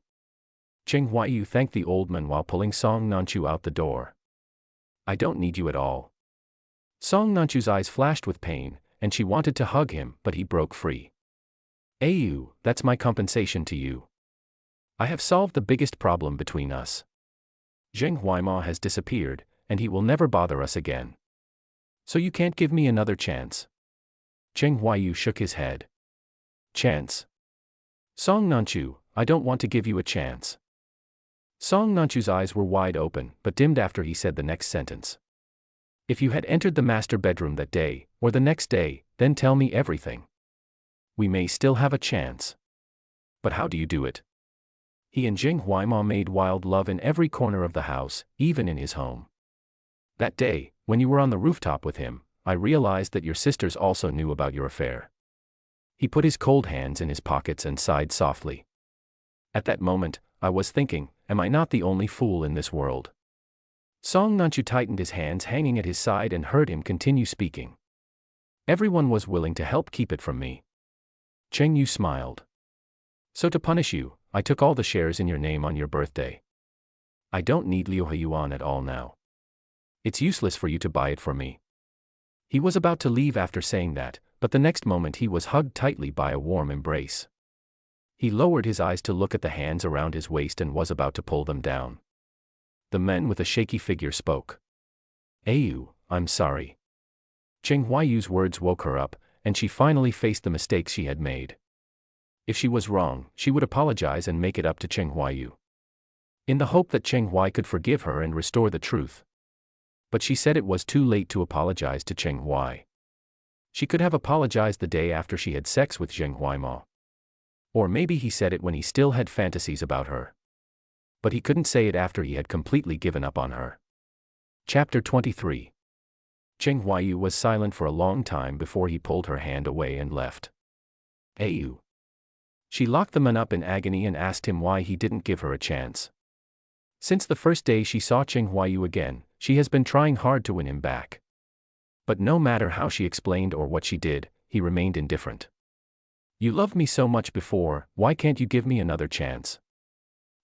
Zheng Huayu thanked the old man while pulling Song Nunchu out the door. I don't need you at all. Song Nunchu's eyes flashed with pain, and she wanted to hug him, but he broke free. Ayu, that's my compensation to you. I have solved the biggest problem between us. Zheng Huaima has disappeared, and he will never bother us again. So you can't give me another chance. Zheng Huayu shook his head. Chance? Song Nunchu, I don't want to give you a chance. Song Nanchu's eyes were wide open, but dimmed after he said the next sentence. If you had entered the master bedroom that day, or the next day, then tell me everything. We may still have a chance. But how do you do it? He and Jing Huaima made wild love in every corner of the house, even in his home. That day, when you were on the rooftop with him, I realized that your sisters also knew about your affair. He put his cold hands in his pockets and sighed softly. At that moment, I was thinking, am I not the only fool in this world? Song Nanchu tightened his hands hanging at his side and heard him continue speaking. Everyone was willing to help keep it from me. Cheng Yu smiled. So to punish you, I took all the shares in your name on your birthday. I don't need Liu Yuan at all now. It's useless for you to buy it for me. He was about to leave after saying that, but the next moment he was hugged tightly by a warm embrace. He lowered his eyes to look at the hands around his waist and was about to pull them down. The man with a shaky figure spoke. Ayu, I'm sorry. Cheng Huayu's words woke her up, and she finally faced the mistakes she had made. If she was wrong, she would apologize and make it up to Cheng Huayu, in the hope that Cheng Huai could forgive her and restore the truth. But she said it was too late to apologize to Cheng Huai. She could have apologized the day after she had sex with Zheng Huaima. Or maybe he said it when he still had fantasies about her. But he couldn't say it after he had completely given up on her. Chapter 23. Cheng Huayu was silent for a long time before he pulled her hand away and left. Ayu. She locked the man up in agony and asked him why he didn't give her a chance. Since the first day she saw Cheng Huayu again, she has been trying hard to win him back. But no matter how she explained or what she did, he remained indifferent. You loved me so much before, why can't you give me another chance?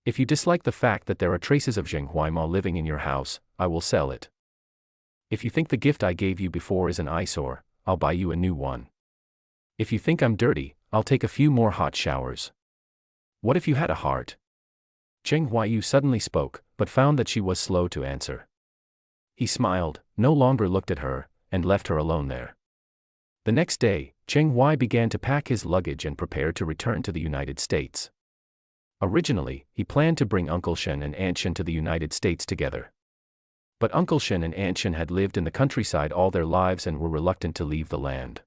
If you dislike the fact that there are traces of Zheng Huaima living in your house, I will sell it. If you think the gift I gave you before is an eyesore, I'll buy you a new one. If you think I'm dirty, I'll take a few more hot showers. What if you had a heart? Cheng Huayu suddenly spoke, but found that she was slow to answer. He smiled, no longer looked at her, and left her alone there. The next day, Cheng Huai began to pack his luggage and prepare to return to the United States. Originally, he planned to bring Uncle Shen and Aunt Shen to the United States together. But Uncle Shen and Aunt Shen had lived in the countryside all their lives and were reluctant to leave the land.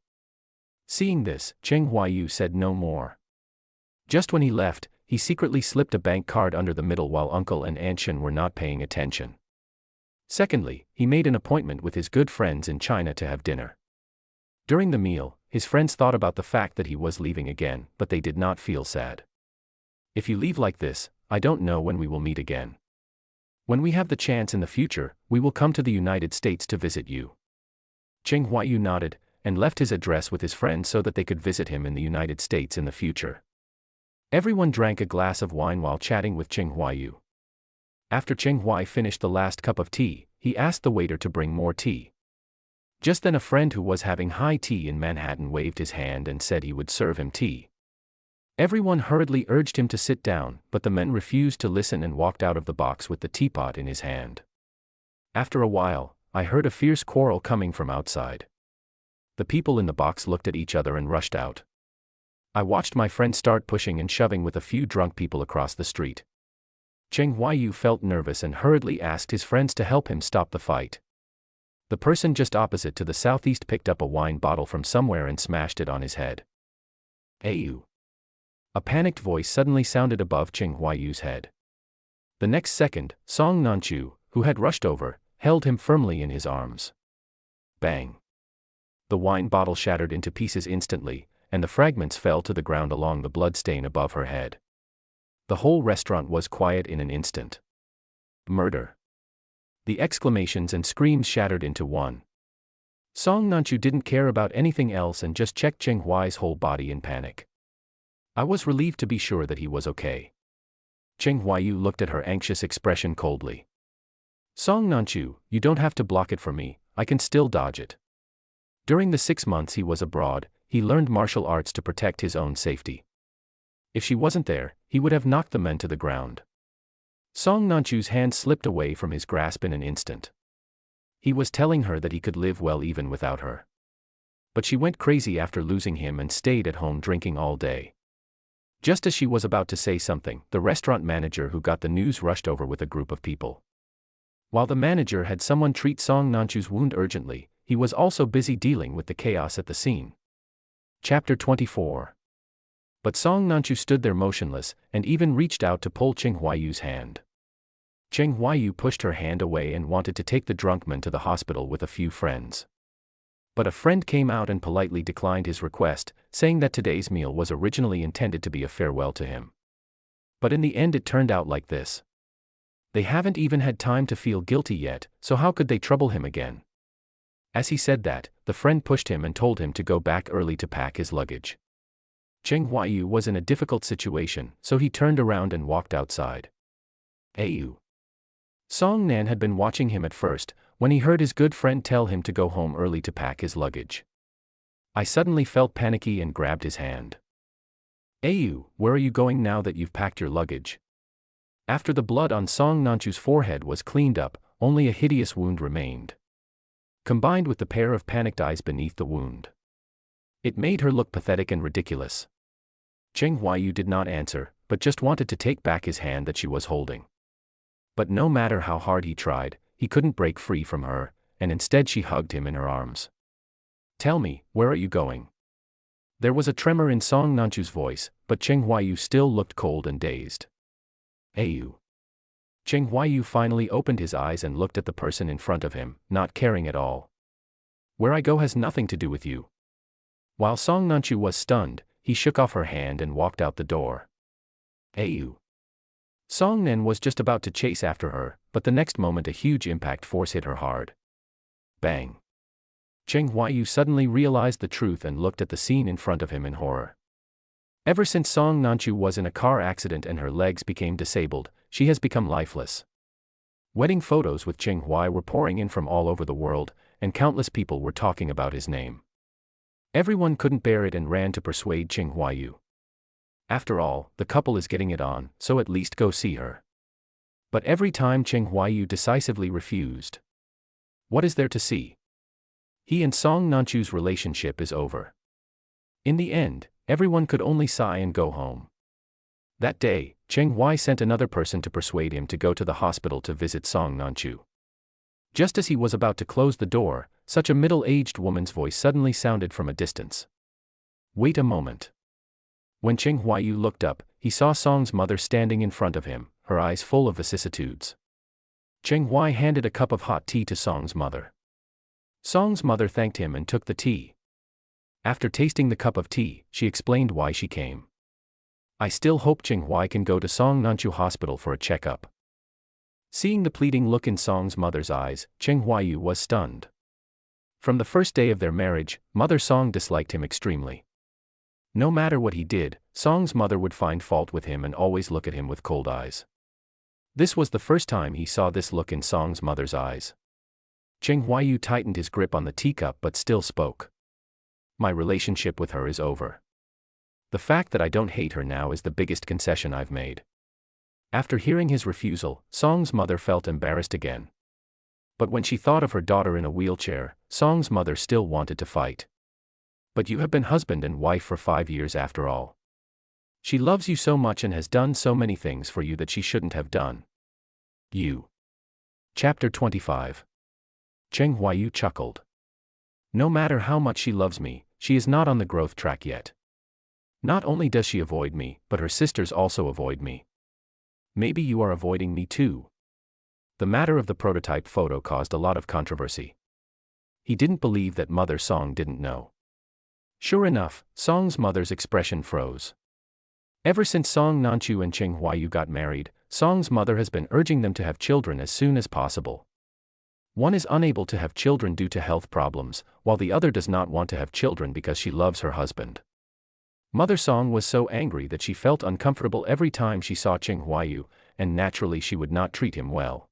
Seeing this, Cheng Huayu said no more. Just when he left, he secretly slipped a bank card under the middle while Uncle and Aunt Shen were not paying attention. Secondly, he made an appointment with his good friends in China to have dinner. During the meal, his friends thought about the fact that he was leaving again, but they did not feel sad. If you leave like this, I don't know when we will meet again. When we have the chance in the future, we will come to the United States to visit you. Cheng Huayu nodded, and left his address with his friends so that they could visit him in the United States in the future. Everyone drank a glass of wine while chatting with Cheng Huayu. After Cheng Huai finished the last cup of tea, he asked the waiter to bring more tea. Just then a friend who was having high tea in Manhattan waved his hand and said he would serve him tea. Everyone hurriedly urged him to sit down, but the man refused to listen and walked out of the box with the teapot in his hand. After a while, I heard a fierce quarrel coming from outside. The people in the box looked at each other and rushed out. I watched my friend start pushing and shoving with a few drunk people across the street. Cheng Huayu felt nervous and hurriedly asked his friends to help him stop the fight. The person just opposite to the southeast picked up a wine bottle from somewhere and smashed it on his head. Ayu. A panicked voice suddenly sounded above Cheng Huayu's head. The next second, Song Nanchu, who had rushed over, held him firmly in his arms. Bang. The wine bottle shattered into pieces instantly, and the fragments fell to the ground along the bloodstain above her head. The whole restaurant was quiet in an instant. Murder. The exclamations and screams shattered into one. Song Nanchu didn't care about anything else and just checked Cheng Huai's whole body in panic. I was relieved to be sure that he was okay. Cheng Huayu looked at her anxious expression coldly. Song Nanchu, you don't have to block it for me, I can still dodge it. During the 6 months he was abroad, he learned martial arts to protect his own safety. If she wasn't there, he would have knocked the men to the ground. Song Nanchu's hand slipped away from his grasp in an instant. He was telling her that he could live well even without her. But she went crazy after losing him and stayed at home drinking all day. Just as she was about to say something, the restaurant manager who got the news rushed over with a group of people. While the manager had someone treat Song Nanchu's wound urgently, he was also busy dealing with the chaos at the scene. Chapter 24. But Song Nanchu stood there motionless, and even reached out to pull Cheng Huayu's hand. Cheng Huayu pushed her hand away and wanted to take the drunk man to the hospital with a few friends. But a friend came out and politely declined his request, saying that today's meal was originally intended to be a farewell to him. But in the end it turned out like this. They haven't even had time to feel guilty yet, so how could they trouble him again? As he said that, the friend pushed him and told him to go back early to pack his luggage. Cheng Huayu was in a difficult situation, so he turned around and walked outside. Ayu. Song Nan had been watching him at first, when he heard his good friend tell him to go home early to pack his luggage. I suddenly felt panicky and grabbed his hand. Ayu, where are you going now that you've packed your luggage? After the blood on Song Nanchu's forehead was cleaned up, only a hideous wound remained. Combined with the pair of panicked eyes beneath the wound, it made her look pathetic and ridiculous. Cheng Huayu did not answer, but just wanted to take back his hand that she was holding. But no matter how hard he tried, he couldn't break free from her, and instead she hugged him in her arms. Tell me, where are you going? There was a tremor in Song Nanchu's voice, but Cheng Huayu still looked cold and dazed. Ayu. Cheng Huayu finally opened his eyes and looked at the person in front of him, not caring at all. Where I go has nothing to do with you. While Song Nanchu was stunned, he shook off her hand and walked out the door. Ayu. Song Nan was just about to chase after her, but the next moment a huge impact force hit her hard. Bang. Cheng Huayu suddenly realized the truth and looked at the scene in front of him in horror. Ever since Song Nanchu was in a car accident and her legs became disabled, she has become lifeless. Wedding photos with Cheng Huai were pouring in from all over the world, and countless people were talking about his name. Everyone couldn't bear it and ran to persuade Cheng Huayu. After all, the couple is getting it on, so at least go see her. But every time Cheng Huayu decisively refused. What is there to see? He and Song Nanchu's relationship is over. In the end, everyone could only sigh and go home. That day, Cheng Huai sent another person to persuade him to go to the hospital to visit Song Nanchu. Just as he was about to close the door, such a middle-aged woman's voice suddenly sounded from a distance. Wait a moment. When Cheng Huayu looked up, he saw Song's mother standing in front of him, her eyes full of vicissitudes. Cheng Huai handed a cup of hot tea to Song's mother. Song's mother thanked him and took the tea. After tasting the cup of tea, she explained why she came. I still hope Cheng Huai can go to Song Nanchu Hospital for a checkup. Seeing the pleading look in Song's mother's eyes, Cheng Huayu was stunned. From the first day of their marriage, Mother Song disliked him extremely. No matter what he did, Song's mother would find fault with him and always look at him with cold eyes. This was the first time he saw this look in Song's mother's eyes. Cheng Huayu tightened his grip on the teacup but still spoke. My relationship with her is over. The fact that I don't hate her now is the biggest concession I've made. After hearing his refusal, Song's mother felt embarrassed again. But when she thought of her daughter in a wheelchair, Song's mother still wanted to fight. But you have been husband and wife for 5 years after all. She loves you so much and has done so many things for you that she shouldn't have done. You. Chapter 25. Cheng Huayu chuckled. No matter how much she loves me, she is not on the growth track yet. Not only does she avoid me, but her sisters also avoid me. Maybe you are avoiding me too. The matter of the prototype photo caused a lot of controversy. He didn't believe that Mother Song didn't know. Sure enough, Song's mother's expression froze. Ever since Song Nanchu and Cheng Huayu got married, Song's mother has been urging them to have children as soon as possible. One is unable to have children due to health problems, while the other does not want to have children because she loves her husband. Mother Song was so angry that she felt uncomfortable every time she saw Cheng Huayu, and naturally she would not treat him well.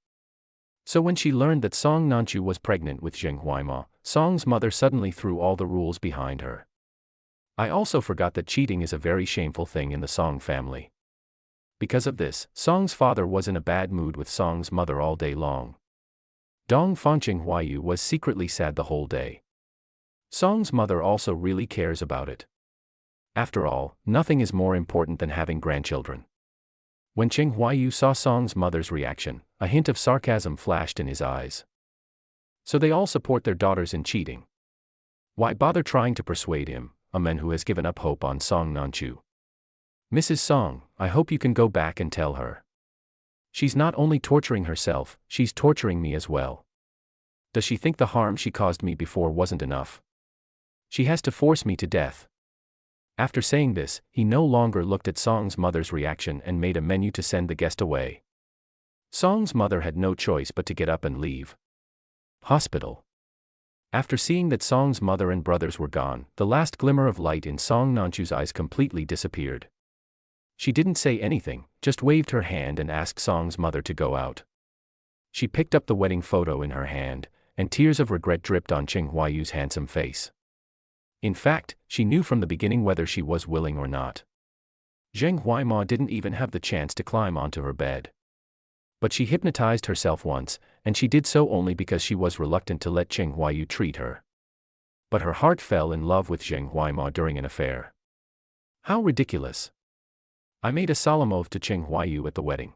So when she learned that Song Nanchu was pregnant with Cheng Huaima, Song's mother suddenly threw all the rules behind her. I also forgot that cheating is a very shameful thing in the Song family. Because of this, Song's father was in a bad mood with Song's mother all day long. Dong Fang Cheng Huayu was secretly sad the whole day. Song's mother also really cares about it. After all, nothing is more important than having grandchildren. When Cheng Huaiyu saw Song's mother's reaction, a hint of sarcasm flashed in his eyes. So they all support their daughters in cheating. Why bother trying to persuade him, a man who has given up hope on Song Nanchu? Mrs. Song, I hope you can go back and tell her. She's not only torturing herself, she's torturing me as well. Does she think the harm she caused me before wasn't enough? She has to force me to death. After saying this, he no longer looked at Song's mother's reaction and made a menu to send the guest away. Song's mother had no choice but to get up and leave. Hospital. After seeing that Song's mother and brothers were gone, the last glimmer of light in Song Nanchu's eyes completely disappeared. She didn't say anything, just waved her hand and asked Song's mother to go out. She picked up the wedding photo in her hand, and tears of regret dripped on Cheng Huaiyu's handsome face. In fact, she knew from the beginning whether she was willing or not. Zheng Huaima didn't even have the chance to climb onto her bed. But she hypnotized herself once, and she did so only because she was reluctant to let Cheng Huaiyu treat her. But her heart fell in love with Zheng Huaima during an affair. How ridiculous. I made a solemn oath to Cheng Huaiyu at the wedding.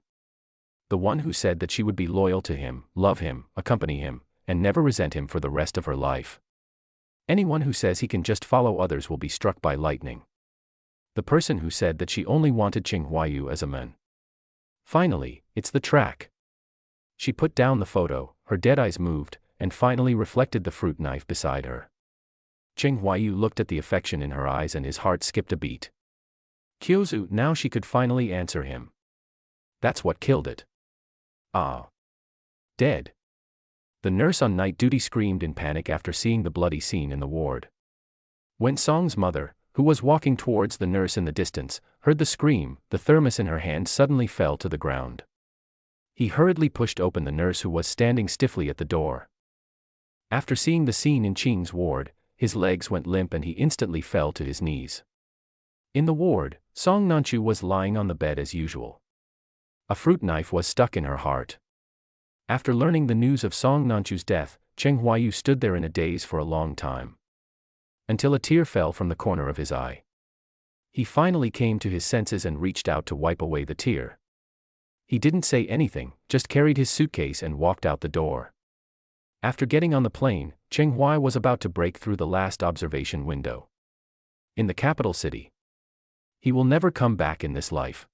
The one who said that she would be loyal to him, love him, accompany him, and never resent him for the rest of her life. Anyone who says he can just follow others will be struck by lightning. The person who said that she only wanted Cheng Huaiyu as a man. Finally, it's the track. She put down the photo, her dead eyes moved, and finally reflected the fruit knife beside her. Cheng Huaiyu looked at the affection in her eyes and his heart skipped a beat. Kyozu, now she could finally answer him. That's what killed it. Ah. Dead. The nurse on night duty screamed in panic after seeing the bloody scene in the ward. When Song's mother, who was walking towards the nurse in the distance, heard the scream, the thermos in her hand suddenly fell to the ground. He hurriedly pushed open the nurse who was standing stiffly at the door. After seeing the scene in Qing's ward, his legs went limp and he instantly fell to his knees. In the ward, Song Nanchu was lying on the bed as usual. A fruit knife was stuck in her heart. After learning the news of Song Nanchu's death, Cheng Huaiyu stood there in a daze for a long time. Until a tear fell from the corner of his eye. He finally came to his senses and reached out to wipe away the tear. He didn't say anything, just carried his suitcase and walked out the door. After getting on the plane, Cheng Huai was about to break through the last observation window. In the capital city. He will never come back in this life.